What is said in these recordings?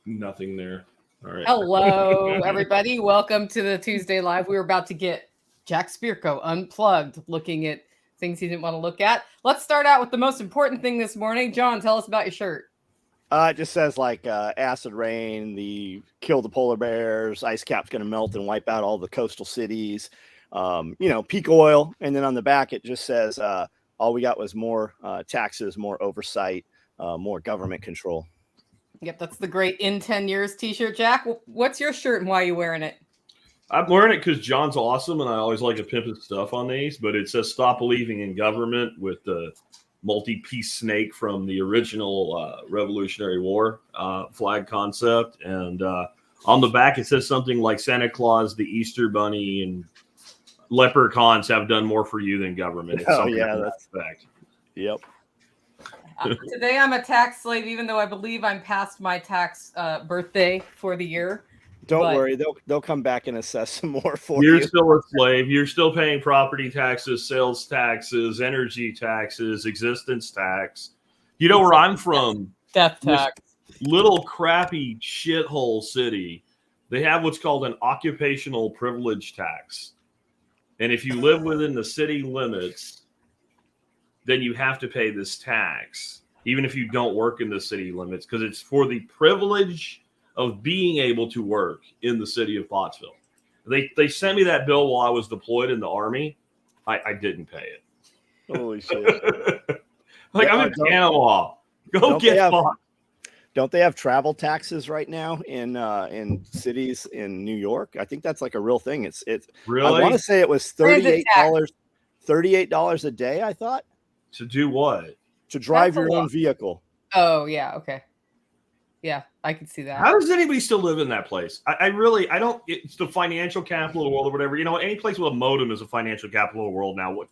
Nothing there. All right. Hello, everybody. Welcome to the Tuesday Live. We were about to get Jack Spirko unplugged, looking at things he didn't want to look at. Let's start out with the most important thing this morning. John, tell us about your shirt. It just says acid rain, kill the polar bears, ice cap's going to melt and wipe out all the coastal cities, peak oil. And then on the back, it just says all we got was more taxes, more oversight, more government control. Yep, that's the great In 10 Years t-shirt. Jack, what's your shirt and why are you wearing it? I'm wearing it because John's awesome, and I always like to pimp his stuff on these. But it says "Stop believing in government" with the multi-piece snake from the original Revolutionary War flag concept, and on the back it says something like "Santa Claus, the Easter Bunny, and leprechauns have done more for you than government." Oh yeah, that's fact. Yep. Today I'm a tax slave, even though I believe I'm past my tax birthday for the year. Don't worry, they'll come back and assess some more for you. you. You're still a slave. You're still paying property taxes, sales taxes, energy taxes, existence tax. You know where I'm from? Death tax. Little crappy shithole city. They have what's called an occupational privilege tax. And if you live within the city limits, then you have to pay this tax, even if you don't work in the city limits, because it's for the privilege of being able to work in the city of Pottsville. They sent me that bill while I was deployed in the Army. I didn't pay it. Holy shit. I'm in Panama. Go get fucked. Don't they have travel taxes right now in cities in New York? I think that's like a real thing. It's really. I want to say it was $38 a day. I thought. To do what? To drive your own vehicle. Oh yeah, okay. Yeah, I can see that. How does anybody still live in that place? I don't. It's the financial capital of the world or whatever. You know, any place with a modem is a financial capital of the world now. What?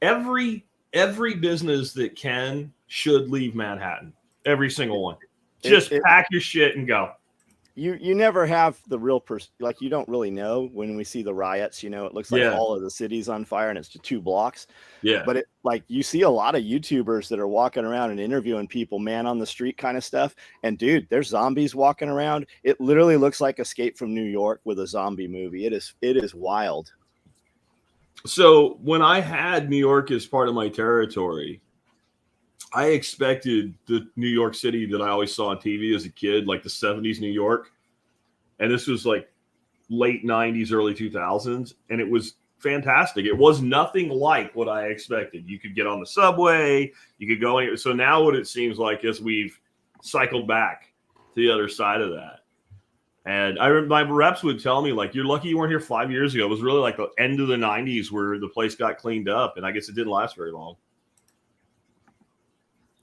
Every business that should leave Manhattan. Every single one. Just pack your shit and go. You never have the real you don't really know when we see the riots. It looks like all of the city's on fire and it's just 2 blocks. Yeah. But you see a lot of YouTubers that are walking around and interviewing people, man on the street kind of stuff. And dude, there's zombies walking around. It literally looks like Escape from New York with a zombie movie. It is wild. So when I had New York as part of my territory, I expected the New York City that I always saw on TV as a kid, like the 70s New York. And this was like late 90s, early 2000s. And it was fantastic. It was nothing like what I expected. You could get on the subway. You could go anywhere. So now what it seems like is we've cycled back to the other side of that. And my reps would tell me, like, you're lucky you weren't here 5 years ago. It was really like the end of the 90s where the place got cleaned up. And I guess it didn't last very long.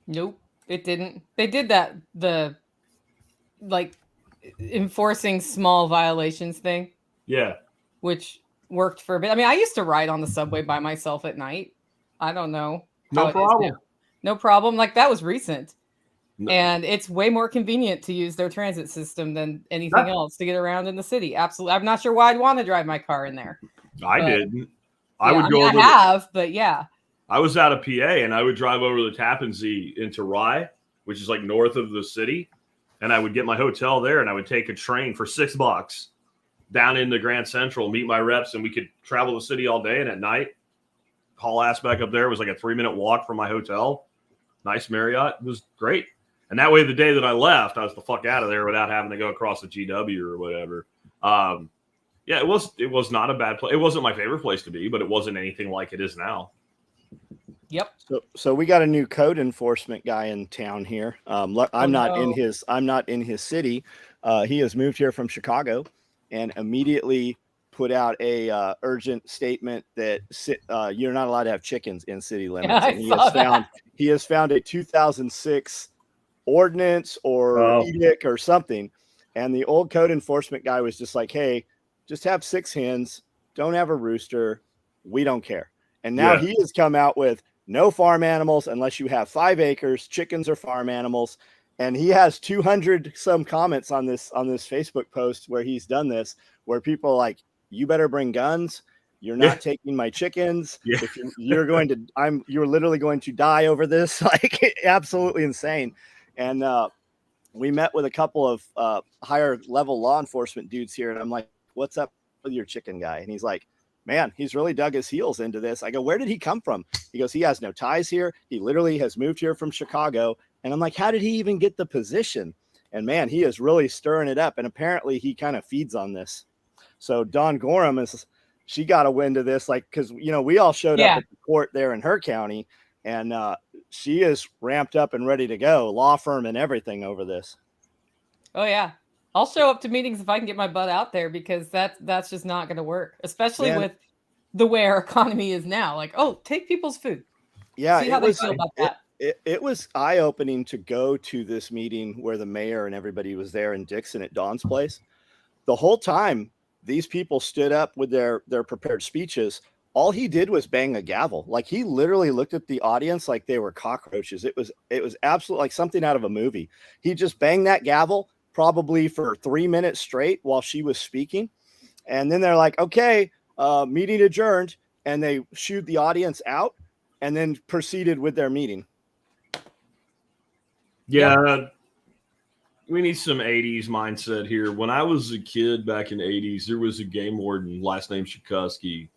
Nope, it didn't. They did that, the enforcing small violations thing. Yeah. Which worked for a bit. I mean, I used to ride on the subway by myself at night. I don't know. No problem. No problem. Like, that was recent. No. And it's way more convenient to use their transit system than anything else to get around in the city. Absolutely. I'm not sure why I'd want to drive my car in there. I didn't. I have, but yeah. I was out of PA and I would drive over the Tappan Zee into Rye, which is like north of the city. And I would get my hotel there and I would take a train for $6 down into Grand Central, meet my reps, and we could travel the city all day. And at night, haul ass back up there. It was like a 3-minute walk from my hotel. Nice Marriott. It was great. And that way, the day that I left, I was the fuck out of there without having to go across the GW or whatever. It was not a bad place. It wasn't my favorite place to be, but it wasn't anything like it is now. Yep. So we got a new code enforcement guy in town here. I'm not in his city. He has moved here from Chicago and immediately put out a urgent statement that you're not allowed to have chickens in city limits. Yeah, and he has found a 2006 ordinance or edict or something. And the old code enforcement guy was just like, hey, just have 6 hens. Don't have a rooster. We don't care. And now he has come out with no farm animals unless you have 5 acres. Chickens are farm animals. And he has 200 some comments on this Facebook post where he's done this, where people are like, you better bring guns. You're not taking my chickens. Yeah. If you're literally going to die over this. Like, absolutely insane. And we met with a couple of higher level law enforcement dudes here. And I'm like, what's up with your chicken guy? And he's like, man, he's really dug his heels into this. I go, where did he come from? He goes, he has no ties here. He literally has moved here from Chicago. And I'm like, how did he even get the position? And man, he is really stirring it up. And apparently he kind of feeds on this. So Dawn Gorham she got a wind of this, like, because, you know, we all showed up at the court there in her county, and she is ramped up and ready to go, law firm and everything over this. Oh yeah, I'll show up to meetings if I can get my butt out there, because that's just not going to work, especially with the way our economy is now. Like, oh, take people's food. Yeah, see how they feel about that. It was eye-opening to go to this meeting where the mayor and everybody was there in Dixon at Dawn's place. The whole time, these people stood up with their prepared speeches. All he did was bang a gavel. Like, he literally looked at the audience like they were cockroaches. It was absolutely like something out of a movie. He just banged that gavel probably for 3 minutes straight while she was speaking. And then they're like, okay, meeting adjourned. And they shooed the audience out and then proceeded with their meeting. Yeah. We need some 80s mindset here. When I was a kid back in the 80s, there was a game warden, last name Shikuski,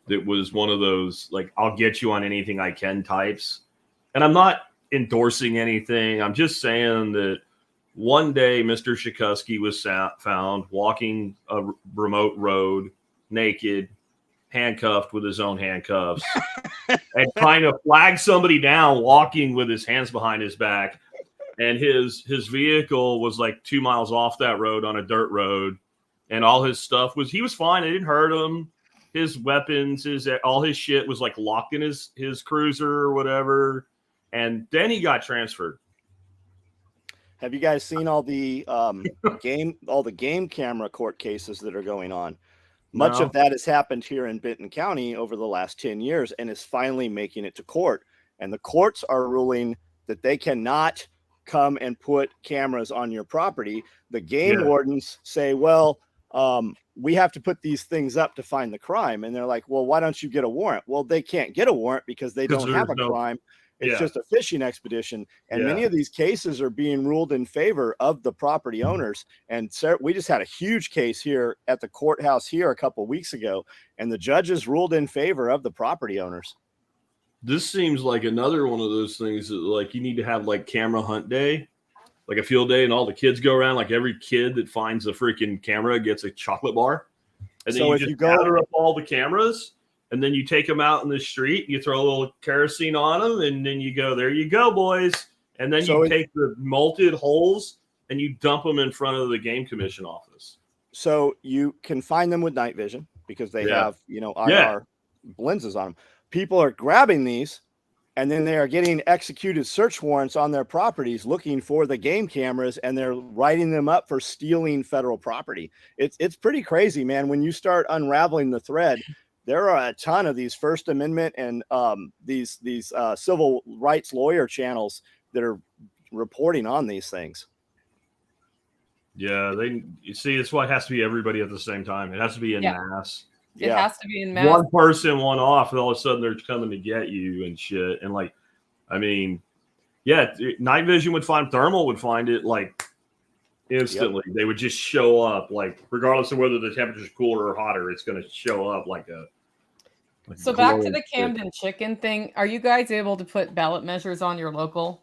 that was one of those, like, I'll get you on anything I can types. And I'm not endorsing anything. I'm just saying that one day Mr. Shikuski was found walking a remote road, naked, handcuffed with his own handcuffs, and trying to flag somebody down, walking with his hands behind his back. And his vehicle was like 2 miles off that road on a dirt road. And all his stuff he was fine. It didn't hurt him. His weapons, all his shit was like locked in his cruiser or whatever. And then he got transferred. Have you guys seen all the game camera court cases that are going on? Much of that has happened here in Benton County over the last 10 years and is finally making it to court. And the courts are ruling that they cannot come and put cameras on your property. The game wardens say, well, we have to put these things up to find the crime. And they're like, well, why don't you get a warrant? Well, they can't get a warrant because they don't have a crime. It's just a fishing expedition. And many of these cases are being ruled in favor of the property owners. And so we just had a huge case here at the courthouse here a couple of weeks ago, and the judges ruled in favor of the property owners. This seems like another one of those things that, like, you need to have like camera hunt day, like a field day, and all the kids go around. Like, every kid that finds a freaking camera gets a chocolate bar. And then you gather up all the cameras, and then you take them out in the street, you throw a little kerosene on them, and then you go, there you go, boys. And then you take the molted holes and you dump them in front of the game commission office. So you can find them with night vision because they have, IR lenses on them. People are grabbing these, and then they are getting executed search warrants on their properties looking for the game cameras, and they're writing them up for stealing federal property. It's pretty crazy, man. When you start unraveling the thread, there are a ton of these First Amendment and these civil rights lawyer channels that are reporting on these things. Yeah, you see, it's why it has to be everybody at the same time. It has to be in mass. It has to be in mass. One person, one off, and all of a sudden they're coming to get you and shit. And like, I mean, night vision would find, thermal would find it like instantly. They would just show up, like, regardless of whether the temperature's cooler or hotter, it's going to show up like a. So back to the Camden chicken thing. Are you guys able to put ballot measures on your local?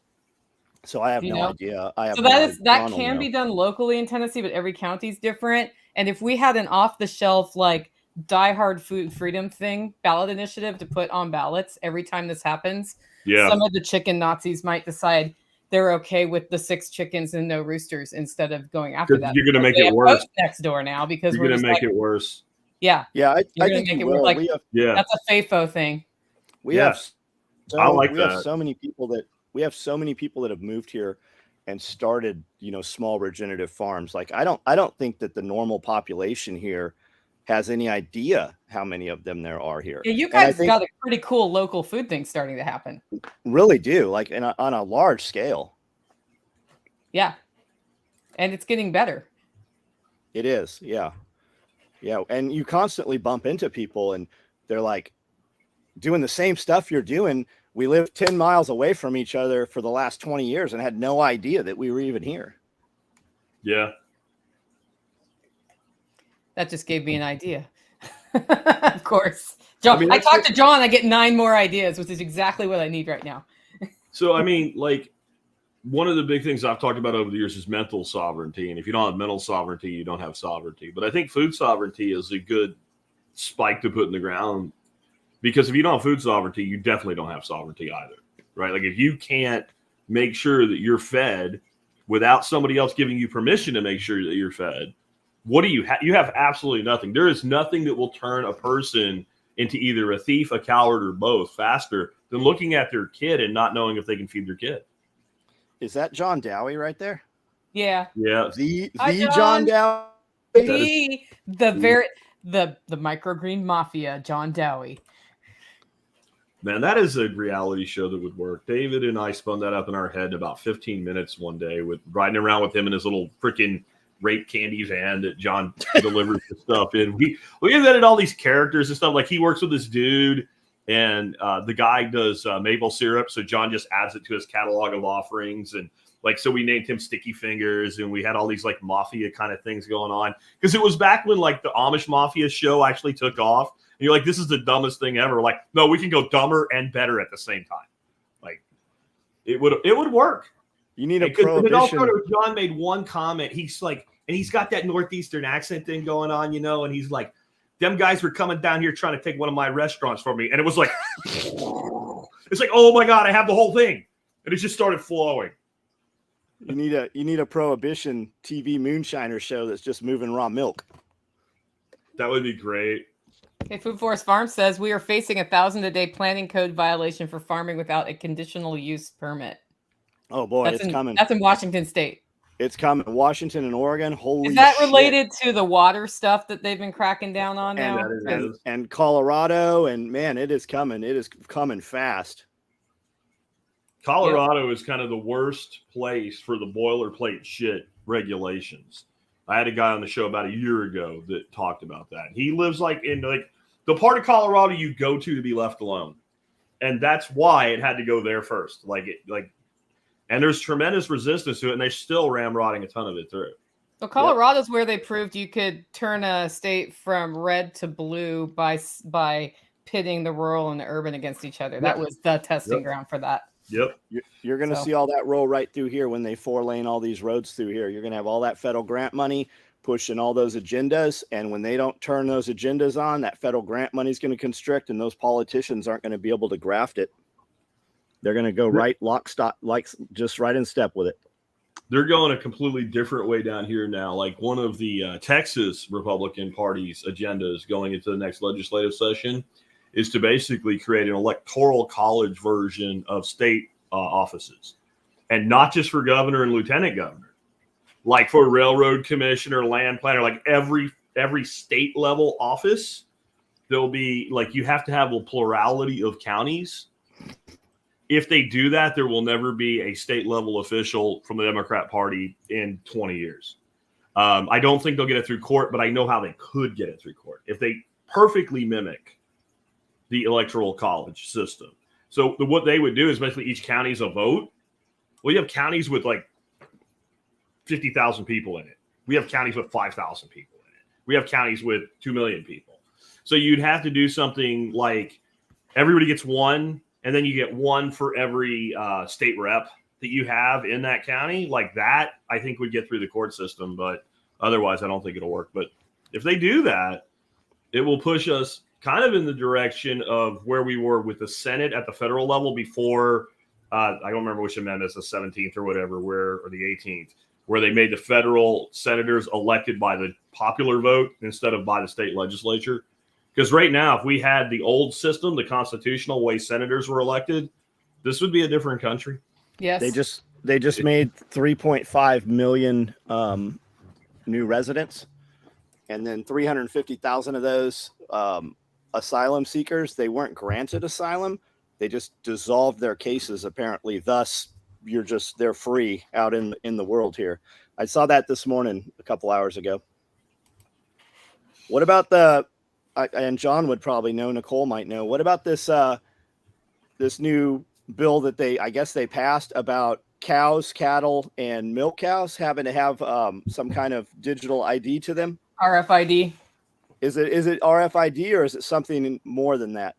So I have no idea. That can be done locally in Tennessee, but every county's different. And if we had an off-the-shelf, like, diehard food freedom thing, ballot initiative to put on ballots every time this happens, some of the chicken Nazis might decide they're okay with the 6 chickens and no roosters instead of going after that. You're going to make it worse next door now because you're going to make it worse. Yeah. Yeah. I think make it will. Like, that's a FAFO thing. We have so many people that have moved here and started, small regenerative farms. Like, I don't think that the normal population here has any idea how many of them there are here. Yeah, you guys got a pretty cool local food thing starting to happen. Really do, like on a large scale. Yeah. And it's getting better. It is, yeah. Yeah, and you constantly bump into people and they're like doing the same stuff you're doing. We lived 10 miles away from each other for the last 20 years and had no idea that we were even here. Yeah. That just gave me an idea. Of course. John, I mean, I talked to John, I get 9 more ideas, which is exactly what I need right now. So, I mean, like, one of the big things I've talked about over the years is mental sovereignty. And if you don't have mental sovereignty, you don't have sovereignty. But I think food sovereignty is a good spike to put in the ground, because if you don't have food sovereignty, you definitely don't have sovereignty either, right? Like, if you can't make sure that you're fed without somebody else giving you permission to make sure that you're fed, what do you have? You have absolutely nothing. There is nothing that will turn a person into either a thief, a coward, or both faster than looking at their kid and not knowing if they can feed their kid. Is that John Dowie right there? Yeah. Yeah. The Hi, John Dowie. The microgreen mafia, John Dowie. Man, that is a reality show that would work. David and I spun that up in our head in about 15 minutes one day, with riding around with him in his little freaking rape candy van that John delivers the stuff in. We invented all these characters and stuff. Like, he works with this dude, and the guy does maple syrup, so John just adds it to his catalog of offerings. And like, so we named him Sticky Fingers, and we had all these like mafia kind of things going on, because it was back when like the Amish Mafia show actually took off. And you're like, this is the dumbest thing ever. Like, no, we can go dumber and better at the same time. Like, it would work. You need a prohibition. Also, John made one comment. He's like, and he's got that Northeastern accent thing going on, you know, and he's like, them guys were coming down here trying to take one of my restaurants from me. And it was like, it's like, oh my God, I have the whole thing. And it just started flowing. You need a prohibition TV moonshiner show that's just moving raw milk. That would be great. Okay, Food Forest Farm says we are facing 1,000 a day planning code violation for farming without a conditional use permit. Oh boy, it's coming. That's in Washington State. It's coming. Washington and Oregon. Holy Is that shit. related to the water stuff that they've been cracking down on now? And Colorado, and man, it is coming. It is coming fast. Colorado is kind of the worst place for the boilerplate shit regulations. I had a guy on the show about a year ago that talked about that. He lives like in like the part of Colorado you go to be left alone. And that's why it had to go there first. And there's tremendous resistance to it, and they're still ramrodding a ton of it through. So Colorado's where they proved you could turn a state from red to blue by pitting the rural and the urban against each other. That was the testing ground for that. Yep. You're going to see all that roll right through here when they 4-lane all these roads through here. You're going to have all that federal grant money pushing all those agendas. And when they don't turn those agendas on, that federal grant money is going to constrict, and those politicians aren't going to be able to graft it. They're going to go right lockstep, like just right in step with it. They're going a completely different way down here now. Like, one of the Texas Republican Party's agendas going into the next legislative session is to basically create an electoral college version of state offices, and not just for governor and lieutenant governor, like for railroad commissioner, land planner, like every state level office. There'll be like, you have to have a plurality of counties. If they do that, there will never be a state level official from the Democrat Party in 20 years. I don't think they'll get it through court, but I know how they could get it through court if they perfectly mimic the electoral college system. So what they would do is basically each county is a vote. Well, you have counties with like 50,000 people in it. We have counties with 5,000 people in it. We have counties with 2 million people. So you'd have to do something like everybody gets one, and then you get one for every state rep that you have in that county. Like that, I think would get through the court system, but otherwise I don't think it'll work. But if they do that, it will push us kind of in the direction of where we were with the Senate at the federal level before. I don't remember which amendment, the 17th or whatever, or the 18th, where they made the federal senators elected by the popular vote instead of by the state legislature. Because right now, if we had the old system, the constitutional way senators were elected, this would be a different country. Yes. They just made 3.5 million new residents, and then 350,000 of those asylum seekers, they weren't granted asylum. They just dissolved their cases, apparently. Thus, they're free out in the world here. I saw that this morning a couple hours ago. What about and John would probably know, Nicole might know, what about this this new bill that they passed about cows, cattle, and milk cows happen to have some kind of digital ID to them? RFID. Is it RFID or is it something more than that?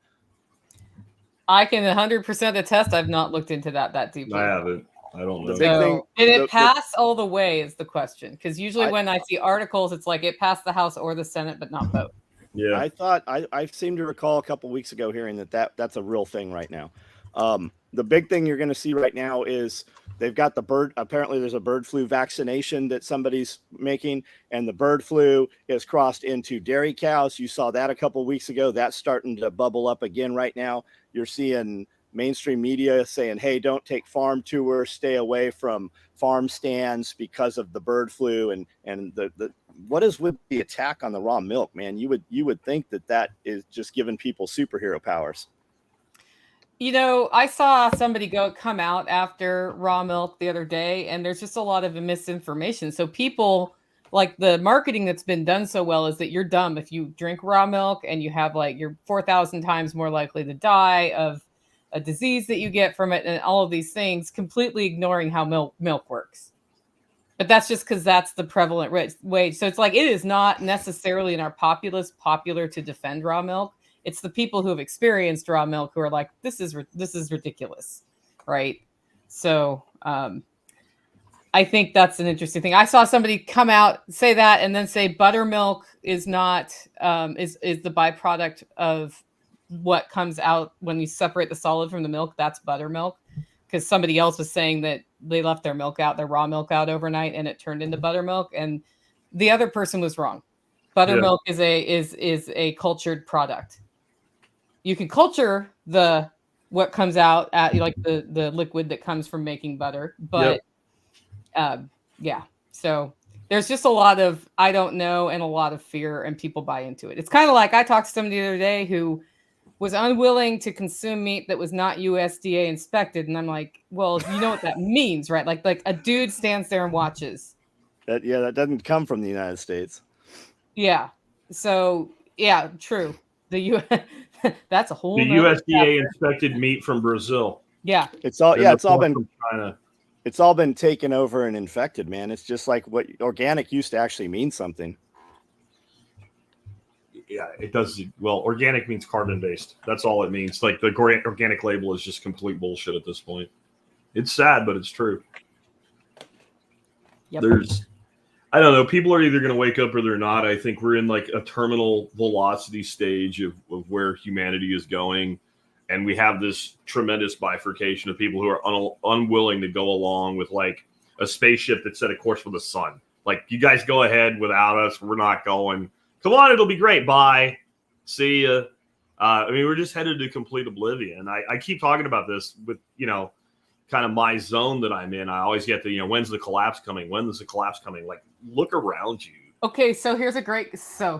I can 100% attest. I've not looked into that deeply. I haven't. I don't know. The big thing, did it pass all the way is the question. Because usually when I see articles, it's like it passed the House or the Senate, but not both. Yeah, I thought I seem to recall a couple weeks ago hearing that's a real thing right now. The big thing you're going to see right now is they've got apparently there's a bird flu vaccination that somebody's making, and the bird flu is crossed into dairy cows. You saw that a couple weeks ago. That's starting to bubble up again right now. You're seeing mainstream media saying, hey, don't take farm tours, stay away from farm stands because of the bird flu. And the what is with the attack on the raw milk, man? You would think that is just giving people superhero powers. You know, I saw somebody come out after raw milk the other day, and there's just a lot of misinformation. So people, like, the marketing that's been done so well is that you're dumb if you drink raw milk, and you have, like, you're 4,000 times more likely to die of a disease that you get from it, and all of these things, completely ignoring how milk works. But that's just because that's the prevalent way. So it's like, it is not necessarily in our populace popular to defend raw milk. It's the people who have experienced raw milk who are like, this is ridiculous, right? So I think that's an interesting thing. I saw somebody come out, say that, and then say buttermilk is not is the byproduct of what comes out when you separate the solid from the milk. That's buttermilk, because somebody else was saying that they left their raw milk out overnight and it turned into buttermilk, and the other person was wrong. Buttermilk is a cultured product. You can culture what comes out at, like, the liquid that comes from making butter, but so there's just a lot of I don't know and a lot of fear, and people buy into it. It's kind of like I talked to somebody the other day who was unwilling to consume meat that was not USDA inspected, and I'm like, well, you know what that means, right? Like a dude stands there and watches. That doesn't come from the United States. Yeah. So yeah, true. That's a whole. The USDA inspected meat from Brazil. Yeah. It's all been from China. It's all been taken over and infected, man. It's just like what organic used to actually mean something. Yeah, it does. Well, organic means carbon-based. That's all it means. Like, the organic label is just complete bullshit at this point. It's sad, but it's true. Yep. I don't know. People are either going to wake up or they're not. I think we're in, like, a terminal velocity stage of where humanity is going. And we have this tremendous bifurcation of people who are unwilling to go along with, like, a spaceship that set a course for the sun. Like, you guys go ahead without us. We're not going. Come on, it'll be great. Bye. See ya. I mean, we're just headed to complete oblivion. I keep talking about this with, kind of my zone that I'm in. I always get the, when's the collapse coming? When is the collapse coming? Like, look around you. Okay, so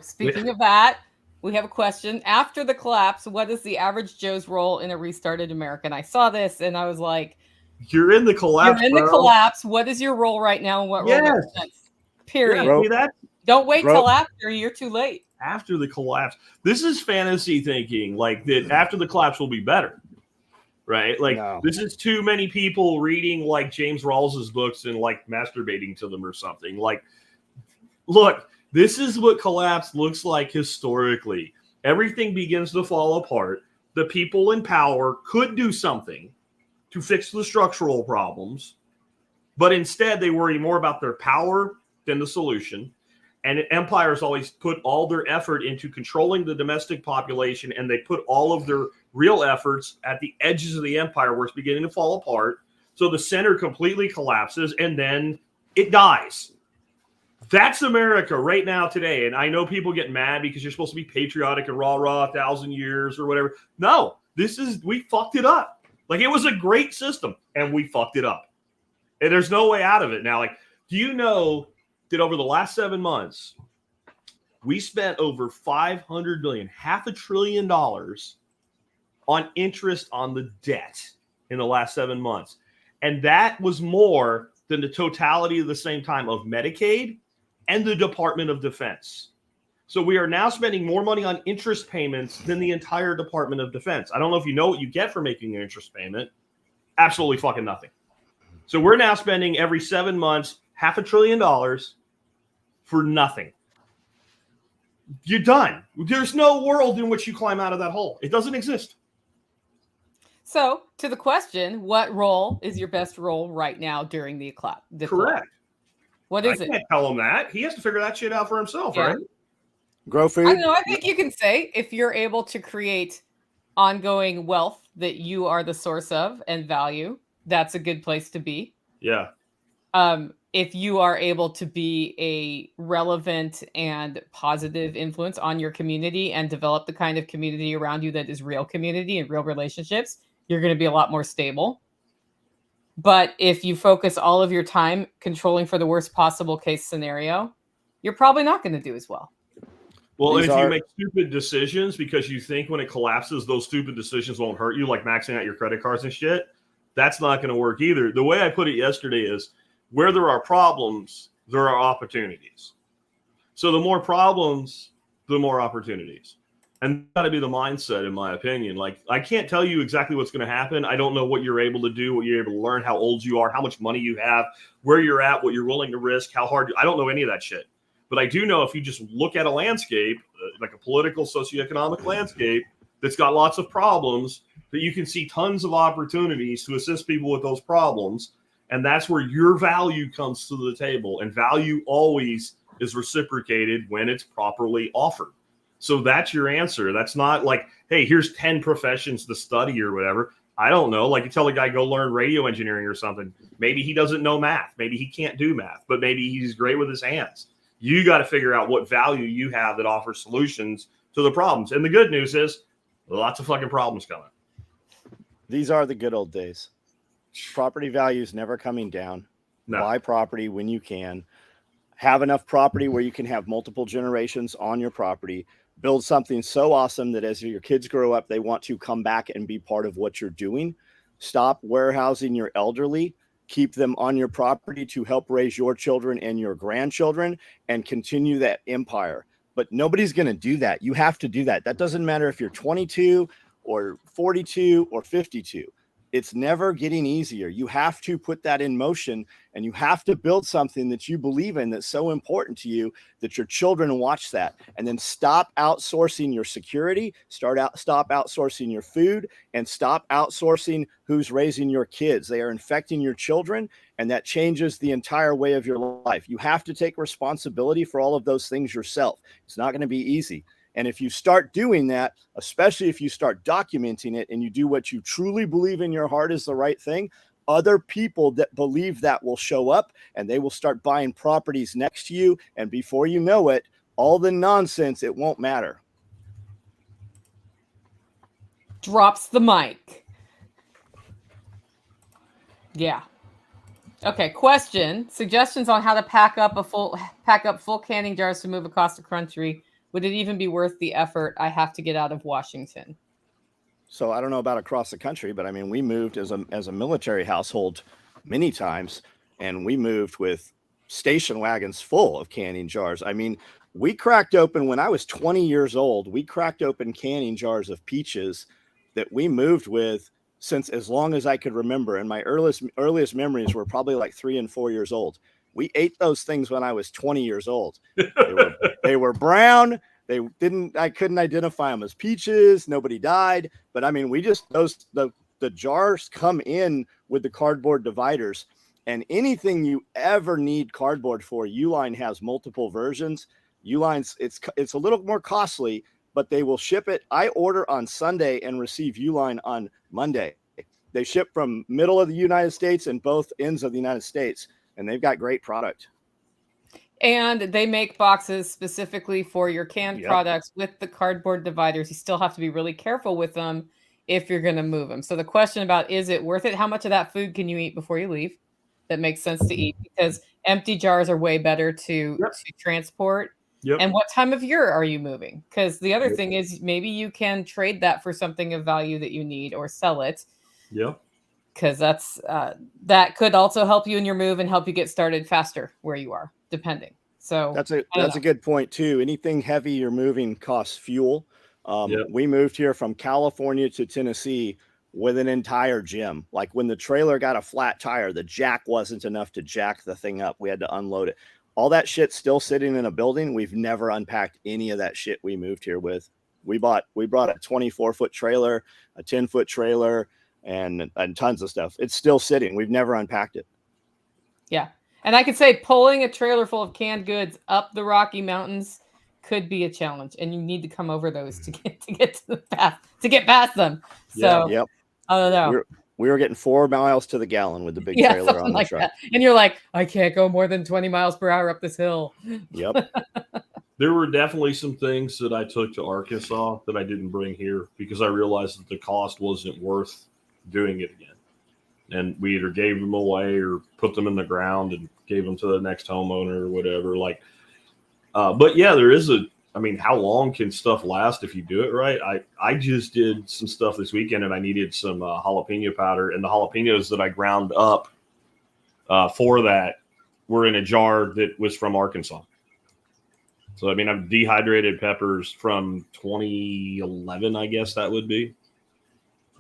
speaking of that, we have a question. After the collapse, what is the average Joe's role in a restarted America? And I saw this and I was like, you're in the collapse. You're in the collapse. What is your role right now? And what role makes sense? Period. Yeah, don't wait till after. You're too late. After the collapse. This is fantasy thinking, like, that after the collapse will be better. Right? Like, This is too many people reading, like, James Rawls's books and, like, masturbating to them or something. Like, look, this is what collapse looks like historically. Everything begins to fall apart. The people in power could do something to fix the structural problems, but instead they worry more about their power than the solution. And empires always put all their effort into controlling the domestic population, and they put all of their real efforts at the edges of the empire where it's beginning to fall apart. So the center completely collapses, and then it dies. That's America right now today. And I know people get mad because you're supposed to be patriotic and rah, 1,000 years or whatever. No, we fucked it up. Like, it was a great system, and we fucked it up. And there's no way out of it now. Like, do you know that over the last 7 months, we spent over $500 billion, $500 billion on interest on the debt in the last 7 months. And that was more than the totality of the same time of Medicaid and the Department of Defense. So we are now spending more money on interest payments than the entire Department of Defense. I don't know if you know what you get for making an interest payment. Absolutely fucking nothing. So we're now spending every 7 months $500 billion for nothing. You're done. There's no world in which you climb out of that hole. It doesn't exist. So, to the question, what role is your best role right now during the collapse? Correct. What is it? I can't tell him that. He has to figure that shit out for himself, right? Grow food. I don't know. I think you can say if you're able to create ongoing wealth that you are the source of and value, that's a good place to be. Yeah. If you are able to be a relevant and positive influence on your community and develop the kind of community around you that is real community and real relationships, you're going to be a lot more stable. But if you focus all of your time controlling for the worst possible case scenario, you're probably not going to do as well. Well, and if you make stupid decisions because you think when it collapses, those stupid decisions won't hurt you, like maxing out your credit cards and shit, that's not going to work either. The way I put it yesterday is where there are problems, there are opportunities. So the more problems, the more opportunities. And that's got to be the mindset, in my opinion. Like, I can't tell you exactly what's going to happen. I don't know what you're able to do, what you're able to learn, how old you are, how much money you have, where you're at, what you're willing to risk, how hard. I don't know any of that shit. But I do know if you just look at a landscape, like a political, socioeconomic landscape that's got lots of problems, that you can see tons of opportunities to assist people with those problems. And that's where your value comes to the table. And value always is reciprocated when it's properly offered. So that's your answer. That's not like, hey, here's 10 professions to study or whatever. I don't know. Like, you tell a guy, go learn radio engineering or something. Maybe he doesn't know math. Maybe he can't do math, but maybe he's great with his hands. You got to figure out what value you have that offers solutions to the problems. And the good news is lots of fucking problems coming. These are the good old days. Property values never coming down. No. Buy property when you can. Have enough property where you can have multiple generations on your property. Build something so awesome that as your kids grow up, they want to come back and be part of what you're doing. Stop warehousing your elderly. Keep them on your property to help raise your children and your grandchildren and continue that empire. But nobody's going to do that. You have to do that. That doesn't matter if you're 22 or 42 or 52. It's never getting easier. You have to put that in motion, and you have to build something that you believe in that's so important to you that your children watch that. And then stop outsourcing your security, stop outsourcing your food, and stop outsourcing who's raising your kids. They are infecting your children, and that changes the entire way of your life. You have to take responsibility for all of those things yourself. It's not going to be easy. And if you start doing that, especially if you start documenting it and you do what you truly believe in your heart is the right thing, other people that believe that will show up and they will start buying properties next to you. And before you know it, all the nonsense, it won't matter. Drops the mic. Yeah. Okay. Question. Suggestions on how to pack up full canning jars to move across the country. Would it even be worth the effort I have to get out of Washington? So I don't know about across the country, but I mean, we moved as a military household many times, and we moved with station wagons full of canning jars. I mean, we cracked open when I was 20 years old. We cracked open canning jars of peaches that we moved with since as long as I could remember. And my earliest memories were probably like 3 and 4 years old. We ate those things when I was 20 years old. They were brown. I couldn't identify them as peaches. Nobody died. But I mean, the jars come in with the cardboard dividers, and anything you ever need cardboard for, Uline has multiple versions. Uline's, it's a little more costly, but they will ship it. I order on Sunday and receive Uline on Monday. They ship from middle of the United States and both ends of the United States. And they've got great product. And they make boxes specifically for your canned products with the cardboard dividers. You still have to be really careful with them if you're going to move them. So the question about, is it worth it? How much of that food can you eat before you leave that makes sense to eat? Because empty jars are way better to transport. Yep. And what time of year are you moving? Because the other thing is maybe you can trade that for something of value that you need or sell it. Yeah. Because that could also help you in your move and help you get started faster where you are, depending. So that's a good point too. Anything heavy you're moving costs fuel. We moved here from California to Tennessee with an entire gym. Like when the trailer got a flat tire, the jack wasn't enough to jack the thing up. We had to unload it. All that shit's still sitting in a building. We've never unpacked any of that shit we moved here with. We brought a 24-foot trailer, a 10-foot trailer, and tons of stuff. It's still sitting. We've never unpacked it. Yeah. And I could say pulling a trailer full of canned goods up the Rocky Mountains could be a challenge, and you need to come over those to get past them. So yep. I don't know. We were getting 4 miles to the gallon with the big trailer on the truck. That. And you're like, I can't go more than 20 miles per hour up this hill. Yep. There were definitely some things that I took to Arkansas that I didn't bring here because I realized that the cost wasn't worth doing it again. And we either gave them away or put them in the ground and gave them to the next homeowner or whatever. But yeah, there is how long can stuff last if you do it right? I just did some stuff this weekend and I needed some jalapeno powder, and the jalapenos that I ground up for that were in a jar that was from Arkansas. So, I've dehydrated peppers from 2011, I guess that would be.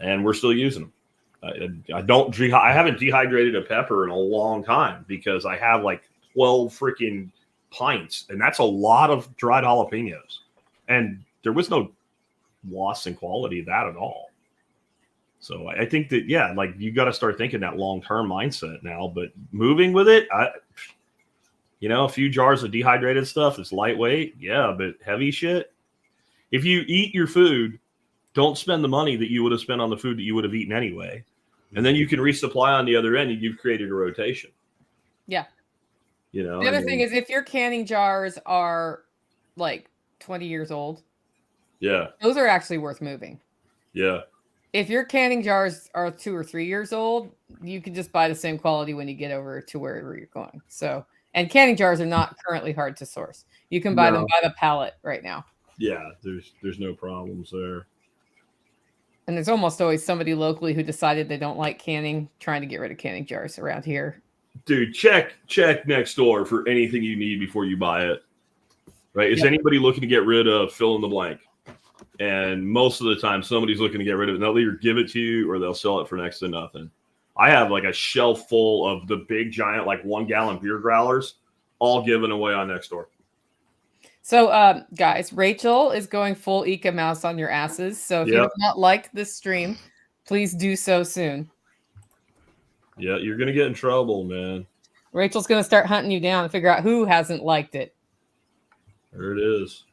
And we're still using them. I haven't dehydrated a pepper in a long time because I have like 12 freaking pints, and that's a lot of dried jalapenos. And there was no loss in quality of that at all. So I think that, yeah, like you got to start thinking that long-term mindset now, but moving with it, a few jars of dehydrated stuff is lightweight. Yeah, but heavy shit. If you eat your food, don't spend the money that you would have spent on the food that you would have eaten anyway. And then you can resupply on the other end and you've created a rotation. Yeah. The other thing is if your canning jars are like 20 years old, yeah, those are actually worth moving. Yeah. If your canning jars are 2 or 3 years old, you can just buy the same quality when you get over to wherever you're going. So, and canning jars are not currently hard to source. You can buy them by the pallet right now. Yeah, there's no problems there. And there's almost always somebody locally who decided they don't like canning, trying to get rid of canning jars around here. Dude, check next door for anything you need before you buy it. Right? Is anybody looking to get rid of fill in the blank? And most of the time, somebody's looking to get rid of it. And they'll either give it to you or they'll sell it for next to nothing. I have like a shelf full of the big giant, like 1 gallon beer growlers, all given away on Nextdoor. So, guys, Rachel is going full Eka Mouse on your asses. So if you have not liked this stream, please do so soon. Yeah, you're going to get in trouble, man. Rachel's going to start hunting you down and figure out who hasn't liked it. There it is.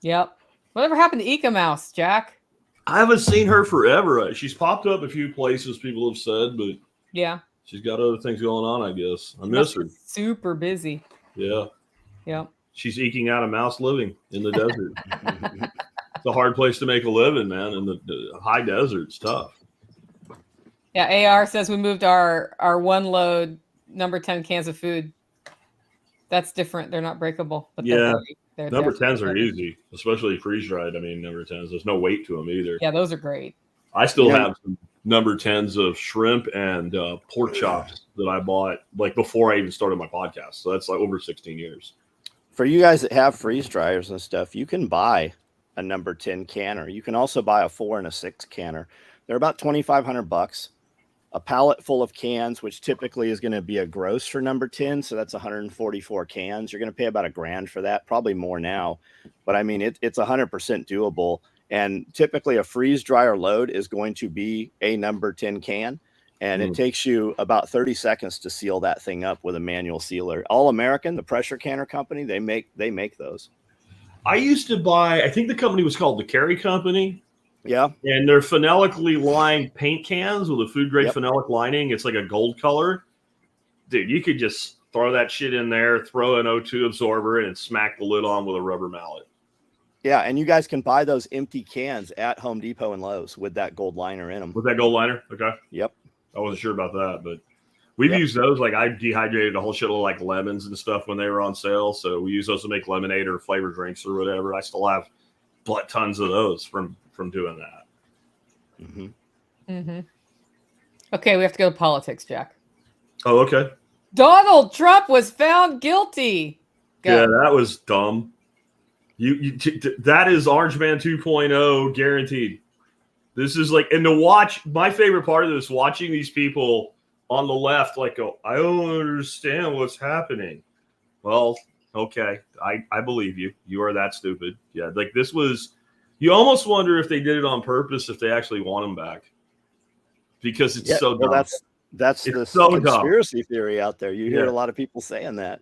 Yep. Whatever happened to Eka Mouse, Jack? I haven't seen her forever. She's popped up a few places, people have said, but yeah, she's got other things going on, I guess. I miss her. Super busy. Yeah. Yeah. She's eking out a mouse living in the desert. It's a hard place to make a living, man. In the high desert, it's tough. Yeah, AR says we moved our 1 load number 10 cans of food. That's different. They're not breakable. But yeah. They're number 10s are easy, especially freeze-dried. Number 10s. There's no weight to them either. Yeah, those are great. I still have some number 10s of shrimp and pork chops that I bought like before I even started my podcast. So that's like over 16 years. For you guys that have freeze dryers and stuff, you can buy a number 10 canner. You can also buy a 4 and a 6 canner. They're about $2,500. A pallet full of cans, which typically is going to be a gross for number 10. So that's 144 cans. You're going to pay about $1,000 for that, probably more now. But it's 100% doable. And typically a freeze dryer load is going to be a number 10 can. And it takes you about 30 seconds to seal that thing up with a manual sealer. All American, the pressure canner company, they make those. I used to buy, I think the company was called the Carry Company. Yeah. And they're phenollically lined paint cans with a food grade phenolic lining. It's like a gold color. Dude, you could just throw that shit in there, throw an O2 absorber and smack the lid on with a rubber mallet. Yeah, and you guys can buy those empty cans at Home Depot and Lowe's with that gold liner in them. With that gold liner? Okay. Yep. I wasn't sure about that, but we've used those. Like I dehydrated a whole shitload of like lemons and stuff when they were on sale. So we use those to make lemonade or flavored drinks or whatever. I still have tons of those from doing that. Mm-hmm. Mm-hmm. Okay, we have to go to politics, Jack. Oh, okay. Donald Trump was found guilty. Go. Yeah, that was dumb. That is Orange Man 2.0 guaranteed. This is like, and to watch, my favorite part of this, watching these people on the left, like, go, I don't understand what's happening. Well, okay, I believe you. You are that stupid. Yeah, like this was, you almost wonder if they did it on purpose, if they actually want him back. Because it's so dumb. Well, that's the so conspiracy theory out there. You hear Yeah. a lot of people saying that.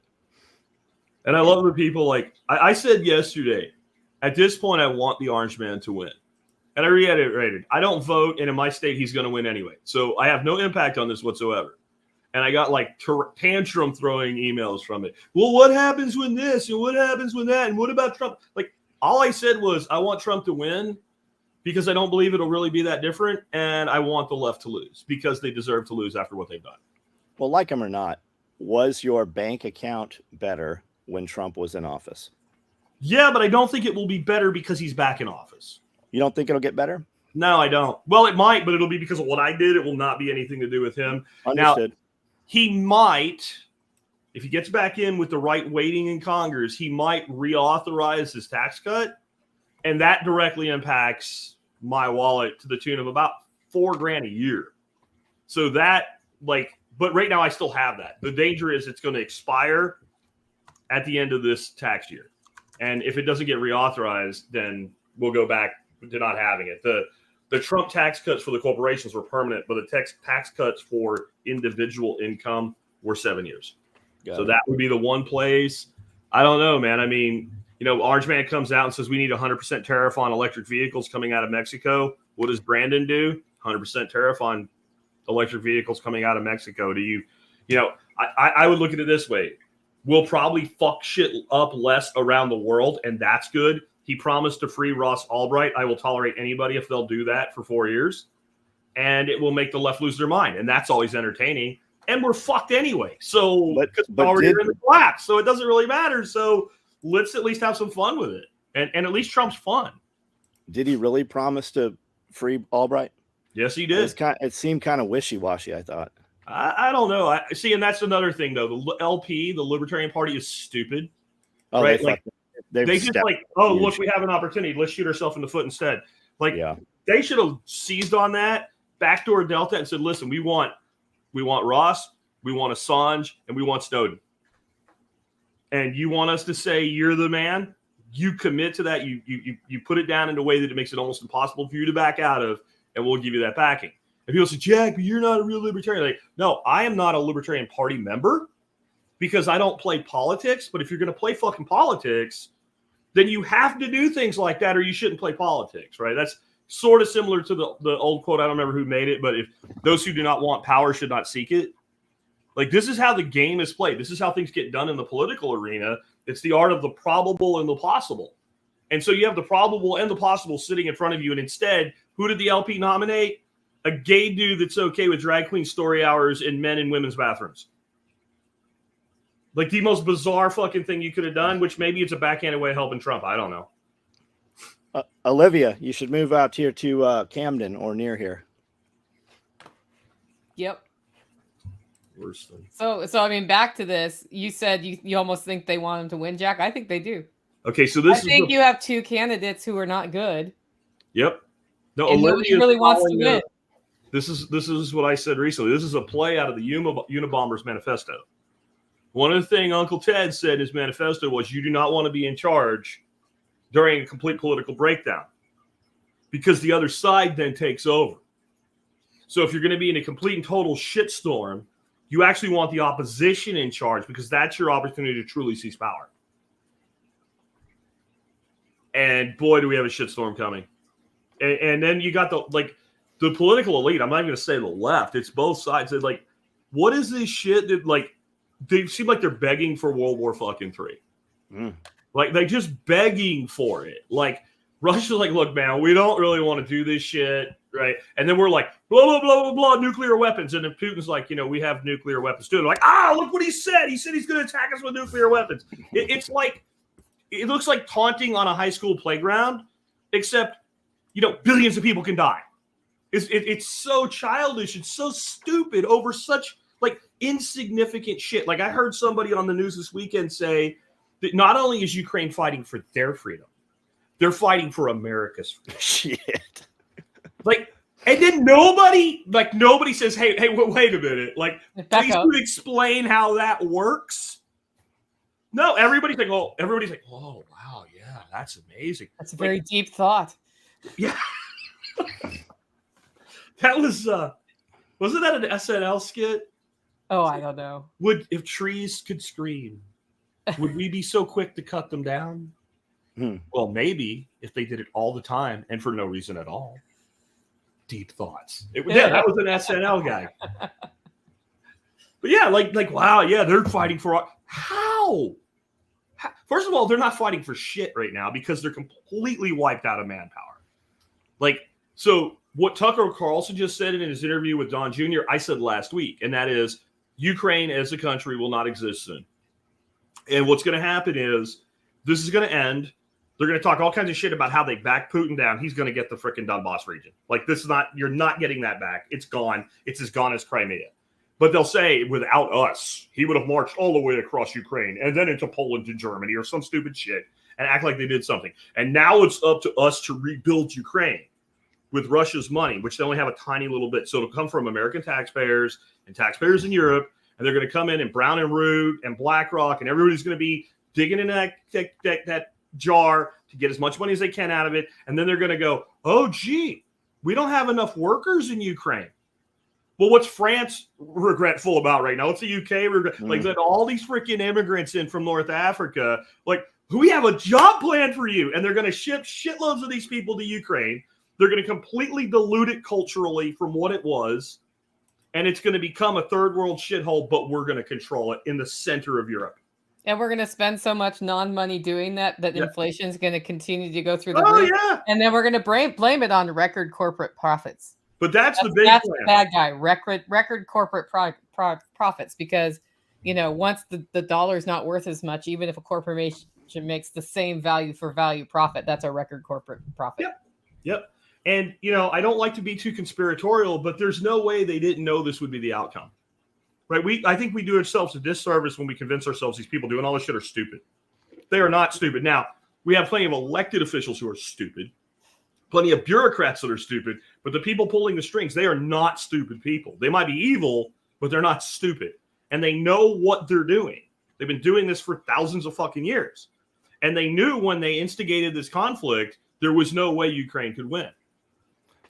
And I love the people like, I said yesterday, at this point, I want the orange man to win. And I reiterated, I don't vote, and in my state, he's going to win anyway. So I have no impact on this whatsoever. And I got like tantrum throwing emails from it. Well, what happens when this and what happens when that? And what about Trump? Like, all I said was, I want Trump to win because I don't believe it'll really be that different. And I want the left to lose because they deserve to lose after what they've done. Well, like him or not, was your bank account better when Trump was in office? Yeah, but I don't think it will be better because he's back in office. You don't think it'll get better? No, I don't. Well, it might, but it'll be because of what I did. It will not be anything to do with him. Understood. Now, he might, if he gets back in with the right weighting in Congress, he might reauthorize his tax cut. And that directly impacts my wallet to the tune of about $4,000 a year. So that, like, but right now I still have that. The danger is it's going to expire at the end of this tax year. And if it doesn't get reauthorized, then we'll go back to not having it. The Trump tax cuts for the corporations were permanent, but the tax cuts for individual income were 7 years. So that would be the one place. I don't know, man. I mean, you know, Orange Man comes out and says we need 100% tariff on electric vehicles coming out of Mexico. What does Brandon do? 100% tariff on electric vehicles coming out of Mexico. Do you know, I would look at it this way. We'll probably fuck shit up less around the world, and that's good. He promised to free Ross Albright. I will tolerate anybody if they'll do that for 4 years. And it will make the left lose their mind. And that's always entertaining. And we're fucked anyway. So but already in the black. So it doesn't really matter. So let's at least have some fun with it. And at least Trump's fun. Did he really promise to free Albright? Yes, he did. It seemed kind of wishy-washy, I thought. I don't know. See, and that's another thing, though. The LP, the Libertarian Party, is stupid. Oh, right? They just like, oh, look, we have an opportunity. Let's shoot ourselves in the foot instead. Like, they should have seized on that, backdoor Delta, and said, listen, we want Ross, we want Assange, and we want Snowden. And you want us to say you're the man? You commit to that. You put it down in a way that it makes it almost impossible for you to back out of, and we'll give you that backing. And people say, Jack, but you're not a real libertarian. Like, no, I am not a Libertarian Party member because I don't play politics. But if you're going to play fucking politics, then you have to do things like that or you shouldn't play politics, right? That's sort of similar to the old quote. I don't remember who made it, but if those who do not want power should not seek it. Like, this is how the game is played. This is how things get done in the political arena. It's the art of the probable and the possible. And so you have the probable and the possible sitting in front of you. And instead, who did the LP nominate? A gay dude that's okay with drag queen story hours in men and women's bathrooms. Like the most bizarre fucking thing you could have done, which maybe it's a backhanded way of helping Trump. I don't know. Olivia, you should move out here to Camden or near here. Yep. Worst thing. So I mean, back to this. You said you almost think they want him to win, Jack. I think they do. Okay, so I think you have two candidates who are not good. Yep. No, and nobody really wants to win. This is what I said recently. This is a play out of the Unabomber's manifesto. One of the things Uncle Ted said in his manifesto was you do not want to be in charge during a complete political breakdown because the other side then takes over. So if you're going to be in a complete and total shitstorm, you actually want the opposition in charge because that's your opportunity to truly seize power. And boy, do we have a shitstorm coming. And then you got the political elite. I'm not even going to say the left. It's both sides. They're like, what is this shit that they seem like they're begging for World War fucking III. Like they're just begging for it. Like Russia's like, look, man, we don't really want to do this shit, right? And then we're like, blah, blah, blah, blah, blah, nuclear weapons. And then Putin's like, we have nuclear weapons too. They're like, look what he said. He said he's going to attack us with nuclear weapons. It's like, it looks like taunting on a high school playground, except, billions of people can die. It's so childish and so stupid over such insignificant shit. Like I heard somebody on the news this weekend say that not only is Ukraine fighting for their freedom, they're fighting for America's freedom. Shit. Like, and then nobody says, hey, wait a minute. Like, please could explain how that works. No, everybody's like, oh, wow, yeah, that's amazing. That's a very deep thought. Yeah. That was, wasn't that an SNL skit? Oh, I don't know. If trees could scream, would we be so quick to cut them down? Well, maybe if they did it all the time and for no reason at all. Deep thoughts. Yeah, that was an SNL guy. But yeah, like wow, yeah, they're fighting for how? First of all, they're not fighting for shit right now because they're completely wiped out of manpower. Like, so what Tucker Carlson just said in his interview with Don Jr., I said last week, and that is Ukraine as a country will not exist soon. And what's going to happen is this is going to end. They're going to talk all kinds of shit about how they back Putin down. He's going to get the freaking Donbass region. Like, this is not, you're not getting that back. It's gone. It's as gone as Crimea. But they'll say, without us, he would have marched all the way across Ukraine and then into Poland and Germany or some stupid shit and act like they did something. And now it's up to us to rebuild Ukraine with Russia's money, which they only have a tiny little bit. So it'll come from American taxpayers and taxpayers in Europe. And they're going to come in and Brown and Root and BlackRock, and everybody's going to be digging in that jar to get as much money as they can out of it. And then they're going to go, oh, gee, we don't have enough workers in Ukraine. Well, what's France regretful about right now? What's the UK regret? Like, that all these freaking immigrants in from North Africa, like, we have a job plan for you. And they're going to ship shitloads of these people to Ukraine. They're going to completely dilute it culturally from what it was. And it's going to become a third world shithole, but we're going to control it in the center of Europe. And we're going to spend so much non-money doing that inflation is going to continue to go through the roof. Yeah. And then we're going to blame it on record corporate profits. But that's the big that's plan. The bad guy, record corporate profits, because, you know, once the dollar's not worth as much, even if a corporation makes the same value for value profit, that's a record corporate profit. Yep. And, you know, I don't like to be too conspiratorial, but there's no way they didn't know this would be the outcome. Right? I think we do ourselves a disservice when we convince ourselves these people doing all this shit are stupid. They are not stupid. Now, we have plenty of elected officials who are stupid, plenty of bureaucrats that are stupid, but the people pulling the strings, they are not stupid people. They might be evil, but they're not stupid. And they know what they're doing. They've been doing this for thousands of fucking years. And they knew when they instigated this conflict, there was no way Ukraine could win.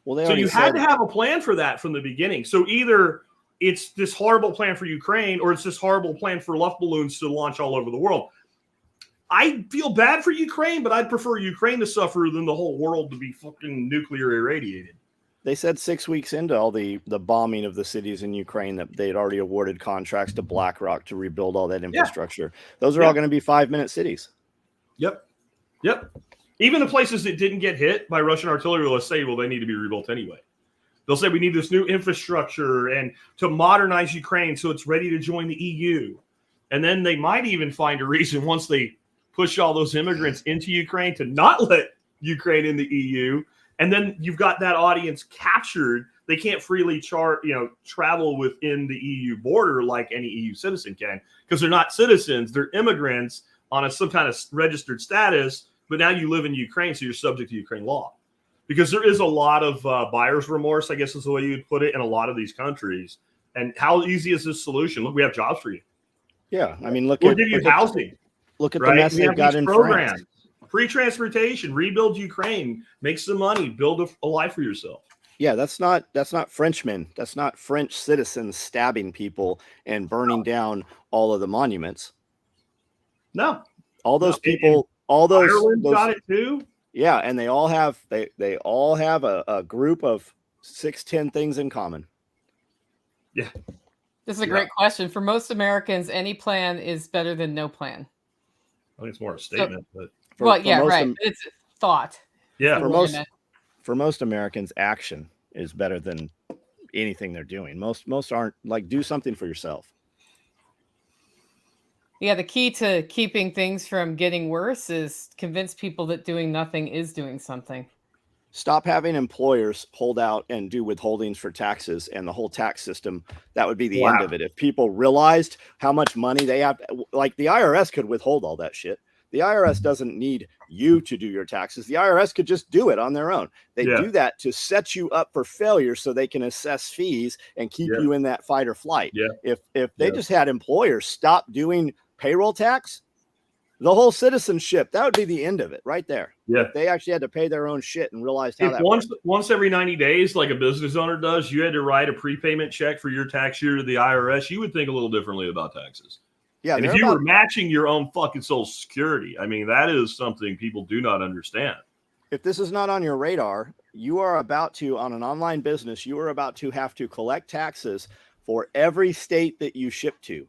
Well, so you had to have a plan for that from the beginning. So either it's this horrible plan for Ukraine or it's this horrible plan for luft balloons to launch all over the world. I feel bad for Ukraine, but I'd prefer Ukraine to suffer than the whole world to be fucking nuclear irradiated. They said 6 weeks into all the bombing of the cities in Ukraine that they had already awarded contracts to BlackRock to rebuild all that infrastructure. Those are all going to be 5-minute cities. Yep. Even the places that didn't get hit by Russian artillery will say, well, they need to be rebuilt anyway. They'll say we need this new infrastructure and to modernize Ukraine so it's ready to join the EU. And then they might even find a reason once they push all those immigrants into Ukraine to not let Ukraine in the EU. And then you've got that audience captured. They can't freely travel within the EU border like any EU citizen can because they're not citizens. They're immigrants on some kind of registered status. But now you live in Ukraine, so you're subject to Ukraine law. Because there is a lot of buyer's remorse, I guess is the way you'd put it, in a lot of these countries. And how easy is this solution? Look, we have jobs for you. Yeah, I mean, we'll give you housing. Look at the mess they've got in programs. France. Free transportation, rebuild Ukraine, make some money, build a life for yourself. Yeah, that's not Frenchmen. That's not French citizens stabbing people and burning down all of the monuments. No. All those people, all those Ireland got it too. Yeah, and they all have a group of 6-10 things in common. Yeah. This is a great question. For most Americans, any plan is better than no plan. I think it's more a statement, but it's thought. Yeah. For most Americans, action is better than anything they're doing. Most aren't like do something for yourself. Yeah, the key to keeping things from getting worse is convince people that doing nothing is doing something. Stop having employers hold out and do withholdings for taxes and the whole tax system. That would be the end of it. If people realized how much money they have, like the IRS could withhold all that shit. The IRS doesn't need you to do your taxes. The IRS could just do it on their own. They do that to set you up for failure so they can assess fees and keep you in that fight or flight. If they just had employers stop doing payroll tax, the whole citizenship, that would be the end of it right there. If they actually had to pay their own shit and realized how once every 90 days, like a business owner does, you had to write a prepayment check for your tax year to the IRS, you would think a little differently about taxes. Yeah. And if you were matching your own fucking Social Security, I mean, that is something people do not understand. If this is not on your radar, you are about to, on an online business, you are about to have to collect taxes for every state that you ship to,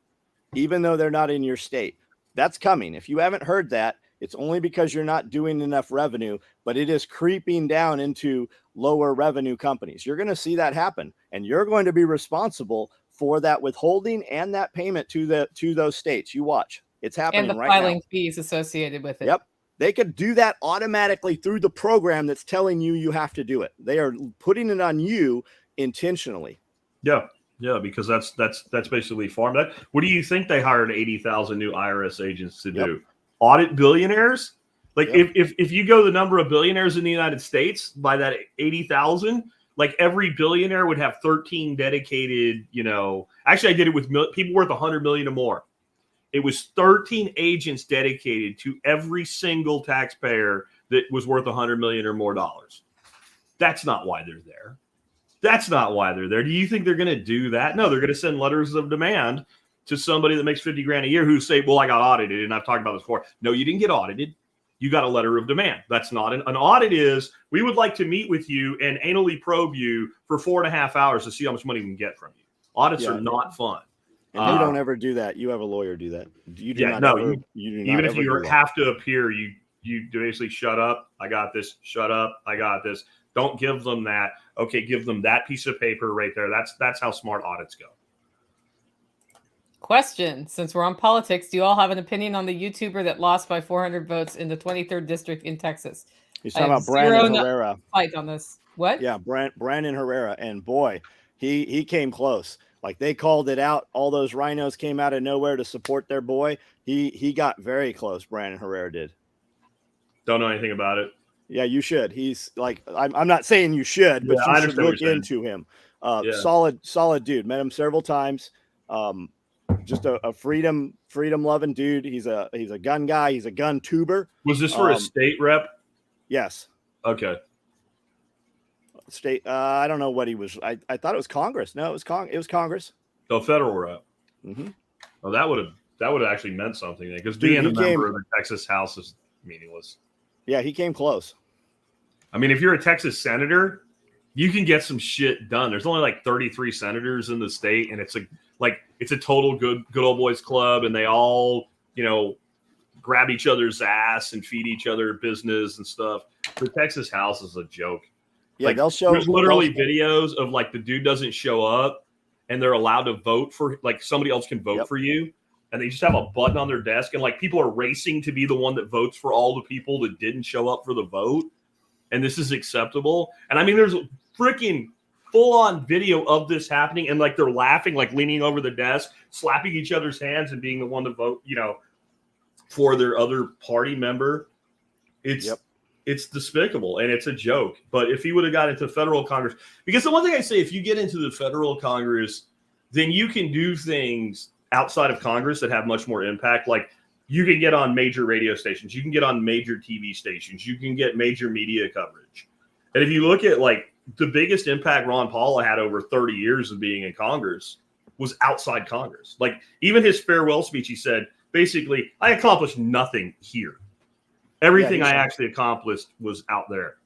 even though they're not in your state. That's coming. If you haven't heard that, it's only because you're not doing enough revenue, but it is creeping down into lower revenue companies. You're going to see that happen, and you're going to be responsible for that withholding and that payment to those states. You watch. It's happening right now. And the filing fees associated with it. Yep. They could do that automatically through the program that's telling you have to do it. They are putting it on you intentionally. Yeah. Yeah, because that's basically farm. What do you think they hired 80,000 new IRS agents to do? Audit billionaires? Like if you go the number of billionaires in the United States by that 80,000, like every billionaire would have 13 dedicated, actually I did it with people worth 100 million or more. It was 13 agents dedicated to every single taxpayer that was worth 100 million or more dollars. That's not why they're there. That's not why they're there. Do you think they're going to do that? No, they're going to send letters of demand to somebody that makes 50 grand a year who say, well, I got audited. And I've talked about this before. No, you didn't get audited. You got a letter of demand. That's not an audit is we would like to meet with you and anally probe you for 4.5 hours to see how much money we can get from you. Audits are not fun. And you don't ever do that. You have a lawyer do that. You do not. You do not. Even if you have to appear, you basically shut up. I got this. Shut up. I got this. Don't give them that. Okay, give them that piece of paper right there. That's how smart audits go. Question: since we're on politics, do you all have an opinion on the YouTuber that lost by 400 votes in the 23rd district in Texas? He's talking about Brandon Herrera. Fight on this. What? Yeah, Brandon Herrera, and boy, he came close. Like they called it out. All those rhinos came out of nowhere to support their boy. He got very close. Brandon Herrera did. Don't know anything about it. Yeah, you should. He's like, I'm not saying you should, but you should look into him. Solid dude. Met him several times. Just a freedom loving dude. He's a gun guy. He's a gun tuber. Was this for a state rep? Yes. Okay. State. I don't know what he was. I thought it was Congress. No, it was Congress. The federal rep. Mm-hmm. Oh, that would have actually meant something because being a member of the Texas House is meaningless. Yeah, he came close. I mean, if you're a Texas senator, you can get some shit done. There's only like 33 senators in the state, and it's a total good old boys club, and they all, grab each other's ass and feed each other business and stuff. The Texas House is a joke. Yeah, they'll show. There's literally videos of like the dude doesn't show up, and they're allowed to vote for like somebody else can vote for you, and they just have a button on their desk, and like people are racing to be the one that votes for all the people that didn't show up for the vote. And this is acceptable. And I mean, there's a freaking full-on video of this happening, and like they're laughing, like leaning over the desk, slapping each other's hands, and being the one to vote, for their other party member. It's despicable, and it's a joke. But if he would have got into federal Congress, because the one thing I say, if you get into the federal Congress, then you can do things outside of Congress that have much more impact, like you can get on major radio stations. You can get on major TV stations. You can get major media coverage. And if you look at like the biggest impact Ron Paul had over 30 years of being in Congress was outside Congress. Like even his farewell speech, he said, basically, I accomplished nothing here. Everything I actually accomplished was out there.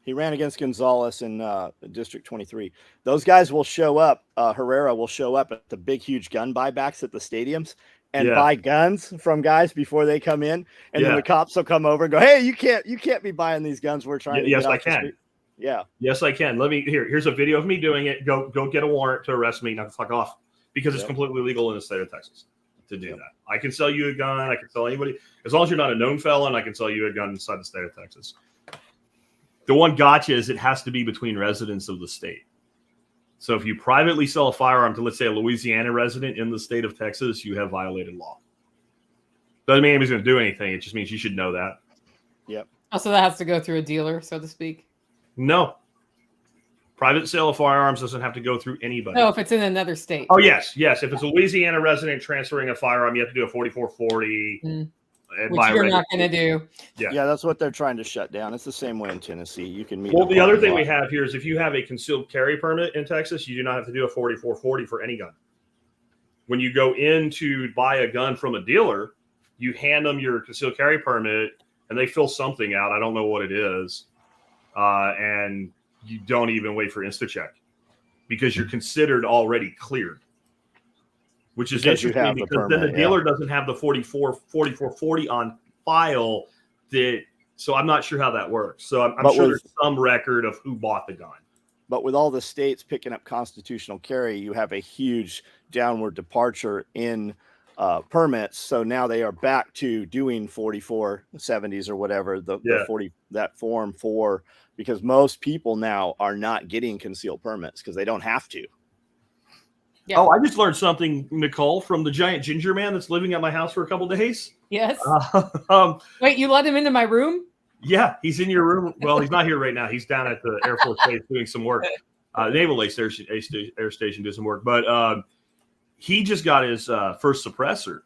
He ran against Gonzalez in District 23. Those guys will show up. Herrera will show up at the big, huge gun buybacks at the stadiums and buy guns from guys before they come in, and then the cops will come over and go, "Hey, you can't be buying these guns. We're trying to." Yes, I can. Yeah. Yes, I can. Here's a video of me doing it. Go get a warrant to arrest me. Now fuck off, because it's completely legal in the state of Texas to do that. I can sell you a gun. I can sell anybody as long as you're not a known felon. I can sell you a gun inside the state of Texas. The one gotcha is it has to be between residents of the state. So if you privately sell a firearm to, let's say, a Louisiana resident in the state of Texas, you have violated law. Doesn't mean anybody's going to do anything. It just means you should know that. Yep. Oh, so that has to go through a dealer, so to speak. No. Private sale of firearms doesn't have to go through anybody. No, if it's in another state. Oh, yes. If it's a Louisiana resident transferring a firearm, you have to do a 4440. Which you're not going to do. Yeah, that's what they're trying to shut down. It's the same way in Tennessee. You can meet. Well, the other thing we have here is if you have a concealed carry permit in Texas, you do not have to do a 4440 for any gun. When you go in to buy a gun from a dealer, you hand them your concealed carry permit, and they fill something out. I don't know what it is. And you don't even wait for InstaCheck because you're considered already cleared, which is interesting because then the dealer doesn't have the 4440 on file. So I'm not sure how that works. So I'm sure there's some record of who bought the gun. But with all the states picking up constitutional carry, you have a huge downward departure in permits. So now they are back to doing 4470s or whatever, the 40, that form 4, because most people now are not getting concealed permits because they don't have to. Yeah. Oh, I just learned something, Nicole, from the giant ginger man that's living at my house for a couple of days. Yes. Wait, you let him into my room? Yeah, he's in your room. Well, he's not here right now. He's down at the Air Force Base doing some work. Naval Air Station doing some work. But he just got his first suppressor.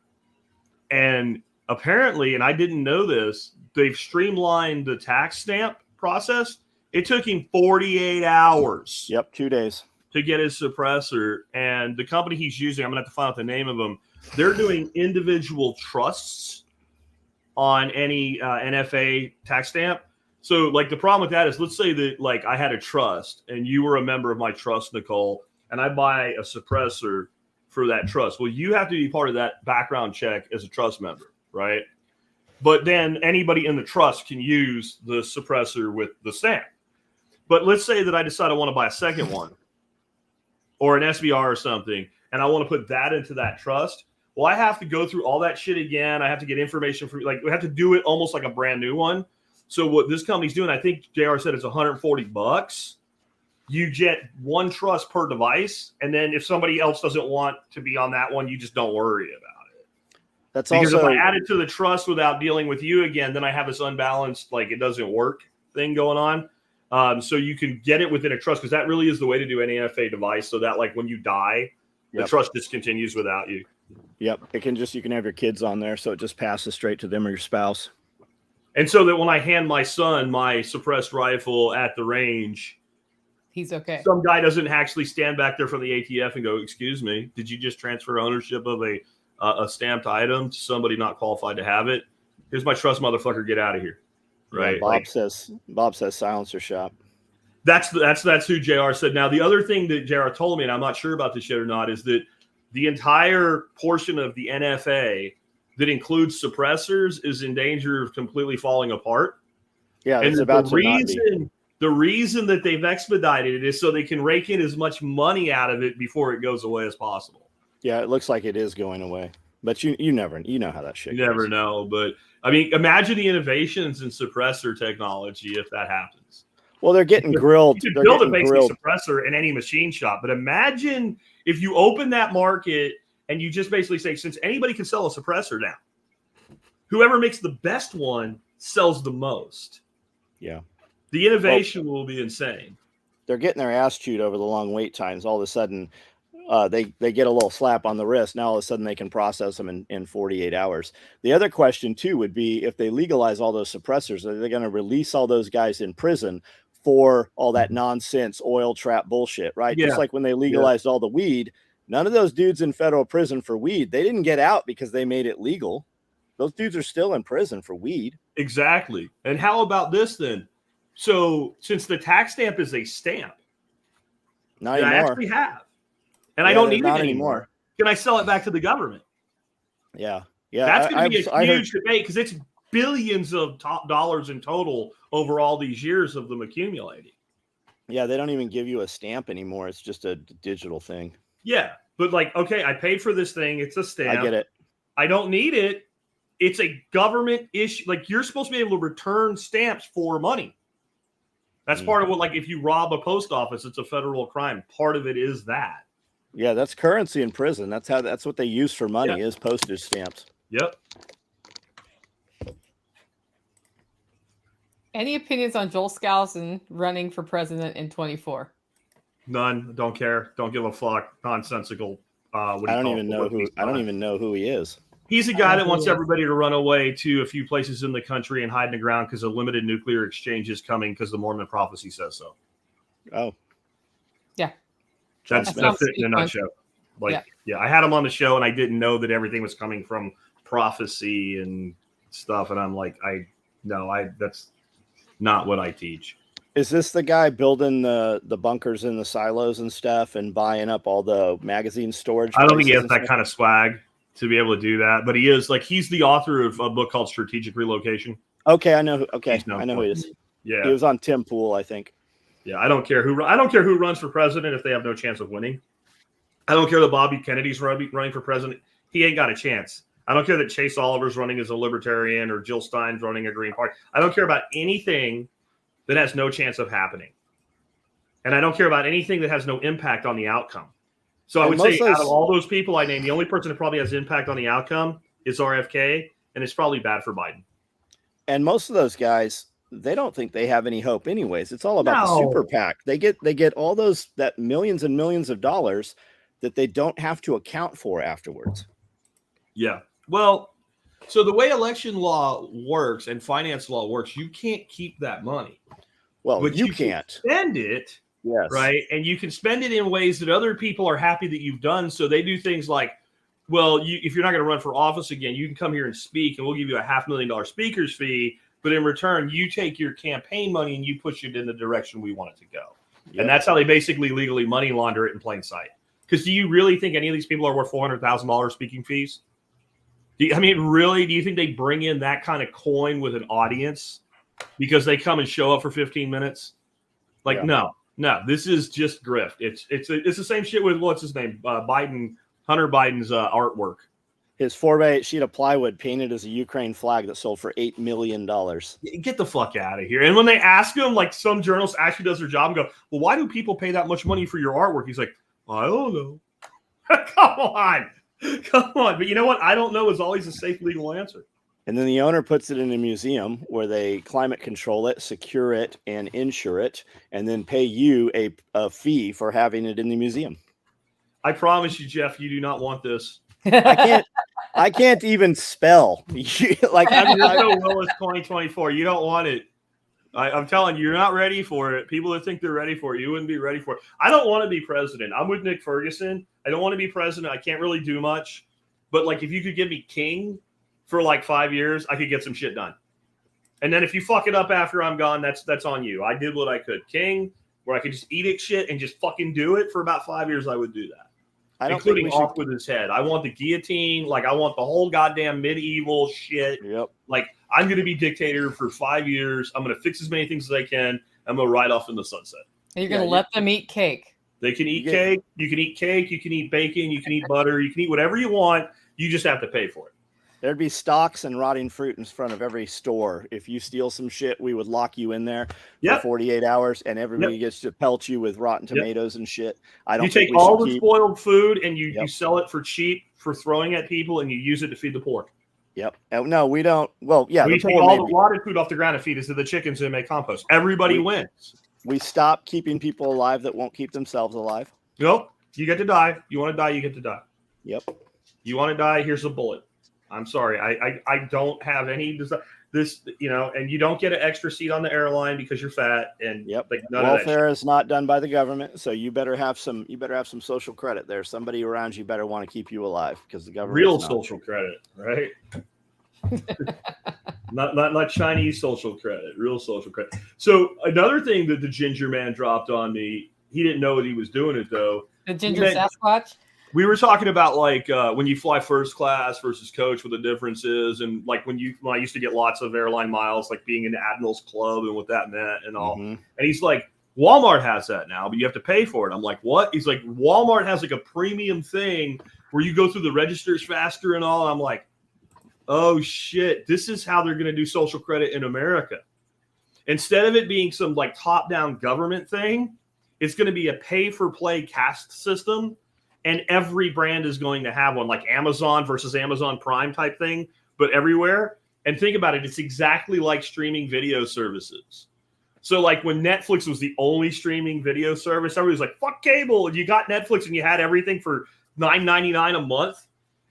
And apparently, and I didn't know this, they've streamlined the tax stamp process. It took him 48 hours. Yep, 2 days. To get his suppressor. And the company he's using, I'm going to have to find out the name of them. They're doing individual trusts on any NFA tax stamp. So, like, the problem with that is, let's say that, like, I had a trust and you were a member of my trust, Nicole, and I buy a suppressor for that trust. Well, you have to be part of that background check as a trust member, right? But then anybody in the trust can use the suppressor with the stamp. But let's say that I decide I want to buy a second one or an SBR or something, and I want to put that into that trust. Well, I have to go through all that shit again. I have to get information for, like, we have to do it almost like a brand new one. So what this company's doing, I think JR said it's $140. You get one trust per device. And then if somebody else doesn't want to be on that one, you just don't worry about it. That's because also, if I add it to the trust without dealing with you again, then I have this unbalanced, like, it doesn't work thing going on. So you can get it within a trust, because that really is the way to do any NFA device, so that, like, when you die, the trust just continues without you. Yep. It can just, you can have your kids on there, so it just passes straight to them or your spouse. And so that when I hand my son my suppressed rifle at the range, he's okay. Some guy doesn't actually stand back there from the ATF and go, "Excuse me, did you just transfer ownership of a stamped item to somebody not qualified to have it? Here's my trust, motherfucker. Get out of here." Right? Yeah, Bob says silencer shop. That's who JR said. Now, the other thing that JR told me, and I'm not sure about this yet or not, is that the entire portion of the NFA that includes suppressors is in danger of completely falling apart. Yeah, and the reason that they've expedited it is so they can rake in as much money out of it before it goes away as possible. Yeah, it looks like it is going away, but you never how that shit. You never know, but I mean, imagine the innovations in suppressor technology if that happens. Well, they're getting grilled. You can build a basic suppressor in any machine shop, but imagine if you open that market and you just basically say, since anybody can sell a suppressor now, whoever makes the best one sells the most. Yeah. The innovation will be insane. They're getting their ass chewed over the long wait times. All of a sudden, they get a little slap on the wrist. Now all of a sudden they can process them in 48 hours. The other question too would be, if they legalize all those suppressors, are they going to release all those guys in prison for all that nonsense oil trap bullshit, right? Yeah. Just like when they legalized all the weed, none of those dudes in federal prison for weed, they didn't get out because they made it legal. Those dudes are still in prison for weed. Exactly. And how about this then? So since the tax stamp is a stamp, not anymore. I actually have, and I don't need it anymore. Can I sell it back to the government? Yeah. That's going to be a huge debate, because it's billions of dollars in total over all these years of them accumulating. Yeah, they don't even give you a stamp anymore. It's just a digital thing. Yeah, but like, okay, I paid for this thing. It's a stamp. I get it. I don't need it. It's a government issue. Like, you're supposed to be able to return stamps for money. That's part of what, like, if you rob a post office, it's a federal crime. Part of it is that. Yeah, that's currency in prison. That's what they use for money is postage stamps. Yep. Any opinions on Joel Skousen running for president in 24? None. Don't care. Don't give a fuck. Nonsensical. I don't even know who he is. He's a guy that wants everybody to run away to a few places in the country and hide in the ground because a limited nuclear exchange is coming because the Mormon prophecy says so. Oh, yeah. That's it in a nutshell. Yeah, I had him on the show and I didn't know that everything was coming from prophecy and stuff. And I'm like, that's not what I teach. Is this the guy building the bunkers in the silos and stuff and buying up all the magazine storage? I don't think he has that kind of swag to be able to do that, but he's the author of a book called Strategic Relocation. Okay, I know. I know who he is. Yeah, he was on Tim Pool, I think. Yeah, I don't care who runs for president if they have no chance of winning. I don't care that Bobby Kennedy's running for president; he ain't got a chance. I don't care that Chase Oliver's running as a libertarian or Jill Stein's running a Green Party. I don't care about anything that has no chance of happening, and I don't care about anything that has no impact on the outcome. So I would say out of all those people I named, the only person that probably has impact on the outcome is RFK, and it's probably bad for Biden. And most of those guys, they don't think they have any hope anyways. It's all about the super PAC. They get all that millions and millions of dollars that they don't have to account for afterwards. Yeah. Well, so the way election law works and finance law works, you can't keep that money. Well, but you can't spend it. Yes. Right. And you can spend it in ways that other people are happy that you've done. So they do things like, well, if you're not going to run for office again, you can come here and speak and we'll give you a $500,000 speaker's fee. But in return, you take your campaign money and you push it in the direction we want it to go. Yep. And that's how they basically legally money launder it in plain sight. Because do you really think any of these people are worth $400,000 speaking fees? Really, do you think they bring in that kind of coin with an audience because they come and show up for 15 minutes? No, this is just grift. It's the same shit with what's his name, Hunter Biden's artwork. His 4x8 sheet of plywood painted as a Ukraine flag that sold for $8 million. Get the fuck out of here! And when they ask him, like some journalist actually does their job and go, "Well, why do people pay that much money for your artwork?" He's like, "I don't know." Come on. But you know what? I don't know is always a safe legal answer. And then the owner puts it in a museum where they climate control it, secure it, and insure it, and then pay you a fee for having it in the museum. I promise you, Jeff, you do not want this. I can't even spell. I'm Willis 2024. You don't want it. I'm telling you, you're not ready for it. People that think they're ready for it, you wouldn't be ready for it. I don't want to be president. I'm with Nick Ferguson. I don't want to be president. I can't really do much. But if you could give me king for 5 years, I could get some shit done. And then if you fuck it up after I'm gone, that's on you. I did what I could. King, where I could just edict shit and just fucking do it for about 5 years, I would do that. Including off with his head. I want the guillotine. I want the whole goddamn medieval shit. Yep. I'm going to be dictator for 5 years. I'm going to fix as many things as I can. I'm going to ride off in the sunset. And you're going to let them eat cake. They can eat cake. You can eat cake. You can eat bacon. You can eat butter. You can eat whatever you want. You just have to pay for it. There'd be stocks and rotting fruit in front of every store. If you steal some shit, we would lock you in there for 48 hours, and everybody gets to pelt you with rotten tomatoes and shit. You take all the spoiled food and you sell it for cheap for throwing at people, and you use it to feed the poor. Yep. No, we don't. Well, yeah. We take all the rotted food off the ground and feed it to the chickens and make compost. Everybody wins. We stop keeping people alive that won't keep themselves alive. Nope. You get to die. You want to die, you get to die. Yep. You want to die, here's a bullet. I'm sorry. I don't have any this, and you don't get an extra seat on the airline because you're fat and welfare is not done by the government. So you better have some social credit there. Somebody around you better want to keep you alive because the government real social credit, right? not Chinese social credit, real social credit. So another thing that the ginger man dropped on me, he didn't know that he was doing it though. The ginger Sasquatch. We were talking about when you fly first class versus coach, what the difference is, and when I used to get lots of airline miles, being in the Admirals Club and what that meant and all. Mm-hmm. And he's like, Walmart has that now, but you have to pay for it. I'm like, what? He's like, Walmart has a premium thing where you go through the registers faster and all. I'm like, oh shit, this is how they're going to do social credit in America. Instead of it being some top-down government thing, it's going to be a pay-for-play caste system. And every brand is going to have one, like Amazon versus Amazon Prime type thing, but everywhere. And think about it. It's exactly like streaming video services. So like when Netflix was the only streaming video service, everybody was like, fuck cable. And you got Netflix and you had everything for $9.99 a month.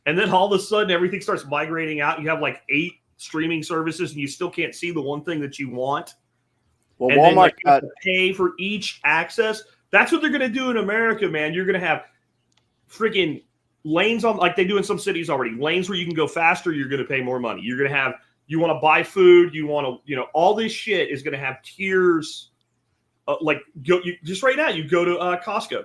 And then all of a sudden everything starts migrating out. You have like 8 streaming services and you still can't see the one thing that you want. Well, and Walmart then, like, you have to pay for each access. That's what they're going to do in America, man. You're going to have freaking lanes on, like they do in some cities already. Lanes where you can go faster, you're going to pay more money. You're going to have, you want to buy food, you want to, all this shit is going to have tiers. Just right now, you go to Costco.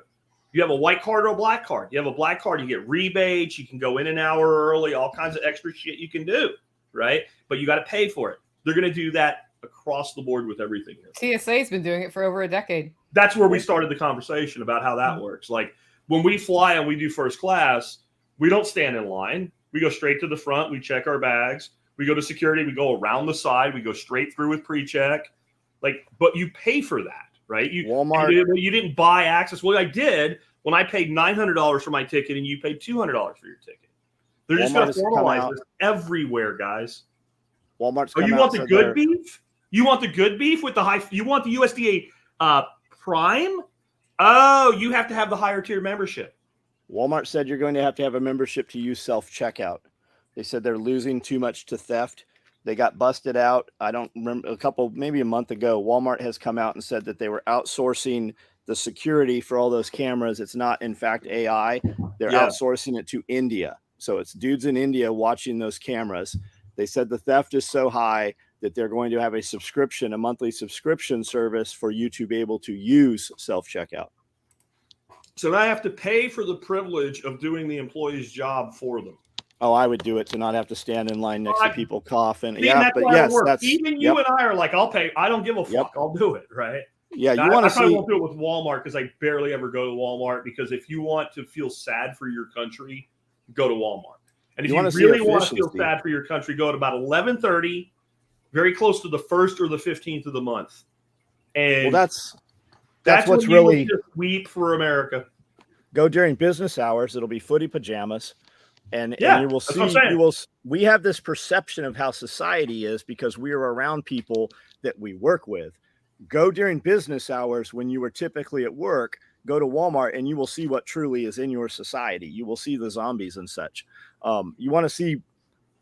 You have a white card or a black card. You have a black card, you get rebates, you can go in an hour early, all kinds of extra shit you can do, right? But you got to pay for it. They're going to do that across the board with everything here. TSA's been doing it for over a decade. That's where we started the conversation about how that works. Like when we fly and we do first class, we don't stand in line. We go straight to the front. We check our bags. We go to security. We go around the side. We go straight through with pre-check. But you pay for that. Right? Walmart. You didn't buy access. Well, I did when I paid $900 for my ticket and you paid $200 for your ticket. They're just going to formalize this everywhere, guys. Walmart's. Oh, you want the good beef? You want the good beef with the high? You want the USDA Prime? Oh, you have to have the higher tier membership. Walmart said you're going to have a membership to use self-checkout. They said they're losing too much to theft. They got busted out. I don't remember, maybe a month ago, Walmart has come out and said that they were outsourcing the security for all those cameras. It's not, in fact, AI. They're outsourcing it to India. So it's dudes in India watching those cameras. They said the theft is so high that they're going to have a monthly subscription service for you to be able to use self-checkout. So I have to pay for the privilege of doing the employee's job for them. Oh, I would do it to not have to stand in line next to people coughing. That's even you and I are like, I'll pay. I don't give a fuck. I'll do it. Right. Yeah. I probably won't do it with Walmart because I barely ever go to Walmart, because if you want to feel sad for your country, go to Walmart. And if you really want to feel sad for your country, go at about 11:30, very close to the 1st or the 15th of the month. And that's when what's you really just weep for America. Go during business hours. It'll be footy pajamas. And you will see, we have this perception of how society is because we are around people that we work with. Go during business hours when you are typically at work, go to Walmart and you will see what truly is in your society. You will see the zombies and such. You want to see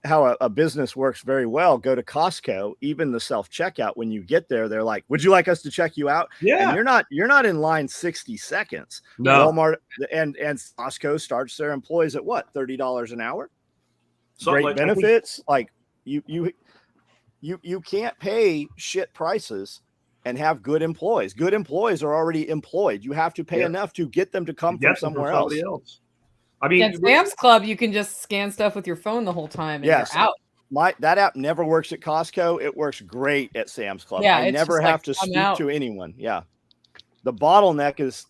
how a business works very well. Go to Costco, even the self-checkout. When you get there, they're like, would you like us to check you out? Yeah. And you're not in line 60 seconds. No. Walmart and Costco starts their employees at what? $30 an hour. Great benefits. Like you can't pay shit prices and have good employees. Good employees are already employed. You have to pay enough to get them to come from somewhere else. I mean, at Sam's Club, you can just scan stuff with your phone the whole time and you're out. That app never works at Costco. It works great at Sam's Club. Yeah, I never have to speak to anyone. Yeah. The bottleneck is,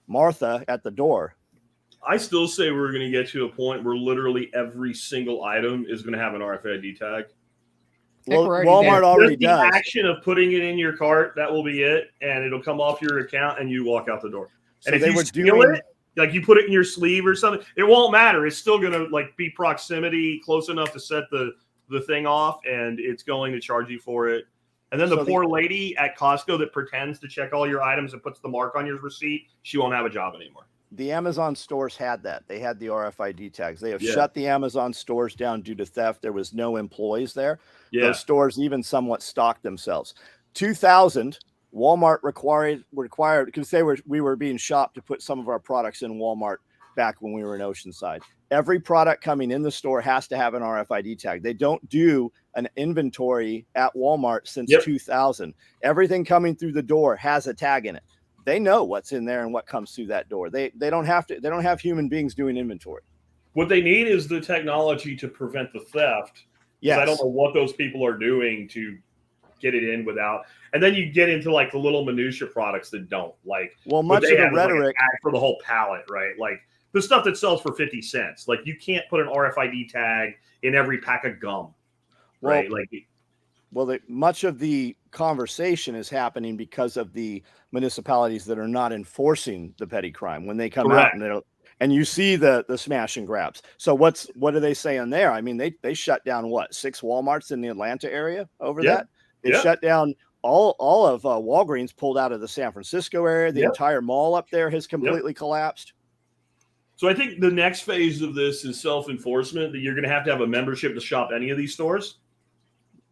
Martha at the door. I still say we're going to get to a point where literally every single item is going to have an RFID tag. Well, Walmart already does. The action of putting it in your cart, that will be it, and it'll come off your account and you walk out the door. And if you steal it, like you put it in your sleeve or something, it won't matter. It's still going to be proximity close enough to set the thing off, and it's going to charge you for it. And then the poor lady at Costco that pretends to check all your items and puts the mark on your receipt, she won't have a job anymore. The Amazon stores had that. They had the RFID tags. They have shut the Amazon stores down due to theft. There was no employees there. Yeah. Those stores even somewhat stocked themselves. 2000, Walmart required because we were being shopped to put some of our products in Walmart back when we were in Oceanside. Every product coming in the store has to have an RFID tag. They don't do an inventory at Walmart since 2000. Everything coming through the door has a tag in it. They know what's in there and what comes through that door. They don't have human beings doing inventory. What they need is the technology to prevent the theft. Yes. I don't know what those people are doing to get it in without. And then you get into the little minutia products that don't much of the rhetoric for the whole pallet, right? Like the stuff that sells for 50 cents. Like you can't put an RFID tag in every pack of gum, right? Much of the conversation is happening because of the municipalities that are not enforcing the petty crime when they come out And you see the smash and grabs. So what do they say on there? I mean, they shut down 6 Walmarts in the Atlanta area over that. They shut down all of Walgreens, pulled out of the San Francisco area. The entire mall up there has completely collapsed. So I think the next phase of this is self-enforcement, that you're going to have a membership to shop any of these stores.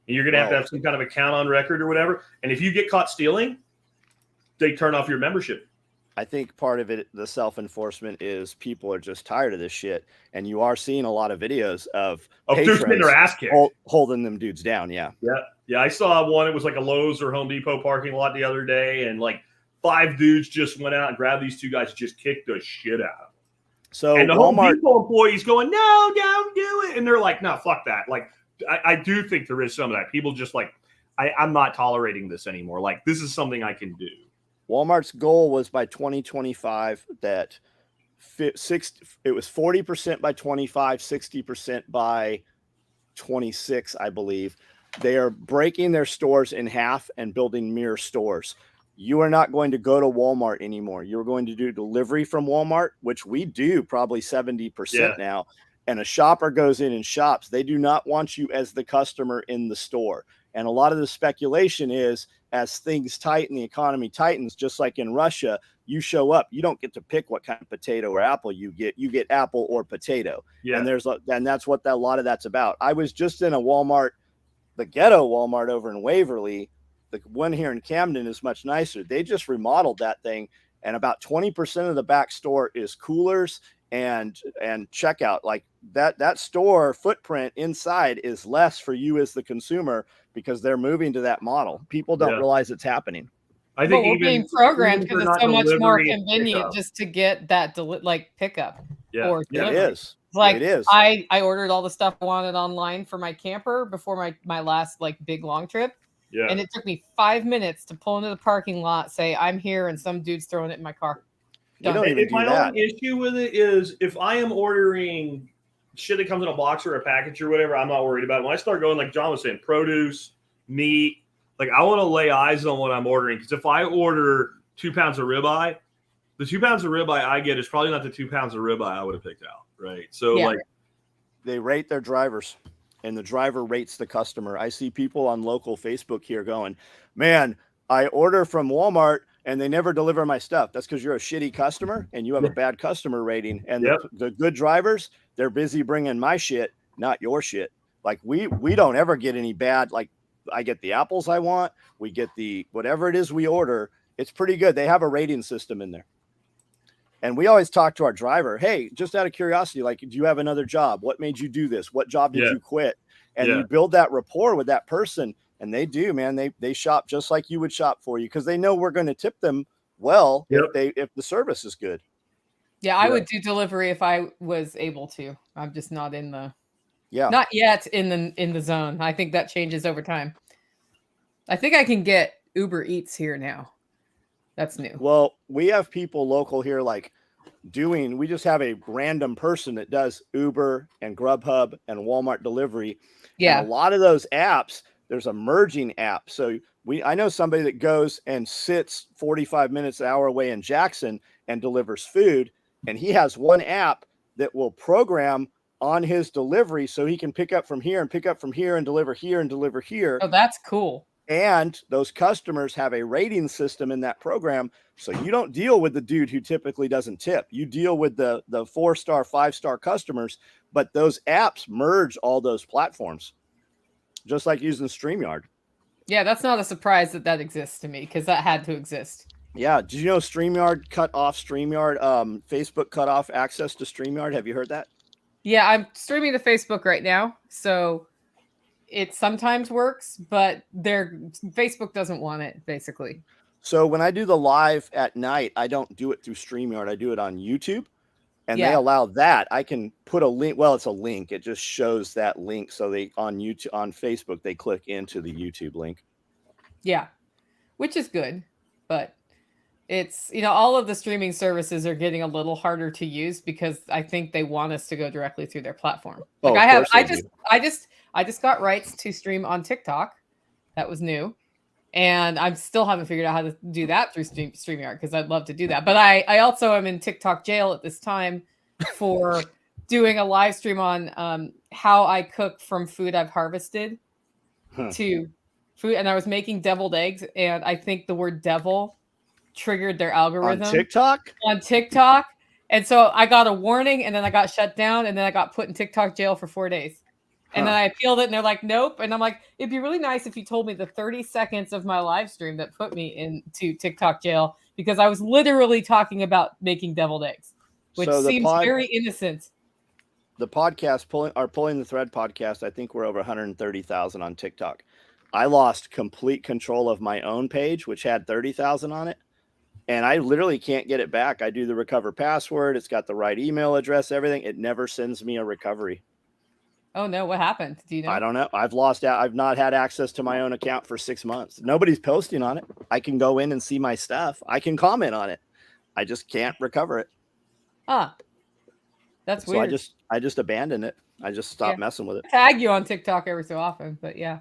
And you're going to have some kind of account on record or whatever. And if you get caught stealing, they turn off your membership. I think part of it, the self-enforcement, is people are just tired of this shit. And you are seeing a lot of videos of dudes getting their ass kicked. Holding them dudes down. Yeah. I saw one. It was like a Lowe's or Home Depot parking lot the other day. And like 5 dudes just went out and grabbed these 2 guys, just kicked the shit out of them. So and the Home Depot employees going, no, don't do it. And they're like, no, fuck that. Like, I do think there is some of that. People just like, I'm not tolerating this anymore. Like, this is something I can do. Walmart's goal was by 2025 that it was 40% by 25, 60% by 26, I believe. They are breaking their stores in half and building mirror stores. You are not going to go to Walmart anymore. You're going to do delivery from Walmart, which we do probably 70% now. And a shopper goes in and shops. They do not want you as the customer in the store. And a lot of the speculation is, as things tighten, the economy tightens, just like in Russia, you show up, you don't get to pick what kind of potato or apple you get apple or potato. Yeah. And that's what a lot of that's about. I was just in a Walmart, the ghetto Walmart over in Waverly. The one here in Camden is much nicer. They just remodeled that thing, and about 20% of the back store is coolers and checkout. Like that store footprint inside is less for you as the consumer because they're moving to that model. People don't realize it's happening. I think we're being programmed because it's so much more convenient just to get that pickup. Yeah, or it is. Like it is. I ordered all the stuff I wanted online for my camper before my last like big long trip. Yeah. And it took me 5 minutes to pull into the parking lot, say I'm here, and some dude's throwing it in my car. My only issue with it is if I am ordering shit that comes in a box or a package or whatever, I'm not worried about it. When I start going, like John was saying, produce, meat, like I want to lay eyes on what I'm ordering. Because if I order 2 pounds of ribeye, the 2 pounds of ribeye I get is probably not the 2 pounds of ribeye I would have picked out, right? So like they rate their drivers, and the driver rates the customer. I see people on local Facebook here going, man, I order from Walmart and they never deliver my stuff. That's because you're a shitty customer and you have a bad customer rating. And the good drivers, they're busy bringing my shit, not your shit. Like we don't ever get any bad. Like I get the apples I want. We get the whatever it is we order. It's pretty good. They have a rating system in there. And we always talk to our driver. Hey, just out of curiosity, like, do you have another job? What made you do this? What job did you quit? And you build that rapport with that person. And they do, man. They shop just like you would shop for you because they know we're going to tip them well if the service is good. Yeah, I would do delivery if I was able to. I'm just not in the not yet in the zone. I think that changes over time. I think I can get Uber Eats here now. That's new. Well, we have people local here like we just have a random person that does Uber and Grubhub and Walmart delivery. Yeah. And a lot of those apps, there's a merging app. So I know somebody that goes and sits 45 minutes an hour away in Jackson and delivers food. And he has one app that will program on his delivery so he can pick up from here and pick up from here and deliver here and deliver here. Oh, that's cool. And those customers have a rating system in that program. So you don't deal with the dude who typically doesn't tip. You deal with the 4-star, 5-star customers, but those apps merge all those platforms, just like using StreamYard. Yeah, that's not a surprise that exists to me because that had to exist. Yeah. Did you know StreamYard cut off Facebook cut off access to StreamYard? Have you heard that? Yeah, I'm streaming to Facebook right now. So it sometimes works, but Facebook doesn't want it, basically. So when I do the live at night, I don't do it through StreamYard. I do it on YouTube, and they allow that. I can put a link. Well, it's a link. It just shows that link. So on Facebook, they click into the YouTube link. Yeah, which is good, but it's, all of the streaming services are getting a little harder to use because I think they want us to go directly through their platform. Like I just got rights to stream on TikTok. That was new. And I still haven't figured out how to do that through StreamYard because I'd love to do that. But I also am in TikTok jail at this time for doing a live stream on how I cook from food I've harvested to food, and I was making deviled eggs, and I think the word devil triggered their algorithm on TikTok. And so I got a warning, and then I got shut down, and then I got put in TikTok jail for 4 days. And then I appealed it, and they're like, nope. And I'm like, it'd be really nice if you told me the 30 seconds of my live stream that put me into TikTok jail, because I was literally talking about making deviled eggs, which seems very innocent. The podcast Pulling the Thread podcast, I think we're over 130,000 on TikTok. I lost complete control of my own page, which had 30,000 on it. And I literally can't get it back. I do the recover password. It's got the right email address, everything. It never sends me a recovery. Oh no, what happened? Do you know? I don't know. I've lost out. I've not had access to my own account for 6 months. Nobody's posting on it. I can go in and see my stuff. I can comment on it. I just can't recover it. That's weird. So I just abandoned it. I just stopped messing with it. I tag you on TikTok every so often, but yeah.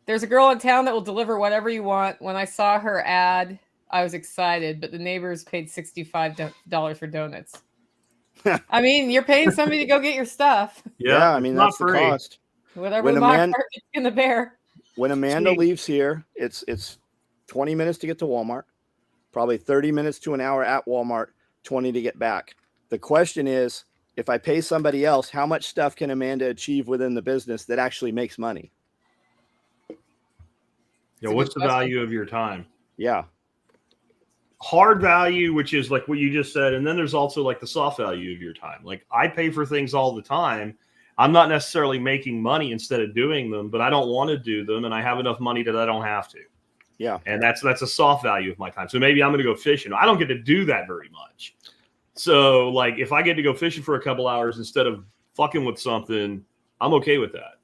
There's a girl in town that will deliver whatever you want. When I saw her ad, I was excited, but the neighbors paid $65 for donuts. I mean, you're paying somebody to go get your stuff. Yeah, I mean, that's the cost. Whatever the market can the bear. When Amanda leaves here, it's 20 minutes to get to Walmart, probably 30 minutes to an hour at Walmart, 20 to get back. The question is, if I pay somebody else, how much stuff can Amanda achieve within the business that actually makes money? Yeah, what's the value of your time? Yeah. Hard value, which is like what you just said, and then there's also like the soft value of your time. Like I pay for things all the time. I'm not necessarily making money instead of doing them, but I don't want to do them, and I have enough money that I don't have to. Yeah. And that's a soft value of my time. So maybe I'm going to go fishing. I don't get to do that very much. So like if I get to go fishing for a couple hours instead of fucking with something, I'm okay with that.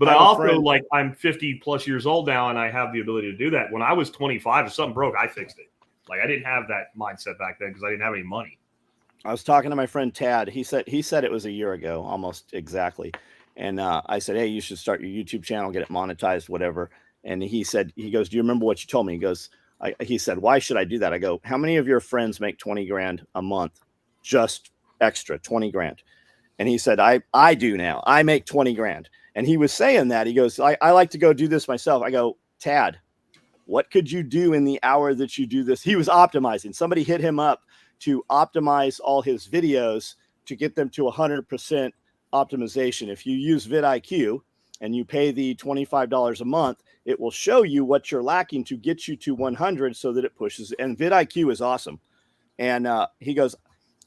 But I also like I'm 50 plus years old now, and I have the ability to do that. When I was 25, if something broke, I fixed it. Like I didn't have that mindset back then because I didn't have any money. I was talking to my friend Tad. He said it was a year ago, almost exactly. And I said, hey, you should start your YouTube channel, get it monetized, whatever. And he goes, do you remember what you told me? He said, why should I do that? I go, how many of your friends make 20 grand a month? Just extra 20 grand. And he said, I do now. I make 20 grand. And he was saying that. He goes, I like to go do this myself. I go, Tad, what could you do in the hour that you do this? He was optimizing. Somebody hit him up to optimize all his videos to get them to 100% optimization. If you use vidIQ and you pay the $25 a month, it will show you what you're lacking to get you to 100 so that it pushes. And vidIQ is awesome. And he goes,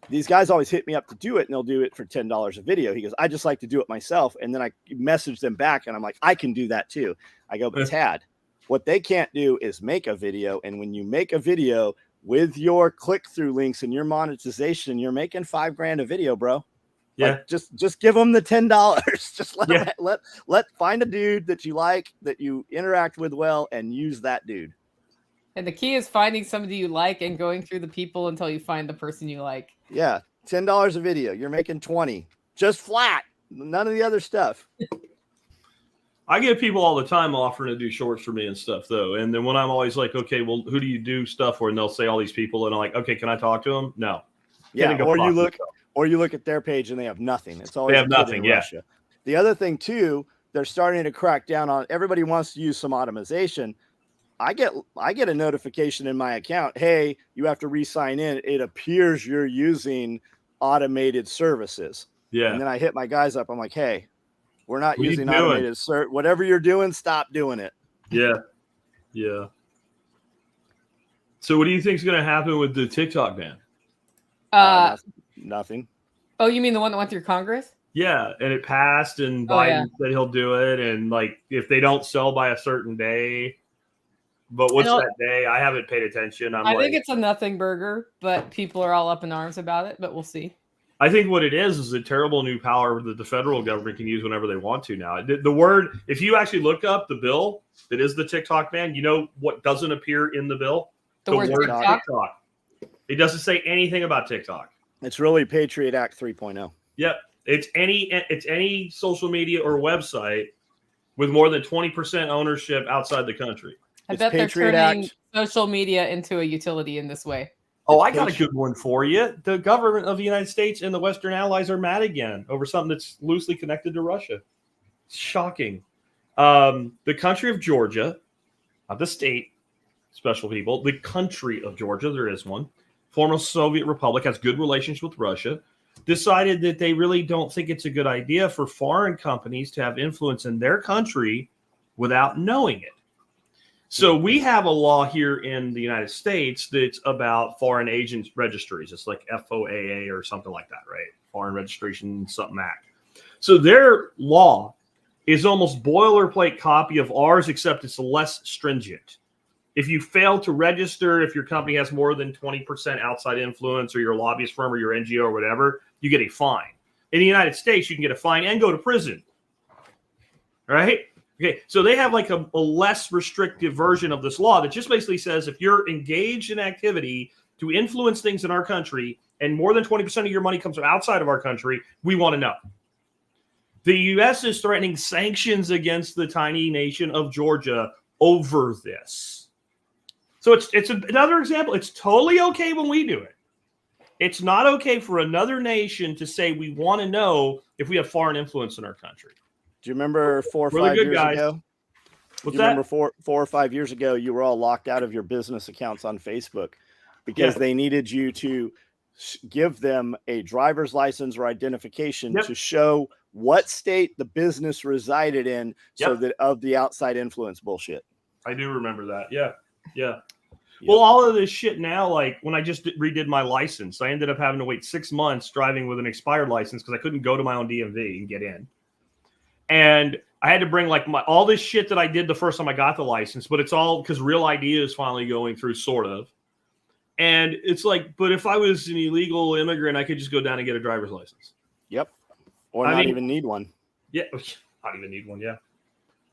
these guys always hit me up to do it, and they'll do it for $10 a video. He goes, I just like to do it myself. And then I message them back, and I'm like, I can do that too. I go, but Tad, what they can't do is make a video. And when you make a video with your click-through links and your monetization, you're making $5 grand a video, bro. Yeah. Like, just give them the $10. Just let find a dude that you like, that you interact with well, and use that dude. And the key is finding somebody you like and going through the people until you find the person you like. Yeah. $10 a video. You're making 20. Just flat. None of the other stuff. I get people all the time offering to do shorts for me and stuff, though. And then when I'm always like, okay, well, who do you do stuff for? And they'll say all these people. And I'm like, okay, can I talk to them? No. Yeah. Or you look at their page and they have nothing. It's always they have nothing. Yeah. Russia. The other thing, too, they're starting to crack down on. Everybody wants to use some automation. I get a notification in my account. Hey, you have to re-sign in. It appears you're using automated services. Yeah. And then I hit my guys up. I'm like, hey, we're not using automated service. Whatever you're doing, stop doing it. Yeah. Yeah. So what do you think is going to happen with the TikTok ban? Nothing. Oh, you mean the one that went through Congress? Yeah, and it passed, and Biden said he'll do it, and like if they don't sell by a certain day, but what's that day? I haven't paid attention. I think it's a nothing burger, but people are all up in arms about it. But we'll see. I think what it is a terrible new power that the federal government can use whenever they want to now. The word, if you actually look up the bill that is the TikTok ban, you know what doesn't appear in the bill? The word TikTok. It doesn't say anything about TikTok. It's really Patriot Act 3.0. Yep. It's any social media or website with more than 20% ownership outside the country. I bet they're turning social media into a utility in this way. Oh, I got a good one for you. The government of the United States and the Western allies are mad again over something that's loosely connected to Russia. Shocking. The country of Georgia, not the state, special people, the country of Georgia, there is one, former Soviet republic, has good relations with Russia, decided that they really don't think it's a good idea for foreign companies to have influence in their country without knowing it. So we have a law here in the United States that's about foreign agent registries. It's like FOAA or something like that, right? Foreign Registration Something Act. So their law is almost boilerplate copy of ours, except it's less stringent. If you fail to register, if your company has more than 20% outside influence or your lobbyist firm or your NGO or whatever, you get a fine. In the United States, you can get a fine and go to prison, right? Okay, so they have like a less restrictive version of this law that just basically says if you're engaged in activity to influence things in our country and more than 20% of your money comes from outside of our country, we want to know. The U.S. is threatening sanctions against the tiny nation of Georgia over this. So it's another example. It's totally okay when we do it. It's not okay for another nation to say we want to know if we have foreign influence in our country. Do you remember 4 or 5 years ago? What's that? Remember 4 or 5 years ago, you were all locked out of your business accounts on Facebook because they needed you to give them a driver's license or identification to show what state the business resided in, so that of the outside influence bullshit. I do remember that. Yeah. Well, all of this shit now, like when I just redid my license, I ended up having to wait 6 months driving with an expired license because I couldn't go to my own DMV and get in. And I had to bring like all this shit that I did the first time I got the license, but it's all because Real ID is finally going through, sort of. And it's like, but if I was an illegal immigrant, I could just go down and get a driver's license. Yep. Or not even need one. Yeah. Not even need one. Yeah.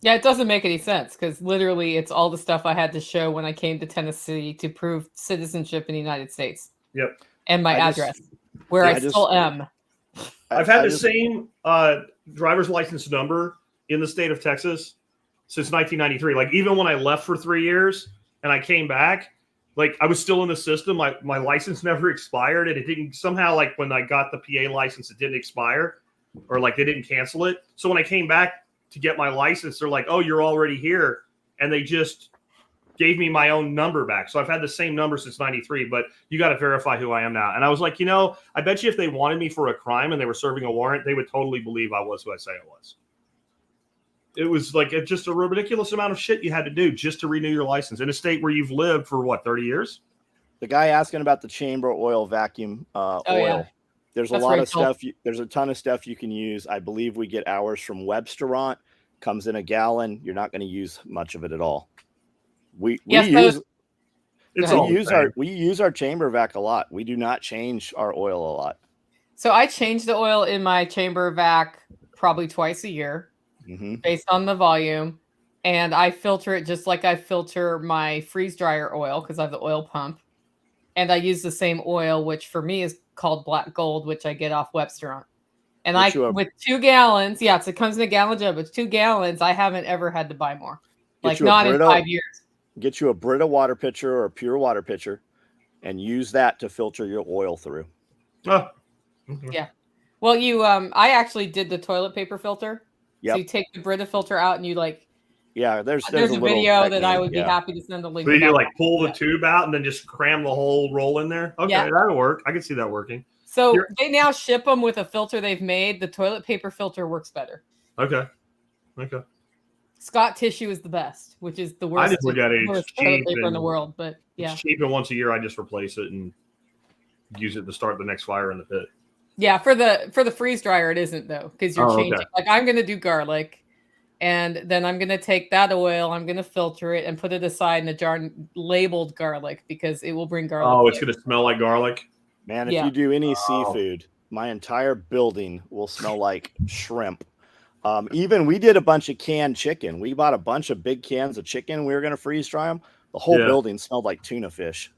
Yeah, it doesn't make any sense because literally it's all the stuff I had to show when I came to Tennessee to prove citizenship in the United States. Yep. And my address, where I still am. I've had the same driver's license number in the state of Texas since 1993. Like even when I left for 3 years and I came back, like I was still in the system. My license never expired, and it didn't somehow, like when I got the PA license, it didn't expire, or like they didn't cancel it. So when I came back to get my license, they're like, "Oh, you're already here," and they just gave me my own number back. So I've had the same number since 93, but you got to verify who I am now. And I was like, I bet you if they wanted me for a crime and they were serving a warrant, they would totally believe I was who I say I was. It was like just a ridiculous amount of shit you had to do just to renew your license in a state where you've lived for 30 years? The guy asking about the chamber oil vacuum oil. Yeah. There's a lot of stuff. There's a ton of stuff you can use. I believe we get ours from Websterant. Comes in a gallon. You're not going to use much of it at all. We use our chamber vac a lot. We do not change our oil a lot. So I change the oil in my chamber vac probably twice a year based on the volume. And I filter it just like I filter my freeze dryer oil because I have the oil pump. And I use the same oil, which for me is called Black Gold, which I get off Websterant. And with 2 gallons, it comes in a gallon jug. With 2 gallons, I haven't ever had to buy more. Like not in 5 years. Get you a Brita water pitcher or a pure water pitcher and use that to filter your oil through. Oh. Yeah. Well, I actually did the toilet paper filter. Yep. So you take the Brita filter out and you there's a video that I would be happy to send a link. So you pull the tube out and then just cram the whole roll in there? Okay, that'll work. I can see that working. So they now ship them with a filter they've made. The toilet paper filter works better. Okay. Scott tissue is the best, which is the worst, toilet paper in the world. But it's cheap, and once a year I just replace it and use it to start the next fire in the pit. Yeah, for the freeze dryer it isn't though, because you're changing. Okay. Like I'm gonna do garlic, and then I'm gonna take that oil, I'm gonna filter it and put it aside in a jar labeled garlic because it will bring garlic. Oh, it's gonna smell like garlic. Man, if you do any seafood, my entire building will smell like shrimp. Even we did a bunch of canned chicken. We bought a bunch of big cans of chicken. We were going to freeze dry them. The whole building smelled like tuna fish.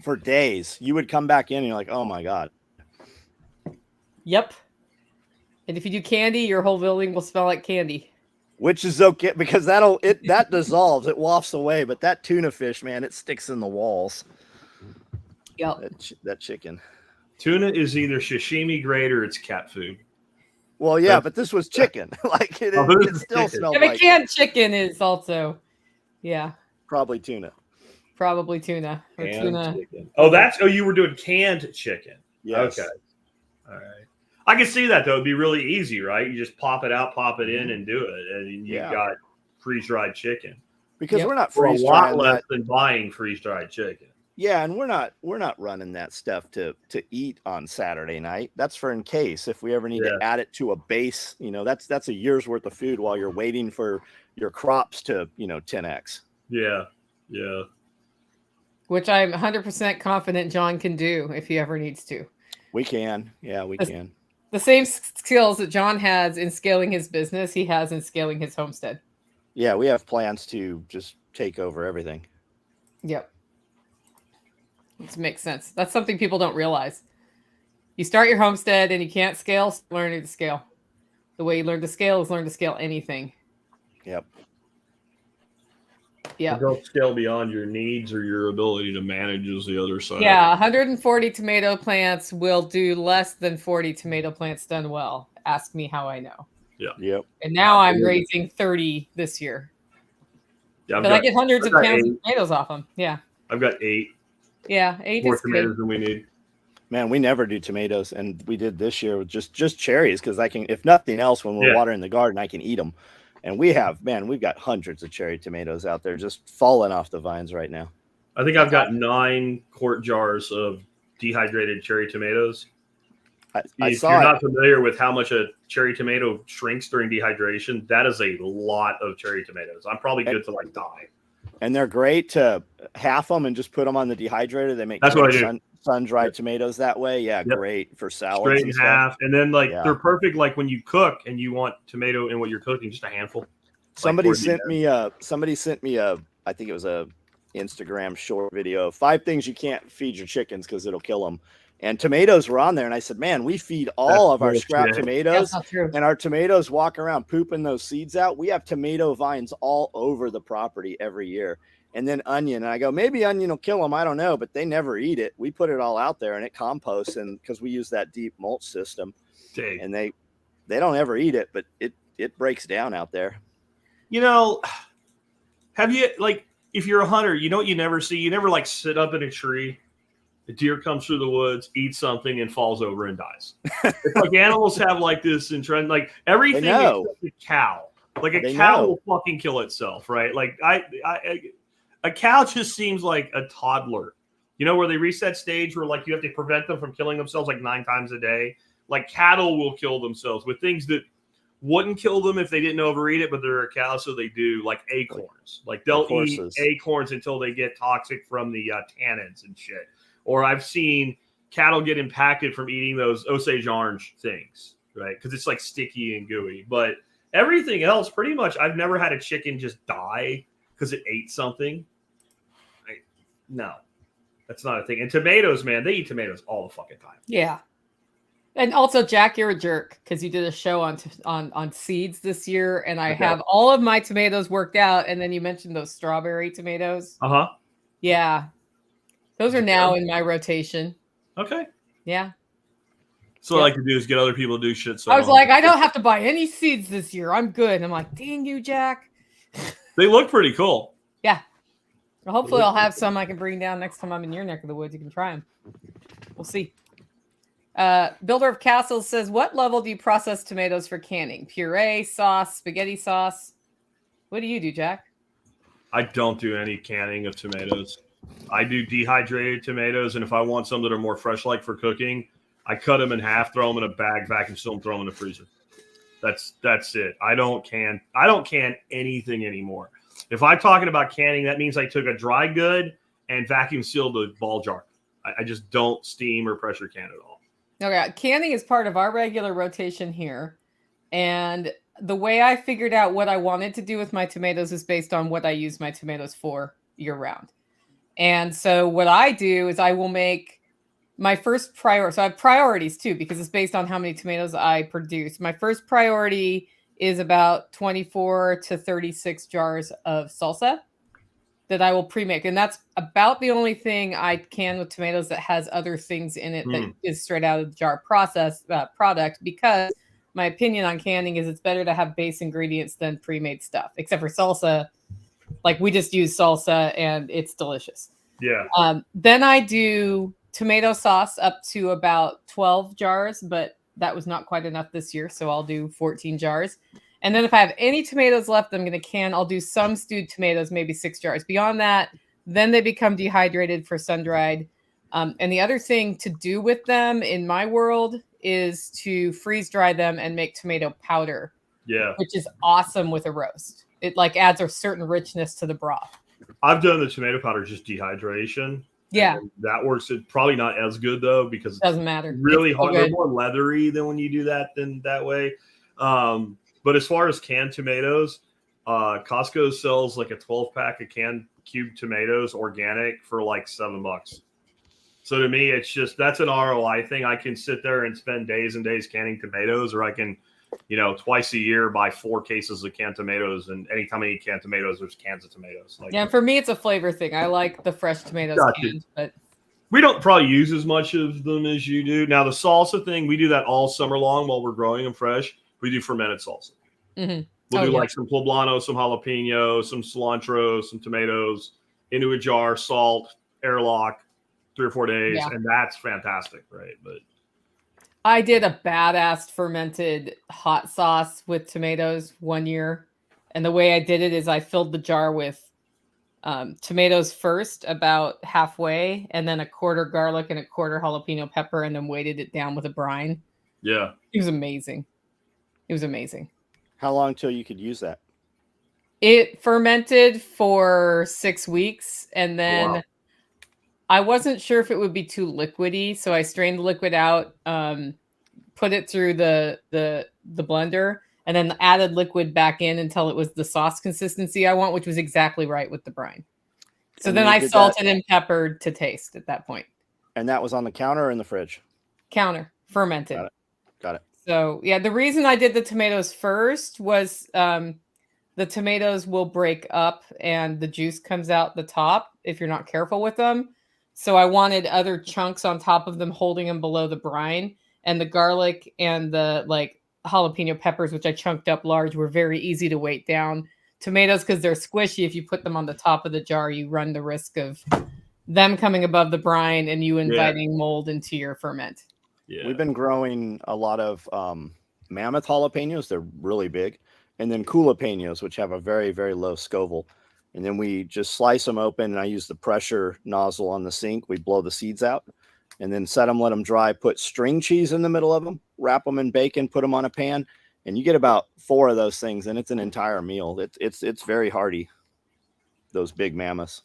For days. You would come back in and you're like, oh my God. Yep. And if you do candy, your whole building will smell like candy. Which is okay because that dissolves, it wafts away, but that tuna fish, man, it sticks in the walls. Yep. That chicken. Tuna is either sashimi grade or it's cat food. Well, yeah, but this was chicken. Like it still smelled and like canned chicken is also, yeah, probably tuna. Probably tuna. Or tuna. Chicken. You were doing canned chicken. Yes. Okay. All right. I can see that though. It'd be really easy, right? You just pop it out, pop it in, and do it, and you got freeze-dried chicken. Because we're not for a freeze-drying lot less than buying freeze-dried chicken. Yeah, and we're not running that stuff to eat on Saturday night. That's for in case if we ever need to add it to a base. That's a year's worth of food while you're waiting for your crops to 10x. Yeah. Which I'm 100% confident John can do if he ever needs to. We can. Yeah, we can. The same skills that John has in scaling his business, he has in scaling his homestead. Yeah, we have plans to just take over everything. Yep. This makes sense. That's something people don't realize. You start your homestead and you can't scale, learning to scale. The way you learn to scale is learn to scale anything. Yep. Yeah. Don't scale beyond your needs or your ability to manage is the other side. Yeah, 140 tomato plants will do less than 40 tomato plants done well. Ask me how I know. Yeah. Yep. And now I'm raising 30 this year. Yeah, I get hundreds of pounds 8. of tomatoes off them. Yeah. I've got 8. Yeah, 8 more is tomatoes good. than we need. Man, we never do tomatoes, and we did this year with just cherries because I can, if nothing else, when we're watering the garden, I can eat them. And we've got hundreds of cherry tomatoes out there just falling off the vines right now. I think I've got 9 quart jars of dehydrated cherry tomatoes. If you're not familiar with how much a cherry tomato shrinks during dehydration, that is a lot of cherry tomatoes. I'm probably good to die. And they're great to half them and just put them on the dehydrator. They make sun-dried tomatoes that way. Yeah, great for salads. Straight in half. And then they're perfect when you cook and you want tomato in what you're cooking, just a handful. Somebody sent me a I think it was a Instagram short video of 5 things you can't feed your chickens because it'll kill them. And tomatoes were on there. And I said, man, we feed all of our scrap tomatoes and our tomatoes walk around pooping those seeds out. We have tomato vines all over the property every year. And then onion. And I go, maybe onion will kill them. I don't know, but they never eat it. We put it all out there and it composts. And because we use that deep mulch system and they don't ever eat it, but it breaks down out there. Have you, if you're a hunter, you know what you never see? You never sit up in a tree. A deer comes through the woods, eats something, and falls over and dies. It's like animals have this in trend, everything except a cow. A cow will fucking kill itself, right? A cow just seems like a toddler. Where they reach that stage where you have to prevent them from killing themselves 9 times a day. Cattle will kill themselves with things that wouldn't kill them if they didn't overeat it, but they're a cow, so they do, acorns. They'll eat acorns until they get toxic from the tannins and shit. Or I've seen cattle get impacted from eating those Osage orange things, right? Because it's sticky and gooey. But everything else, pretty much, I've never had a chicken just die because it ate something. No, that's not a thing. And tomatoes, man, they eat tomatoes all the fucking time. Yeah. And also, Jack, you're a jerk because you did a show on seeds this year, and I have all of my tomatoes worked out. And then you mentioned those strawberry tomatoes. Yeah. Those are now in my rotation. Okay. Yeah. So what I like to do is get other people to do shit. So I was like, I don't have to buy any seeds this year. I'm good. And I'm like, dang you, Jack. They look pretty cool. Yeah. Well, hopefully I'll have some I can bring down next time I'm in your neck of the woods. You can try them. We'll see. Builder of Castles says, what level do you process tomatoes for canning? Puree, sauce, spaghetti sauce? What do you do, Jack? I don't do any canning of tomatoes. I do dehydrated tomatoes, and if I want some that are more fresh for cooking, I cut them in half, throw them in a bag, vacuum seal them, throw them in the freezer. That's it. I don't can anything anymore. If I'm talking about canning, that means I took a dry good and vacuum sealed a ball jar. I just don't steam or pressure can at all. Okay, canning is part of our regular rotation here. And the way I figured out what I wanted to do with my tomatoes is based on what I use my tomatoes for year round. And so what I do is I will make my first priority. So I have priorities too, because it's based on how many tomatoes I produce. My first priority is about 24 to 36 jars of salsa that I will pre-make. And that's about the only thing I can with tomatoes that has other things in it that is straight out of the jar product, because my opinion on canning is it's better to have base ingredients than pre-made stuff, except for salsa. Like we just use salsa and it's delicious. Yeah. Then I do tomato sauce up to about 12 jars, but that was not quite enough this year. So I'll do 14 jars. And then if I have any tomatoes left, I'm going to can. I'll do some stewed tomatoes, maybe 6 jars. Beyond that, then they become dehydrated for sun-dried. And the other thing to do with them in my world is to freeze dry them and make tomato powder. Yeah. Which is awesome with a roast. It like adds a certain richness to the broth. I've done the tomato powder, just dehydration. Yeah. That works. It's probably not as good though, because it doesn't matter. Really hard. They're more leathery than when you do that way. But as far as canned tomatoes, Costco sells like a 12-pack of canned cubed tomatoes, organic, for like $7. So to me, it's just, that's an ROI thing. I can sit there and spend days and days canning tomatoes, or I can, twice a year buy 4 cases of canned tomatoes. And anytime I eat canned tomatoes, there's cans of tomatoes. Yeah, for me, it's a flavor thing. I like the fresh tomatoes canned, but we don't probably use as much of them as you do. Now, the salsa thing, we do that all summer long while we're growing them fresh. We do fermented salsa. Mm-hmm. We'll do like some poblano, some jalapeno, some cilantro, some tomatoes into a jar, salt, airlock, 3 or 4 days, and that's fantastic, right? But I did a badass fermented hot sauce with tomatoes one year, and the way I did it is I filled the jar with tomatoes first, about halfway, and then a quarter garlic and a quarter jalapeno pepper, and then weighted it down with a brine. Yeah, it was amazing. It was amazing. How long till you could use that? It fermented for 6 weeks, and then I wasn't sure if it would be too liquidy, so I strained the liquid out, put it through the blender, and then added liquid back in until it was the sauce consistency I want, which was exactly right with the brine. So then I salted and peppered to taste at that point. And that was on the counter or in the fridge? Counter, fermented. Got it. So yeah, the reason I did the tomatoes first was the tomatoes will break up and the juice comes out the top if you're not careful with them. So I wanted other chunks on top of them, holding them below the brine. And the garlic and the jalapeno peppers, which I chunked up large, were very easy to weight down. Tomatoes, because they're squishy, if you put them on the top of the jar, you run the risk of them coming above the brine and you inviting mold into your ferment. Yeah. We've been growing a lot of mammoth jalapenos. They're really big. And then jalapenos, which have a very, very low Scoville. And then we just slice them open, and I use the pressure nozzle on the sink. We blow the seeds out and then set them, let them dry, put string cheese in the middle of them, wrap them in bacon, put them on a pan, and you get about 4 of those things, and it's an entire meal. It's very hearty, those big mammoths.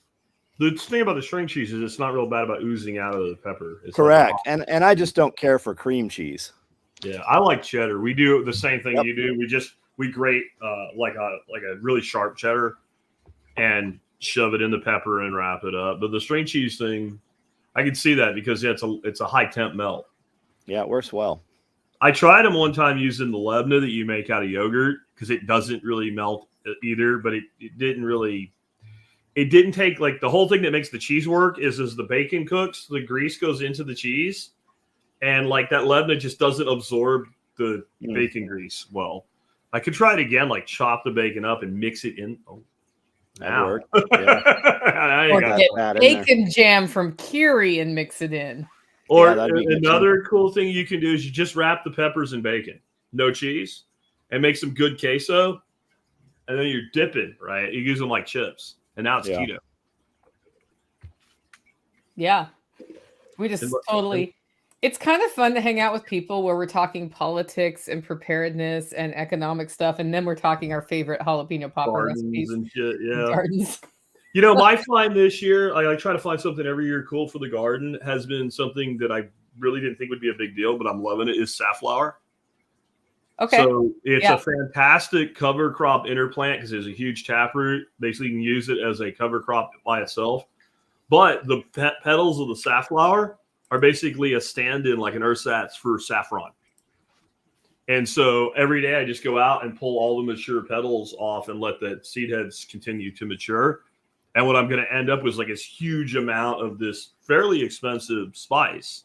The thing about the string cheese is it's not real bad about oozing out of the pepper. It's correct. And I just don't care for cream cheese. Yeah, I like cheddar. We do the same thing you do. We grate like a really sharp cheddar and shove it in the pepper and wrap it up. But the string cheese thing, I can see that because it's a high temp melt. Yeah, it works well. I tried them one time using the lebna that you make out of yogurt, because it doesn't really melt either, but it didn't take, like, the whole thing that makes the cheese work is as the bacon cooks, the grease goes into the cheese, and like that lebna just doesn't absorb the bacon grease well. I could try it again, like chop the bacon up and mix it in. Oh, that worked. Yeah. Or get bacon jam from Curie and mix it in. Or another cool thing you can do is you just wrap the peppers in bacon, no cheese, and make some good queso, and then you're dipping, right? You use them like chips, and now it's keto. Yeah. We just totally... It's kind of fun to hang out with people where we're talking politics and preparedness and economic stuff, and then we're talking our favorite jalapeno popper recipes and shit. Yeah, gardens. My find this year, I try to find something every year cool for the garden, has been something that I really didn't think would be a big deal, but I'm loving it, is safflower. Okay. So it's a fantastic cover crop interplant because there's a huge taproot. Basically, you can use it as a cover crop by itself. But the petals of the safflower are basically a stand-in, like an ersatz, for saffron. And so every day I just go out and pull all the mature petals off and let the seed heads continue to mature. And what I'm going to end up with is like this huge amount of this fairly expensive spice.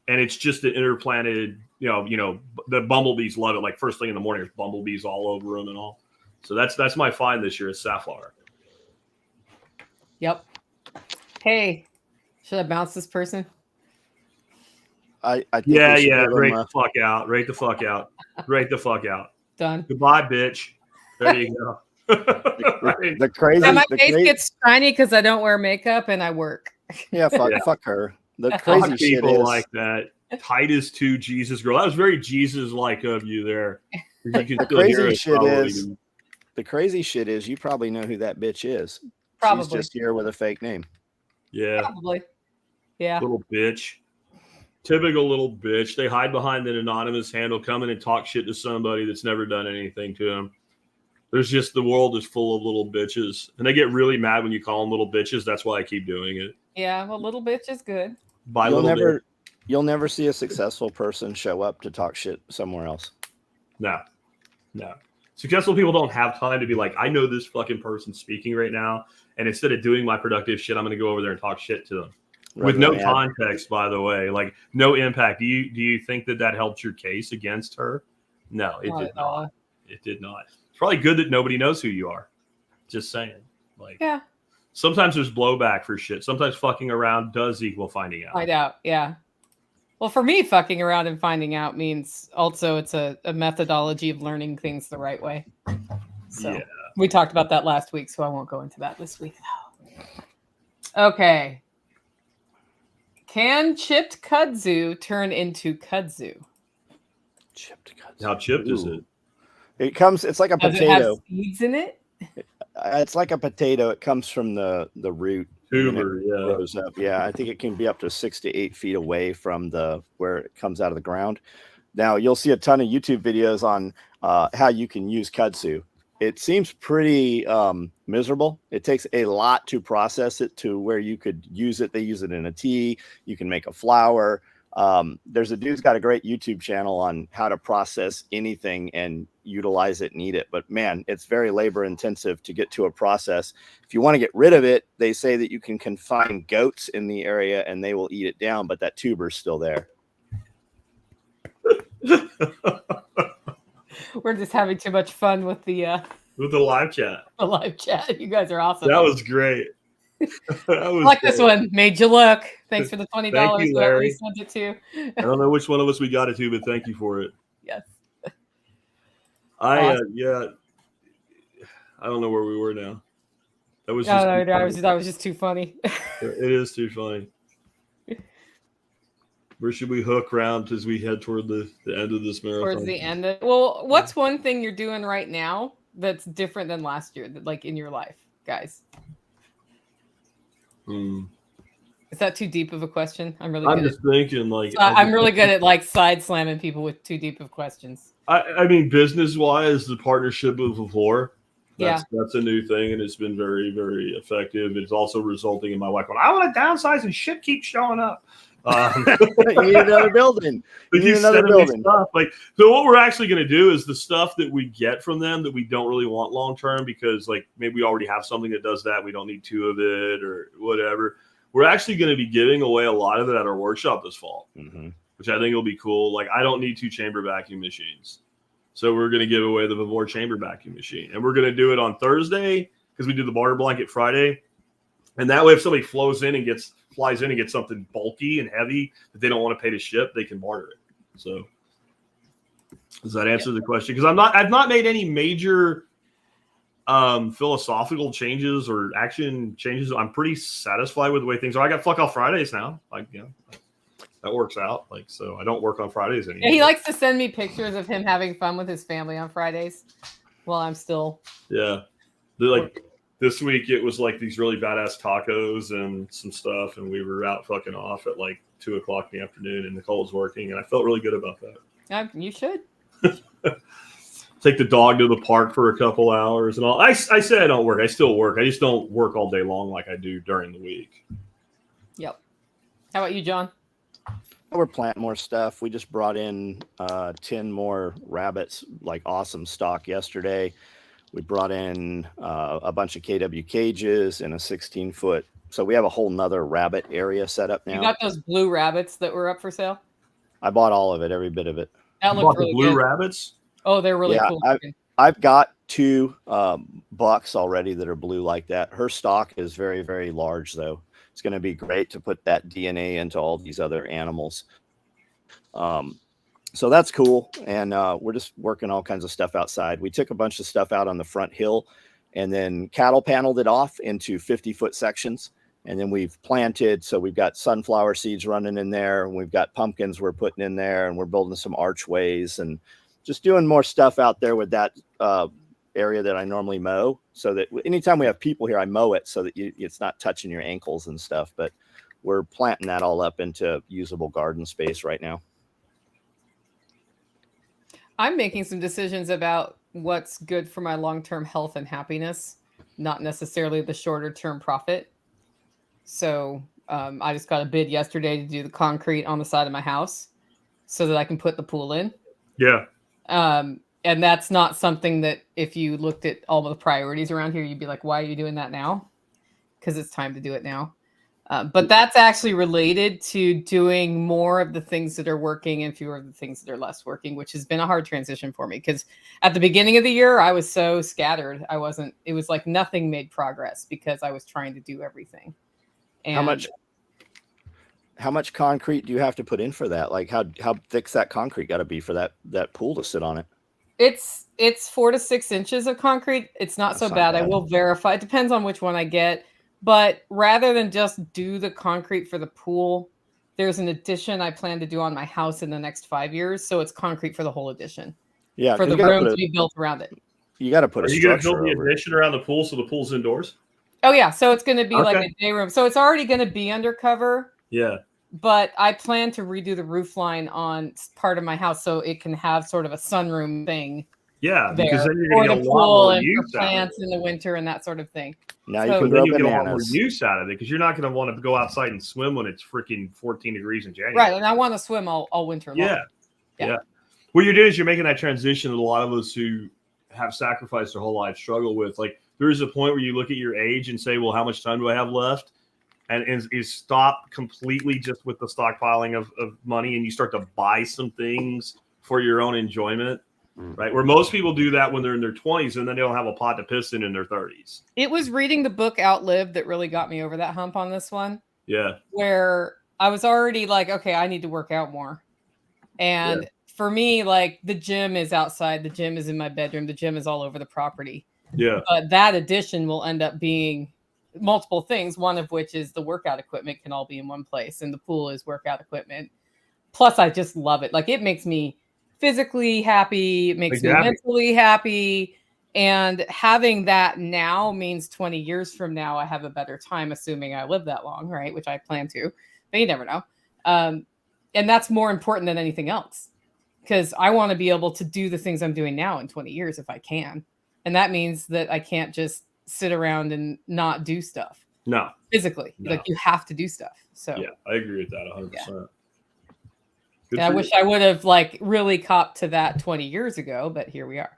And it's just an interplanted, the bumblebees love it. Like first thing in the morning, there's bumblebees all over them and all. So that's my find this year is safflower. Yep. Hey, should I bounce this person? I think yeah. Rate the fuck out. Rate the fuck out. Rate the fuck out. Done. Goodbye, bitch. There you go. The crazy. Yeah, my face gets shiny because I don't wear makeup and I work. Yeah, fuck her. The crazy shit is like that. Titus 2 Jesus girl. That was very Jesus-like of you there. The crazy shit is you probably know who that bitch is. Probably. She's just here with a fake name. Yeah. Probably. Yeah. Little bitch. Typical little bitch. They hide behind an anonymous handle, come in and talk shit to somebody that's never done anything to them. There's just, the world is full of little bitches. And they get really mad when you call them little bitches. That's why I keep doing it. Yeah, well, little bitch is good. You'll never see a successful person show up to talk shit somewhere else. No. Successful people don't have time to be like, I know this fucking person speaking right now. And instead of doing my productive shit, I'm going to go over there and talk shit to them. With no context, by the way, like no impact. Do you think that helped your case against her? No, it did not. It did not. It's probably good that nobody knows who you are. Just saying. Like, yeah. Sometimes there's blowback for shit. Sometimes fucking around does equal finding out. Find out, yeah. Well, for me, fucking around and finding out means also it's a methodology of learning things the right way. So we talked about that last week, so I won't go into that this week. Okay. Can chipped kudzu turn into kudzu? Chipped kudzu. How chipped is it? It's like a Does potato. it have seeds in it? It's like a potato. It comes from the root. Tuber, yeah. Grows up. Yeah, I think it can be up to 6 to 8 feet away from where it comes out of the ground. Now, you'll see a ton of YouTube videos on how you can use kudzu. It seems pretty miserable. It takes a lot to process it to where you could use it. They use it in a tea. You can make a flour. There's a dude's got a great YouTube channel on how to process anything and utilize it and eat it. But man, it's very labor intensive to get to a process. If you want to get rid of it, they say that you can confine goats in the area and they will eat it down, but that tuber's still there. We're just having too much fun with the live chat. The live chat. You guys are awesome. That was great. That was this one. Made you look. Thanks for the $20. Thank you, Larry. We sent it to. I don't know which one of us we got it to, but thank you for it. Yes. I don't know where we were now. That was that was just too funny. It is too funny. Where should we hook round as we head toward the end of this marathon? Towards the end. Well, what's one thing you're doing right now that's different than last year, like in your life, guys? Is that too deep of a question? I'm just thinking like I'm really good at like side slamming people with too deep of questions. I mean, business wise, the partnership with Vavor. That's a new thing, and it's been very, very effective. It's also resulting in my wife going, I want to downsize and shit keeps showing up. You need another building. Stuff. So what we're actually going to do is the stuff that we get from them that we don't really want long term because like maybe we already have something that does that. We don't need 2 of it or whatever. We're actually going to be giving away a lot of it at our workshop this fall, which I think will be cool. Like I don't need 2 chamber vacuum machines. So we're going to give away the Vavor chamber vacuum machine, and we're going to do it on Thursday because we do the barter blanket Friday. And that way, if somebody flies in and gets something bulky and heavy that they don't want to pay to ship, they can barter it. So does that answer the question? Because I've not made any major philosophical changes or action changes. I'm pretty satisfied with the way things are. I got fuck off Fridays now. That works out. So I don't work on Fridays anymore. Yeah, he likes to send me pictures of him having fun with his family on Fridays while I'm still. Yeah. This week it was like these really badass tacos and some stuff, and we were out fucking off at like 2:00 in the afternoon, and Nicole was working, and I felt really good about that. You should. Take the dog to the park for a couple hours and all. I say I don't work. I still work. I just don't work all day long like I do during the week. Yep. How about you, John? We're planting more stuff. We just brought in 10 more rabbits, like awesome stock yesterday. We brought in a bunch of KW cages and a 16-foot. So we have a whole nother rabbit area set up now. You got those blue rabbits that were up for sale? I bought all of it, every bit of it. That looked really blue good. rabbits? Oh, they're really cool. I've got 2 bucks already that are blue like that. Her stock is very, very large, though. It's going to be great to put that DNA into all these other animals. So that's cool. And we're just working all kinds of stuff outside. We took a bunch of stuff out on the front hill and then cattle paneled it off into 50-foot sections. And then we've planted. So we've got sunflower seeds running in there. And we've got pumpkins we're putting in there. And we're building some archways and just doing more stuff out there with that area that I normally mow, so that anytime we have people here, I mow it so that it's not touching your ankles and stuff. But we're planting that all up into usable garden space right now. I'm making some decisions about what's good for my long-term health and happiness, not necessarily the shorter-term profit. So I just got a bid yesterday to do the concrete on the side of my house so that I can put the pool in. Yeah. And that's not something that if you looked at all of the priorities around here, you'd be like, why are you doing that now? Because it's time to do it now. But that's actually related to doing more of the things that are working and fewer of the things that are less working, which has been a hard transition for me. Because at the beginning of the year, I was so scattered. It was like nothing made progress because I was trying to do everything. And how much concrete do you have to put in for that? Like how thick's that concrete got to be for that pool to sit on it? It's 4 to 6 inches of concrete. It's not so bad. I will verify. It depends on which one I get. But rather than just do the concrete for the pool, there's an addition I plan to do on my house in the next 5 years. So it's concrete for the whole addition. Yeah, for the room to be built around it. You got to put. Are you going to build the addition around the pool so the pool's indoors? Oh yeah, so it's going to be like a day room. So it's already going to be undercover. Yeah. But I plan to redo the roof line on part of my house so it can have sort of a sunroom thing. Yeah, there because then you're for going to the get a lot pool more and use for plants in the winter and that sort of thing. Now so you can grow get a lot more bananas. use out of it because you're not going to want to go outside and swim when it's freaking 14 degrees in January. Right, and I want to swim all winter long. Yeah. What you're doing is you're making that transition that a lot of us who have sacrificed their whole life struggle with. Like there is a point where you look at your age and say, well, how much time do I have left? And is stop completely just with the stockpiling of money and you start to buy some things for your own enjoyment, right? Where most people do that when they're in their 20s and then they don't have a pot to piss in their 30s. It was reading the book Outlive that really got me over that hump on this one. Yeah. Where I was already like, okay, I need to work out more. And for me, like the gym is outside. The gym is in my bedroom. The gym is all over the property. Yeah. But that addition will end up being multiple things, one of which is the workout equipment can all be in one place and the pool is workout equipment. Plus I just love it. Like it makes me physically happy, it makes me mentally happy, and having that now means 20 years from now I have a better time, assuming I live that long, right? Which I plan to, but you never know. And that's more important than anything else because I want to be able to do the things I'm doing now in 20 years if I can. And that means that I can't just sit around and not do stuff. No. Physically. No. Like you have to do stuff. So yeah, I agree with that 100%. Yeah. I wish I would have like really copped to that 20 years ago, but here we are.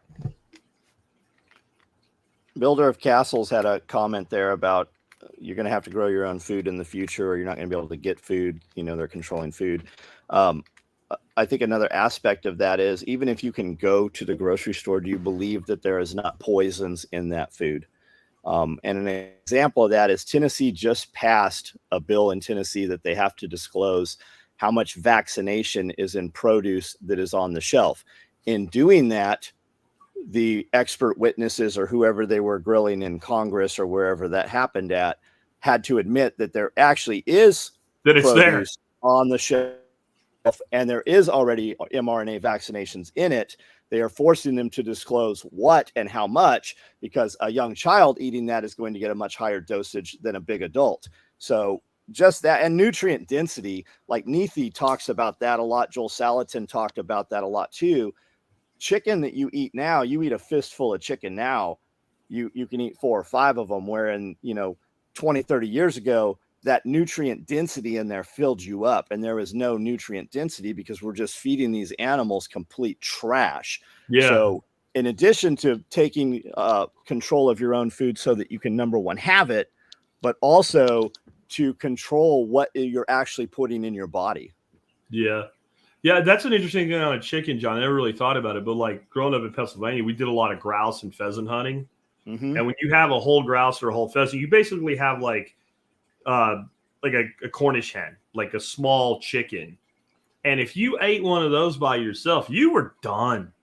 Builder of Castles had a comment there about you're going to have to grow your own food in the future or you're not going to be able to get food. You know, they're controlling food. I think another aspect of that is even if you can go to the grocery store, do you believe that there is not poisons in that food? And an example of that is Tennessee just passed a bill in Tennessee that they have to disclose how much vaccination is in produce that is on the shelf. In doing that, the expert witnesses or whoever they were grilling in Congress or wherever that happened at had to admit that there actually is that it's there on the shelf and there is already mRNA vaccinations in it. They are forcing them to disclose what and how much because a young child eating that is going to get a much higher dosage than a big adult. So just that and nutrient density, like Nethi talks about that a lot. Joel Salatin talked about that a lot too. Chicken that you eat now, you eat a fistful of chicken now, you can eat 4 or 5 of them, where in 20, 30 years ago, that nutrient density in there filled you up, and there was no nutrient density because we're just feeding these animals complete trash. Yeah. So in addition to taking control of your own food so that you can, number one, have it, but also to control what you're actually putting in your body. Yeah. Yeah, that's an interesting thing on a chicken, John. I never really thought about it, but like growing up in Pennsylvania, we did a lot of grouse and pheasant hunting. Mm-hmm. And when you have a whole grouse or a whole pheasant, you basically have like a Cornish hen, like a small chicken. And if you ate one of those by yourself, you were done.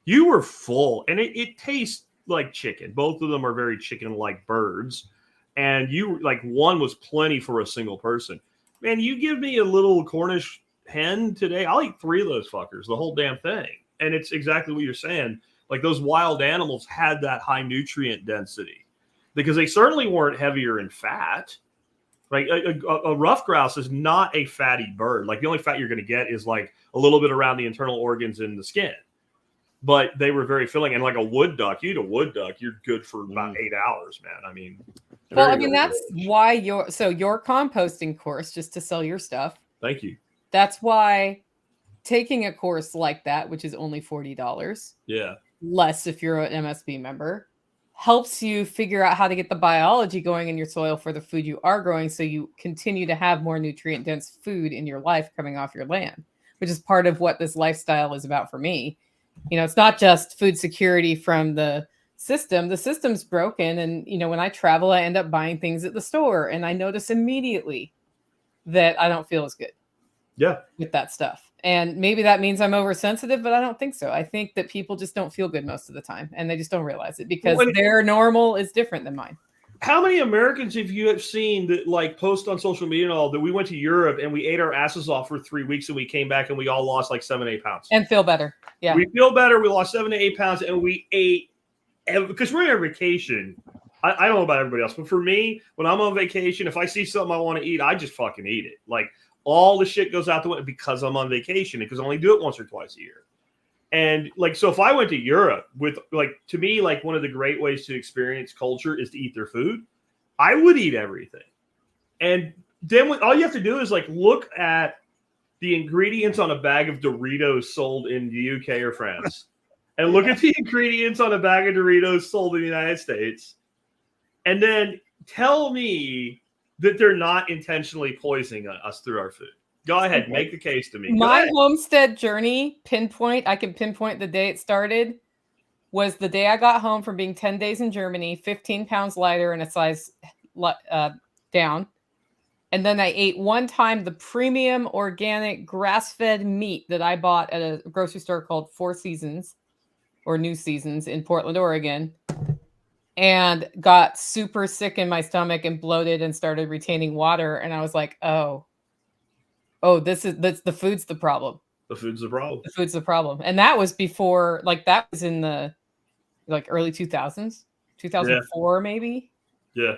You were full. And it tastes like chicken. Both of them are very chicken-like birds. And you like one was plenty for a single person. Man, you give me a little Cornish hen today, I'll eat 3 of those fuckers, the whole damn thing. And it's exactly what you're saying. Like those wild animals had that high nutrient density because they certainly weren't heavier in fat. Like a rough grouse is not a fatty bird. Like the only fat you're going to get is like a little bit around the internal organs in the skin. But they were very filling. And like a wood duck, you eat a wood duck, you're good for about 8 hours, man. I mean, well, I mean, that's why your composting course, just to sell your stuff. Thank you. That's why taking a course like that, which is only $40. Yeah. Less if you're an MSB member, helps you figure out how to get the biology going in your soil for the food you are growing, so you continue to have more nutrient dense food in your life coming off your land, which is part of what this lifestyle is about for me. You know, it's not just food security from the system. The system's broken, and you know, when I travel, I end up buying things at the store, and I notice immediately that I don't feel as good. Yeah. With that stuff. And maybe that means I'm oversensitive, but I don't think so. I think that people just don't feel good most of the time, and they just don't realize it because their normal is different than mine. How many Americans have you seen that like post on social media and all that we went to Europe and we ate our asses off for 3 weeks and we came back and we all lost like 7-8 pounds and feel better? Yeah. We feel better. We lost 7-8 pounds and we ate because we're on vacation. I don't know about everybody else, but for me, when I'm on vacation, if I see something I want to eat, I just fucking eat it. Like, all the shit goes out the window because I'm on vacation and because I only do it once or twice a year. And like, so if I went to Europe with like, to me, like one of the great ways to experience culture is to eat their food. I would eat everything. And then all you have to do is like, look at the ingredients on a bag of Doritos sold in the UK or France and look at the ingredients on a bag of Doritos sold in the United States. And then tell me that they're not intentionally poisoning us through our food. Go ahead, make the case to me. My homestead journey, I can pinpoint the day it started, was the day I got home from being 10 days in Germany, 15 pounds lighter and a size down. And then I ate one time the premium organic grass-fed meat that I bought at a grocery store called Four Seasons or New Seasons in Portland, Oregon. And got super sick in my stomach and bloated and started retaining water. And I was like, oh, that's the food's the problem. The food's the problem. The food's the problem. And that was before, like that was in the like early 2000s, 2004 maybe. Yeah.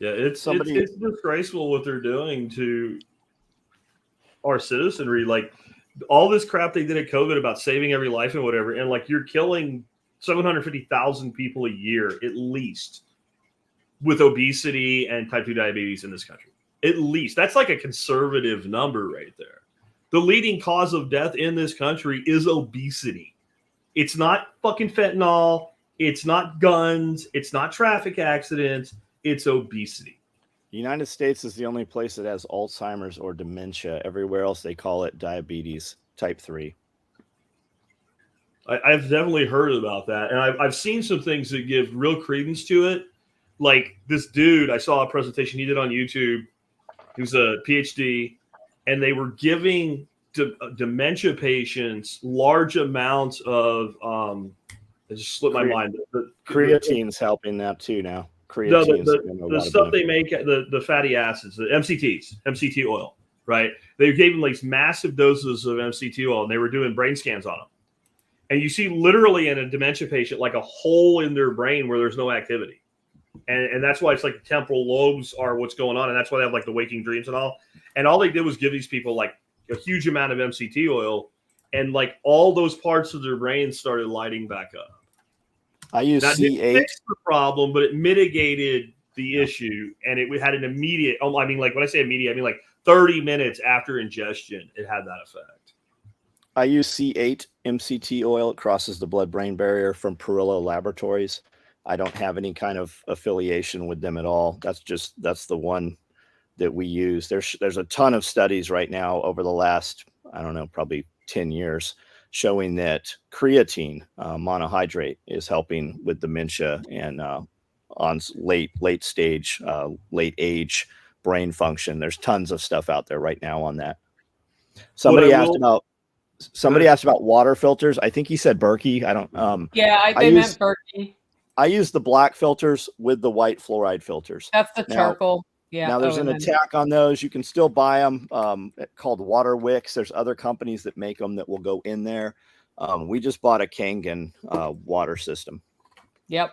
Yeah, it's disgraceful what they're doing to our citizenry. Like all this crap they did at COVID about saving every life and whatever. And like you're killing 750,000 people a year, at least, with obesity and type 2 diabetes in this country. At least. That's like a conservative number right there. The leading cause of death in this country is obesity. It's not fucking fentanyl. It's not guns. It's not traffic accidents. It's obesity. The United States is the only place that has Alzheimer's or dementia. Everywhere else, they call it diabetes type 3. I've definitely heard about that. And I've seen some things that give real credence to it. Like this dude, I saw a presentation he did on YouTube. He was a PhD, and they were giving dementia patients large amounts of, it just slipped my mind. Creatine's helping that too now. The stuff they make, the fatty acids, the MCT oil, right? They gave them like massive doses of MCT oil, and they were doing brain scans on them. And you see literally in a dementia patient, like a hole in their brain where there's no activity. And that's why it's like the temporal lobes are what's going on. And that's why they have like the waking dreams and all. And all they did was give these people like a huge amount of MCT oil. And like all those parts of their brain started lighting back up. I use that C8. Didn't fix the problem, but it mitigated the issue, and it had an immediate. Oh, I mean, like when I say immediate, I mean like 30 minutes after ingestion, it had that effect. I use C8 MCT oil. It crosses the blood-brain barrier from Perillo Laboratories. I don't have any kind of affiliation with them at all. That's the one that we use. There's a ton of studies right now over the last, I don't know, probably 10 years showing that creatine monohydrate is helping with dementia and on late age brain function. There's tons of stuff out there right now on that. Somebody asked about water filters. I think he said Berkey. I don't. They meant Berkey. I use the black filters with the white fluoride filters. That's the charcoal. Now there's an attack on those. You can still buy them called Water Wicks. There's other companies that make them that will go in there. We just bought a Kangen water system. Yep.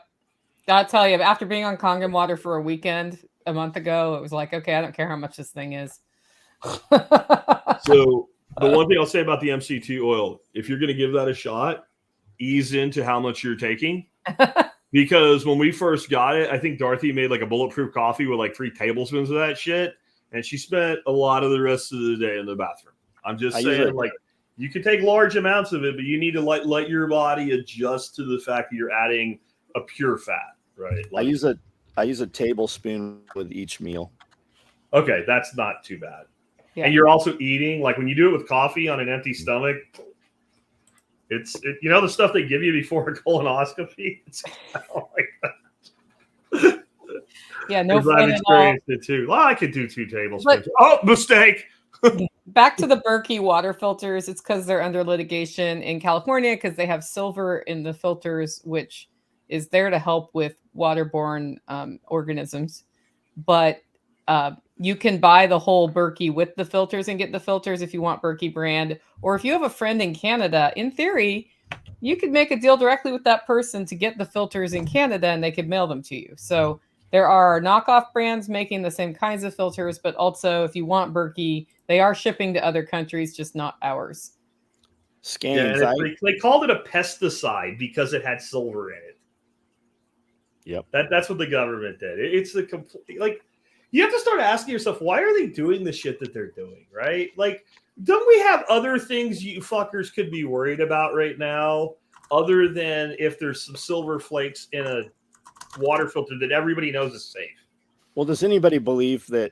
I'll tell you, after being on Kangen water for a weekend a month ago, it was like, okay, I don't care how much this thing is. So the one thing I'll say about the MCT oil, if you're going to give that a shot, ease into how much you're taking. Because when we first got it, I think Dorothy made like a bulletproof coffee with like 3 tablespoons of that shit. And she spent a lot of the rest of the day in the bathroom. I'm just saying, like, you can take large amounts of it, but you need to let your body adjust to the fact that you're adding a pure fat, right? Like, I use a tablespoon with each meal. Okay, that's not too bad. Yeah. And you're also eating, like when you do it with coffee on an empty stomach, you know the stuff they give you before a colonoscopy? It's kind of like that. Yeah, no fun I've experienced it too. Well, I could do 2 tablespoons. Mistake. Back to the Berkey water filters. It's because they're under litigation in California because they have silver in the filters, which is there to help with waterborne organisms. But you can buy the whole Berkey with the filters and get the filters if you want Berkey brand. Or if you have a friend in Canada, in theory, you could make a deal directly with that person to get the filters in Canada and they could mail them to you. So there are knockoff brands making the same kinds of filters, but also if you want Berkey, they are shipping to other countries, just not ours. Scanes. They called it a pesticide because it had silver in it. Yep. That's what the government did. It's the complete, like, you have to start asking yourself, why are they doing the shit that they're doing, right? Like, don't we have other things you fuckers could be worried about right now other than if there's some silver flakes in a water filter that everybody knows is safe? Well, does anybody believe that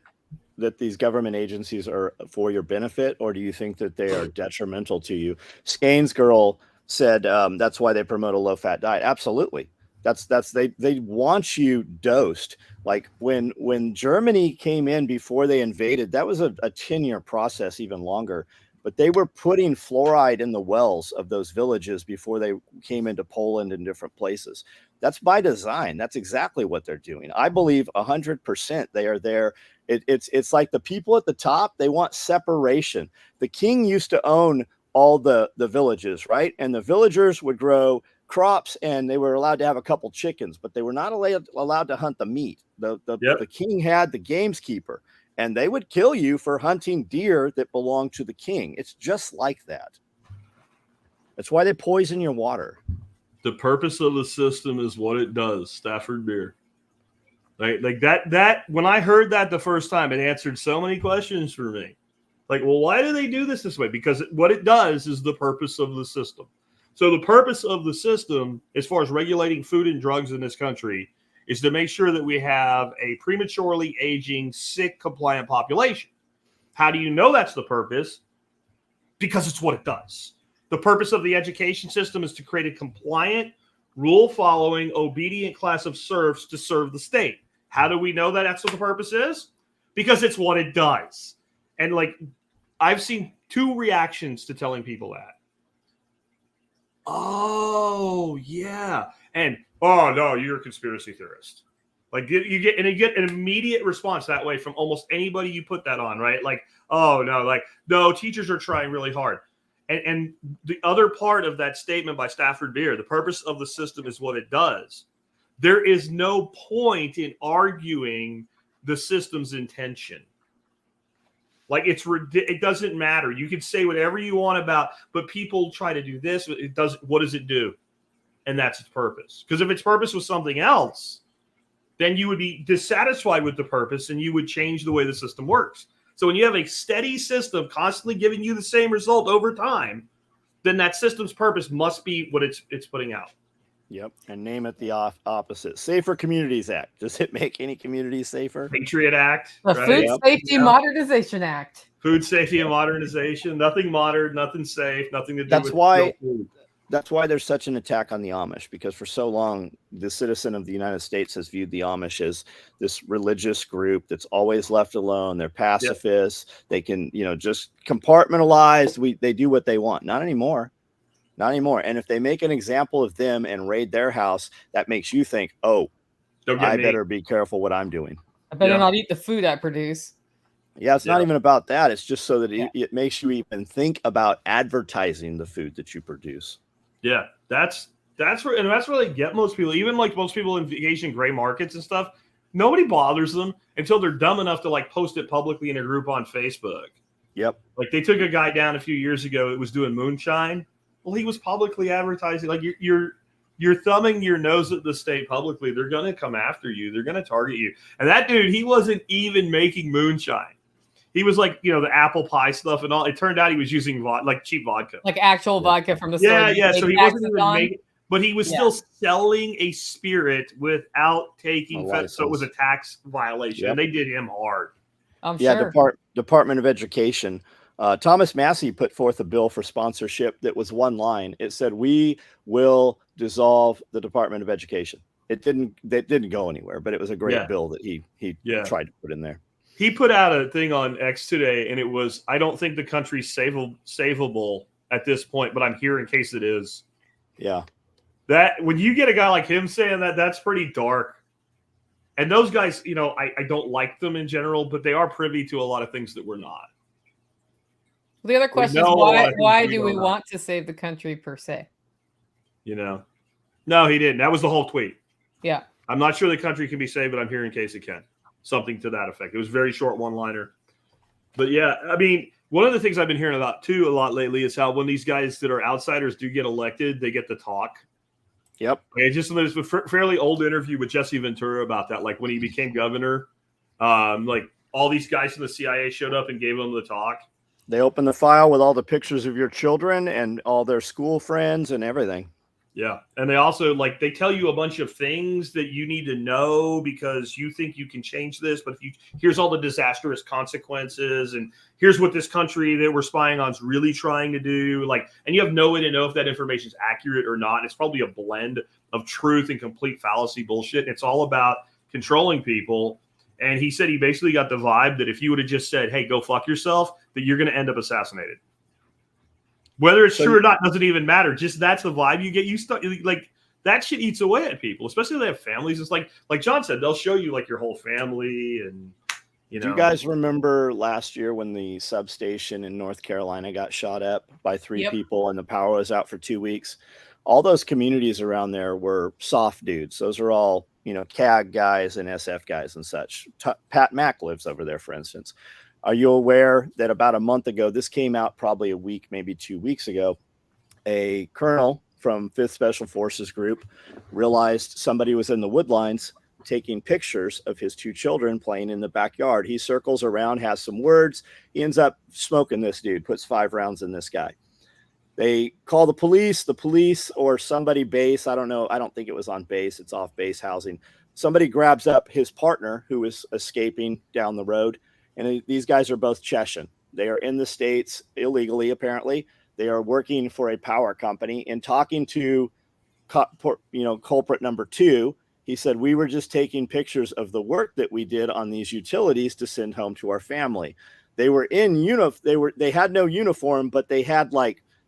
these government agencies are for your benefit, or do you think that they are detrimental to you? Skane's girl said that's why they promote a low-fat diet. Absolutely. They want you dosed. Like when Germany came in before they invaded, that was a 10-year process, even longer. But they were putting fluoride in the wells of those villages before they came into Poland and different places. That's by design. That's exactly what they're doing. I believe 100% they are there. It's like the people at the top, they want separation. The king used to own all the villages, right? And the villagers would grow crops and they were allowed to have a couple chickens, but they were not allowed to hunt the meat. The king had the gameskeeper, and they would kill you for hunting deer that belonged to the king. It's just like that. That's why they poison your water. The purpose of the system is what it does. Stafford beer. Like that when I heard that the first time, it answered so many questions for me. Like, well, why do they do this way? Because what it does is the purpose of the system. So the purpose of the system, as far as regulating food and drugs in this country, is to make sure that we have a prematurely aging, sick, compliant population. How do you know that's the purpose? Because it's what it does. The purpose of the education system is to create a compliant, rule-following, obedient class of serfs to serve the state. How do we know that that's what the purpose is? Because it's what it does. And, like, I've seen 2 reactions to telling people that. Oh, yeah. And, oh, no, you're a conspiracy theorist. Like, you get an immediate response that way from almost anybody you put that on, right? Like, oh, no, teachers are trying really hard. And the other part of that statement by Stafford Beer, the purpose of the system is what it does. There is no point in arguing the system's intention. Like, it doesn't matter. You can say whatever you want about, but people try to do this. What does it do? And that's its purpose. Because if its purpose was something else, then you would be dissatisfied with the purpose and you would change the way the system works. So when you have a steady system constantly giving you the same result over time, then that system's purpose must be what it's putting out. Yep. And name it the opposite. Safer Communities Act. Does it make any communities safer? Patriot Act. The right? Food Safety Modernization Act. Food safety and modernization. Nothing modern, nothing safe, nothing to do That's with why real food. That's why there's such an attack on the Amish, because for so long, the citizen of the United States has viewed the Amish as this religious group that's always left alone. They're pacifists. Yep. They can, just compartmentalize. They do what they want. Not anymore. Not anymore. And if they make an example of them and raid their house, that makes you think, oh, I better be careful what I'm doing. I better not eat the food I produce. Yeah, it's not even about that. It's just so that it makes you even think about advertising the food that you produce. Yeah, that's where they get most people. Even like most people engaged in gray markets and stuff, nobody bothers them until they're dumb enough to like post it publicly in a group on Facebook. Yep. Like they took a guy down a few years ago. It was doing moonshine. Well, he was publicly advertising. Like you're thumbing your nose at the state publicly. They're gonna come after you. They're gonna target you. And that dude, he wasn't even making moonshine. He was like, the apple pie stuff and all. It turned out he was using cheap vodka. Like actual vodka from the store. Yeah. So he wasn't even making, but he was still selling a spirit without taking, so it was a tax violation. And they did him hard. I'm sure. Department of Education. Thomas Massey put forth a bill for sponsorship that was one line. It said, "We will dissolve the Department of Education." It didn't go anywhere, but it was a great bill that he tried to put in there. He put out a thing on X today, and it was, "I don't think the country's savable at this point, but I'm here in case it is." Yeah. That when you get a guy like him saying that, that's pretty dark. And those guys, I don't like them in general, but they are privy to a lot of things that we're not. The other question is why do we want to save the country per se? No, he didn't. That was the whole tweet. Yeah. I'm not sure the country can be saved, but I'm here in case it can. Something to that effect. It was a very short one-liner. But yeah, I mean, one of the things I've been hearing about too a lot lately is how when these guys that are outsiders do get elected, they get to talk. Yep. There's a fairly old interview with Jesse Ventura about that. Like when he became governor, like all these guys from the CIA showed up and gave him the talk. They opened the file with all the pictures of your children and all their school friends and everything. Yeah. And they also they tell you a bunch of things that you need to know because you think you can change this, but here's all the disastrous consequences. And here's what this country that we're spying on is really trying to do. And you have no way to know if that information is accurate or not. It's probably a blend of truth and complete fallacy bullshit. It's all about controlling people. And he said he basically got the vibe that if you would have just said, "Hey, go fuck yourself," that you're going to end up assassinated. Whether it's true or not doesn't even matter. Just that's the vibe you get. You start that shit eats away at people, especially if they have families. It's like John said, they'll show you your whole family and Do you guys remember last year when the substation in North Carolina got shot up by three people and the power was out for 2 weeks? All those communities around there were soft dudes. Those are all CAG guys and SF guys and such. Pat Mack lives over there, for instance. Are you aware that about a month ago, this came out probably a week, maybe 2 weeks ago, a colonel from 5th Special Forces Group realized somebody was in the woodlines taking pictures of his 2 children playing in the backyard. He circles around, has some words. He ends up smoking this dude, puts 5 rounds in this guy. They call the police or somebody base. I don't know. I don't think it was on base. It's off base housing. Somebody grabs up his partner who is escaping down the road. And these guys are both Chechen. They are in the States illegally, apparently. They are working for a power company. And talking to, culprit number 2, he said, "We were just taking pictures of the work that we did on these utilities to send home to our family." They were in they had no uniform, but they had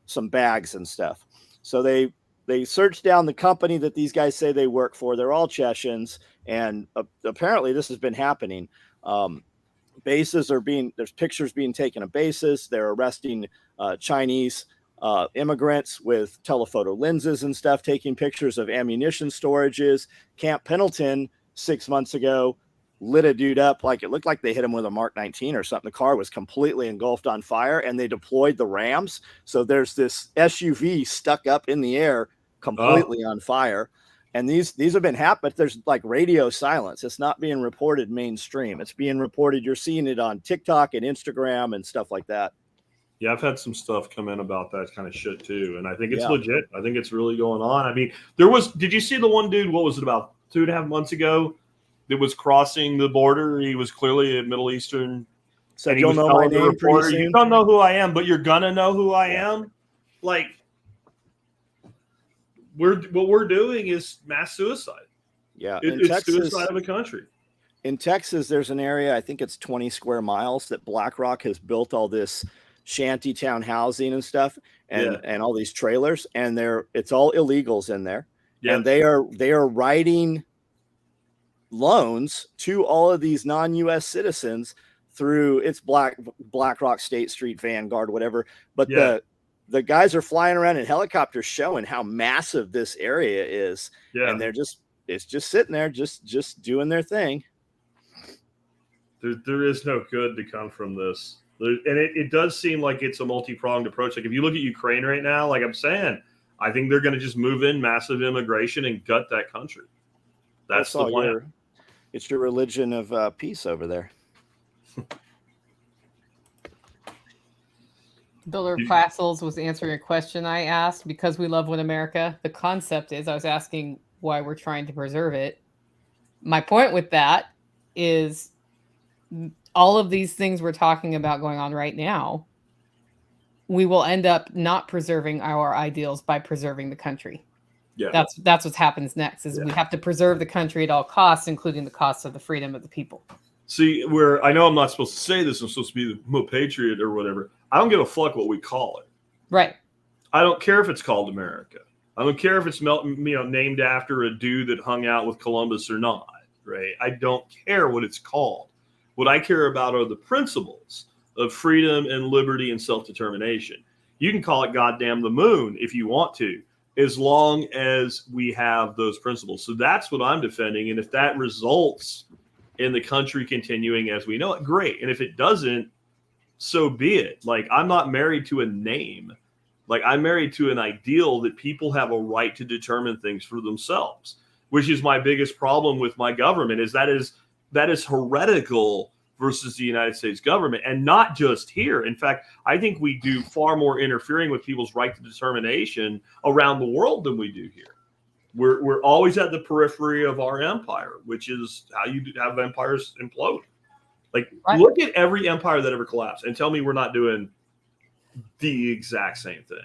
some bags and stuff. So they searched down the company that these guys say they work for. They're all Chechens, and apparently this has been happening. There's pictures being taken of bases. They're arresting Chinese immigrants with telephoto lenses and stuff, taking pictures of ammunition storages. Camp Pendleton 6 months ago lit a dude up it looked like they hit him with a Mark 19 or something. The car was completely engulfed on fire, and they deployed the Rams. So there's this SUV stuck up in the air, completely on fire. And these have been happening, but there's like radio silence. It's not being reported mainstream. It's being reported. You're seeing it on TikTok and Instagram and stuff like that. Yeah, I've had some stuff come in about that kind of shit too, and I think it's legit. I think it's really going on. I mean, did you see the one dude, what was it, about 2.5 months ago, that was crossing the border? He was clearly a Middle Eastern. So you'll know my name pretty soon. You don't know who I am, but you're gonna know who I am. Like, what we're doing is mass suicide. Yeah, it's Texas, suicide of a country. In Texas, there's an area, I think it's 20 square miles, that BlackRock has built all this shanty town housing and stuff, and all these trailers, and it's all illegals in there. Yeah. And they are writing loans to all of these non-US citizens through it's BlackRock, State Street, Vanguard, whatever. But the guys are flying around in helicopters showing how massive this area is. Yeah. And it's just sitting there, just doing their thing. There is no good to come from this. And it does seem like it's a multi-pronged approach. Like if you look at Ukraine right now, like I'm saying, I think they're going to just move in massive immigration and gut that country. That's the plan. It's your religion of peace over there. Builder Castles was answering a question I asked. Because we love One America, the concept is, I was asking why we're trying to preserve it. My point with that is all of these things we're talking about going on right now, we will end up not preserving our ideals by preserving the country. Yeah, that's what happens next. We have to preserve the country at all costs, including the cost of the freedom of the people. See, I know I'm not supposed to say this. I'm supposed to be the patriot or whatever. I don't give a fuck what we call it. Right. I don't care if it's called America. I don't care if it's named after a dude that hung out with Columbus or not. Right. I don't care what it's called. What I care about are the principles of freedom and liberty and self-determination. You can call it goddamn the moon if you want to, as long as we have those principles. So that's what I'm defending. And if that results in the country continuing as we know it, great. And if it doesn't, so be it. Like, I'm not married to a name. Like, I'm married to an ideal that people have a right to determine things for themselves, which is my biggest problem with my government, is that is heretical versus the United States government, and not just here. In fact, I think we do far more interfering with people's right to determination around the world than we do here. We're always at the periphery of our empire, which is how you have empires implode. Like, look at every empire that ever collapsed and tell me we're not doing the exact same thing.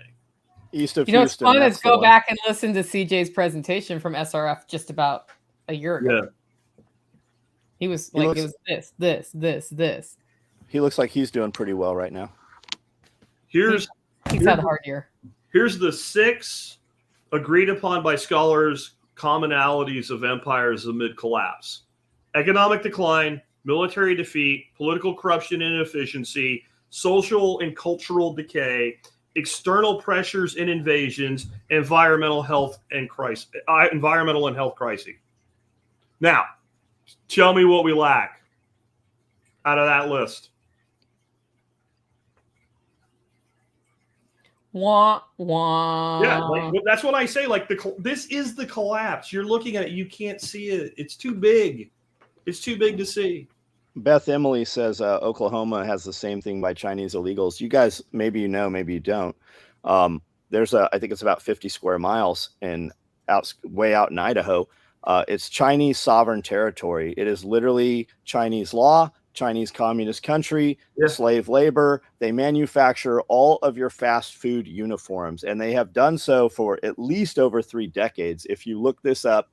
East of Houston. It's fun is go back and listen to CJ's presentation from SRF just about a year ago. Yeah. He was like, it was this. He looks like he's doing pretty well right now. He's had a hard year. Here's the 6 agreed upon by scholars commonalities of empires amid collapse: economic decline, military defeat, political corruption and inefficiency, social and cultural decay, external pressures and invasions, environmental and health crisis. Now, tell me what we lack out of that list. Wah, wah. Yeah, that's what I say. Like, this is the collapse. You're looking at it. You can't see it. It's too big. It's too big to see. Beth Emily says Oklahoma has the same thing by Chinese illegals. You guys, maybe you know, maybe you don't. There's I think it's about 50 square miles way out in Idaho. It's Chinese sovereign territory. It is literally Chinese law, Chinese communist country, slave labor. They manufacture all of your fast food uniforms, and they have done so for at least over 3 decades. If you look this up,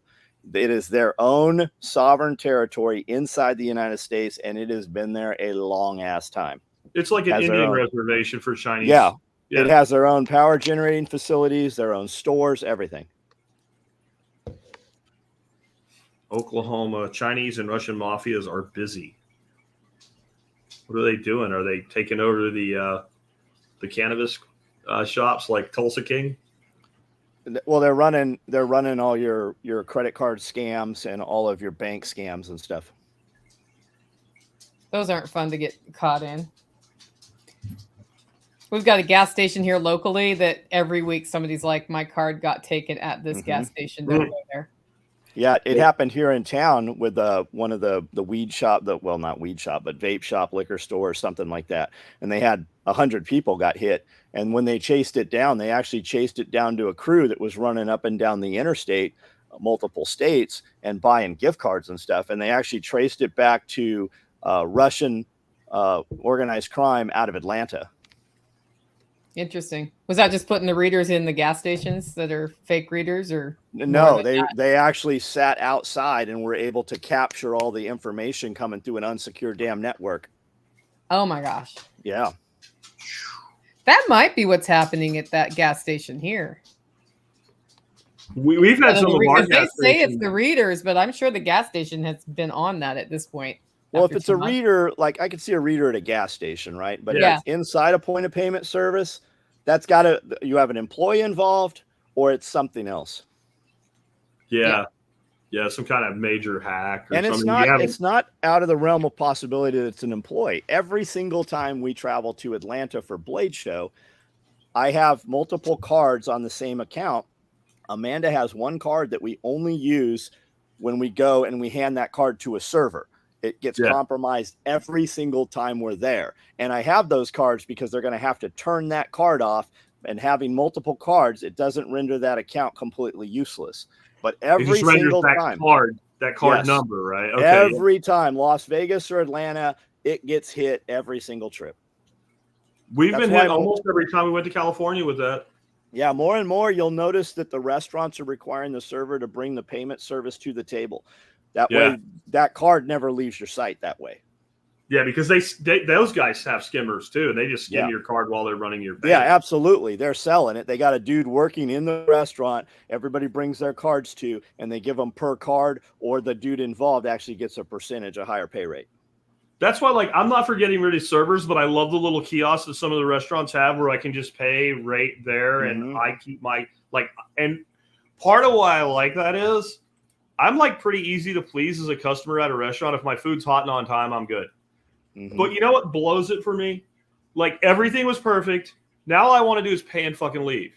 it is their own sovereign territory inside the United States, and it has been there a long ass time. It's like an Indian reservation for Chinese. Yeah. It has their own power generating facilities, their own stores, everything. Oklahoma, Chinese and Russian mafias are busy. What are they doing? Are they taking over the cannabis shops like Tulsa King? Well, they're running all your credit card scams and all of your bank scams and stuff. Those aren't fun to get caught in. We've got a gas station here locally that every week somebody's like, my card got taken at this gas station. Don't go there. Yeah, it happened here in town with one of the weed shop, not weed shop, but vape shop, liquor store, or something like that. And they had 100 people got hit. And when they chased it down, they actually chased it down to a crew that was running up and down the interstate, multiple states, and buying gift cards and stuff. And they actually traced it back to Russian organized crime out of Atlanta. Interesting. Was that just putting the readers in the gas stations that are fake readers, or no? They actually sat outside and were able to capture all the information coming through an unsecured damn network. Oh my gosh. Yeah. That might be what's happening at that gas station here. We've had some of our gas say it's the readers, but I'm sure the gas station has been on that at this point. Well, if it's a reader, like I could see a reader at a gas station, right? But if it's inside a point of payment service, that's you have an employee involved, or it's something else. Yeah, some kind of major hack. Or and something. It's not out of the realm of possibility that it's an employee. Every single time we travel to Atlanta for Blade Show, I have multiple cards on the same account. Amanda has one card that we only use when we go and we hand that card to a server. It gets compromised every single time we're there. And I have those cards because they're going to have to turn that card off, and having multiple cards, it doesn't render that account completely useless. But every single time, that card number, right? Okay. Every time, Las Vegas or Atlanta, it gets hit every single trip. We've been hit almost every time we went to California with that. Yeah, more and more, you'll notice that the restaurants are requiring the server to bring the payment service to the table. That way, that card never leaves your site that way. Yeah, because those guys have skimmers too. They just skim your card while they're running your payment. Yeah, absolutely. They're selling it. They got a dude working in the restaurant. Everybody brings their cards to, and they give them per card, or the dude involved actually gets a percentage, a higher pay rate. That's why, like, I'm not for getting rid of servers, but I love the little kiosks that some of the restaurants have where I can just pay right there, and I keep my and part of why I like that is I'm like pretty easy to please as a customer at a restaurant. If my food's hot and on time, I'm good. But you know what blows it for me? Like, everything was perfect. Now all I want to do is pay and fucking leave.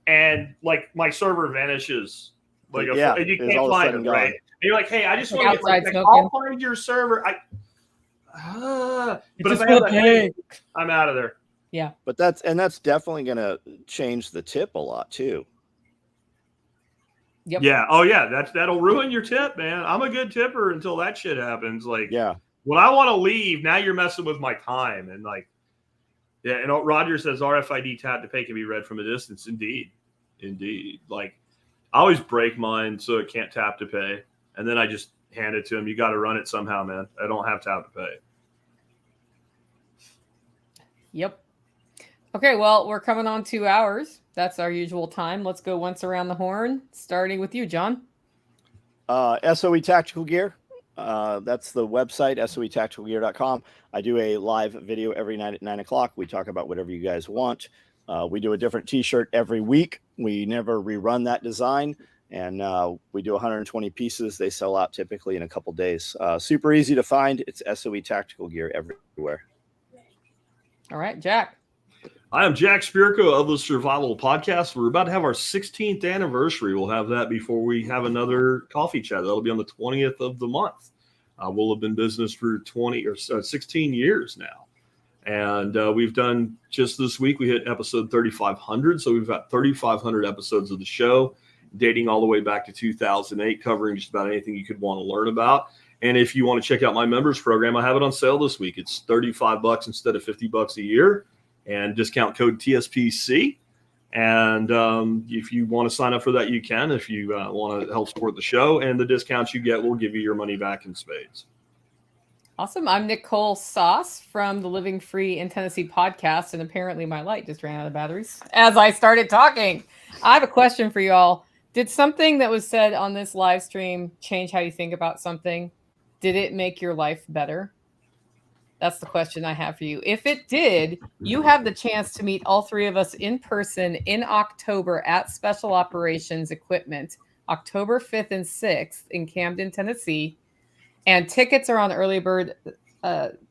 And like my server vanishes. Like you can't find it, right? And you're like, hey, I just want to get I'll find your server. But if I have that, I'm out of there. Yeah. But that's definitely gonna change the tip a lot too. Yep. Yeah. Oh yeah. That'll ruin your tip, man. I'm a good tipper until that shit happens. Like, when I want to leave, now you're messing with my time. And like, and Roger says RFID tap to pay can be read from a distance. Indeed. Like, I always break mine so it can't tap to pay. And then I just hand it to him. You got to run it somehow, man. I don't have tap to pay. Yep. Okay. Well, we're coming on 2 hours. That's our usual time. Let's go once around the horn, starting with you, John. SOE Tactical Gear. That's the website, soetacticalgear.com. I do a live video every night at 9 o'clock. We talk about whatever you guys want. We do a different t-shirt every week. We never rerun that design. And we do 120 pieces. They sell out typically in a couple days. Super easy to find. It's SOE Tactical Gear everywhere. All right, Jack. I am Jack Spirko of the Survival Podcast. We're about to have our 16th anniversary. We'll have that before we have another coffee chat. That'll be on the 20th of the month. We'll have been in business for 16 years now. And we've done, just this week, we hit episode 3,500. So we've got 3,500 episodes of the show, dating all the way back to 2008, covering just about anything you could want to learn about. And if you want to check out my members program, I have it on sale this week. It's $35 instead of $50 a year. And discount code TSPC. And if you want to sign up for that, you can. If you want to help support the show, and the discounts you get will give you your money back in spades. Awesome. I'm Nicole Sauce from the Living Free in Tennessee podcast. And apparently my light just ran out of batteries as I started talking. I have a question for you all. Did something that was said on this live stream change how you think about something? Did it make your life better? That's the question I have for you. If it did, you have the chance to meet all three of us in person in October at Special Operations Equipment, October 5th and 6th in Camden, Tennessee. And tickets are on early bird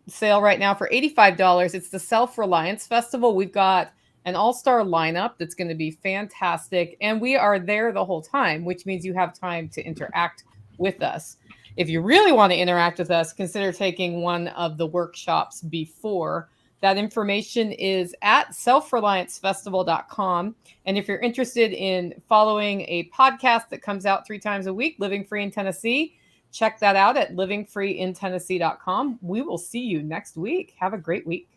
sale right now for $85. It's the Self-Reliance Festival. We've got an all-star lineup that's going to be fantastic. And we are there the whole time, which means you have time to interact with us. If you really want to interact with us, consider taking one of the workshops before. That information is at selfreliancefestival.com. And if you're interested in following a podcast that comes out 3 times a week, Living Free in Tennessee, check that out at livingfreeintennessee.com. We will see you next week. Have a great week.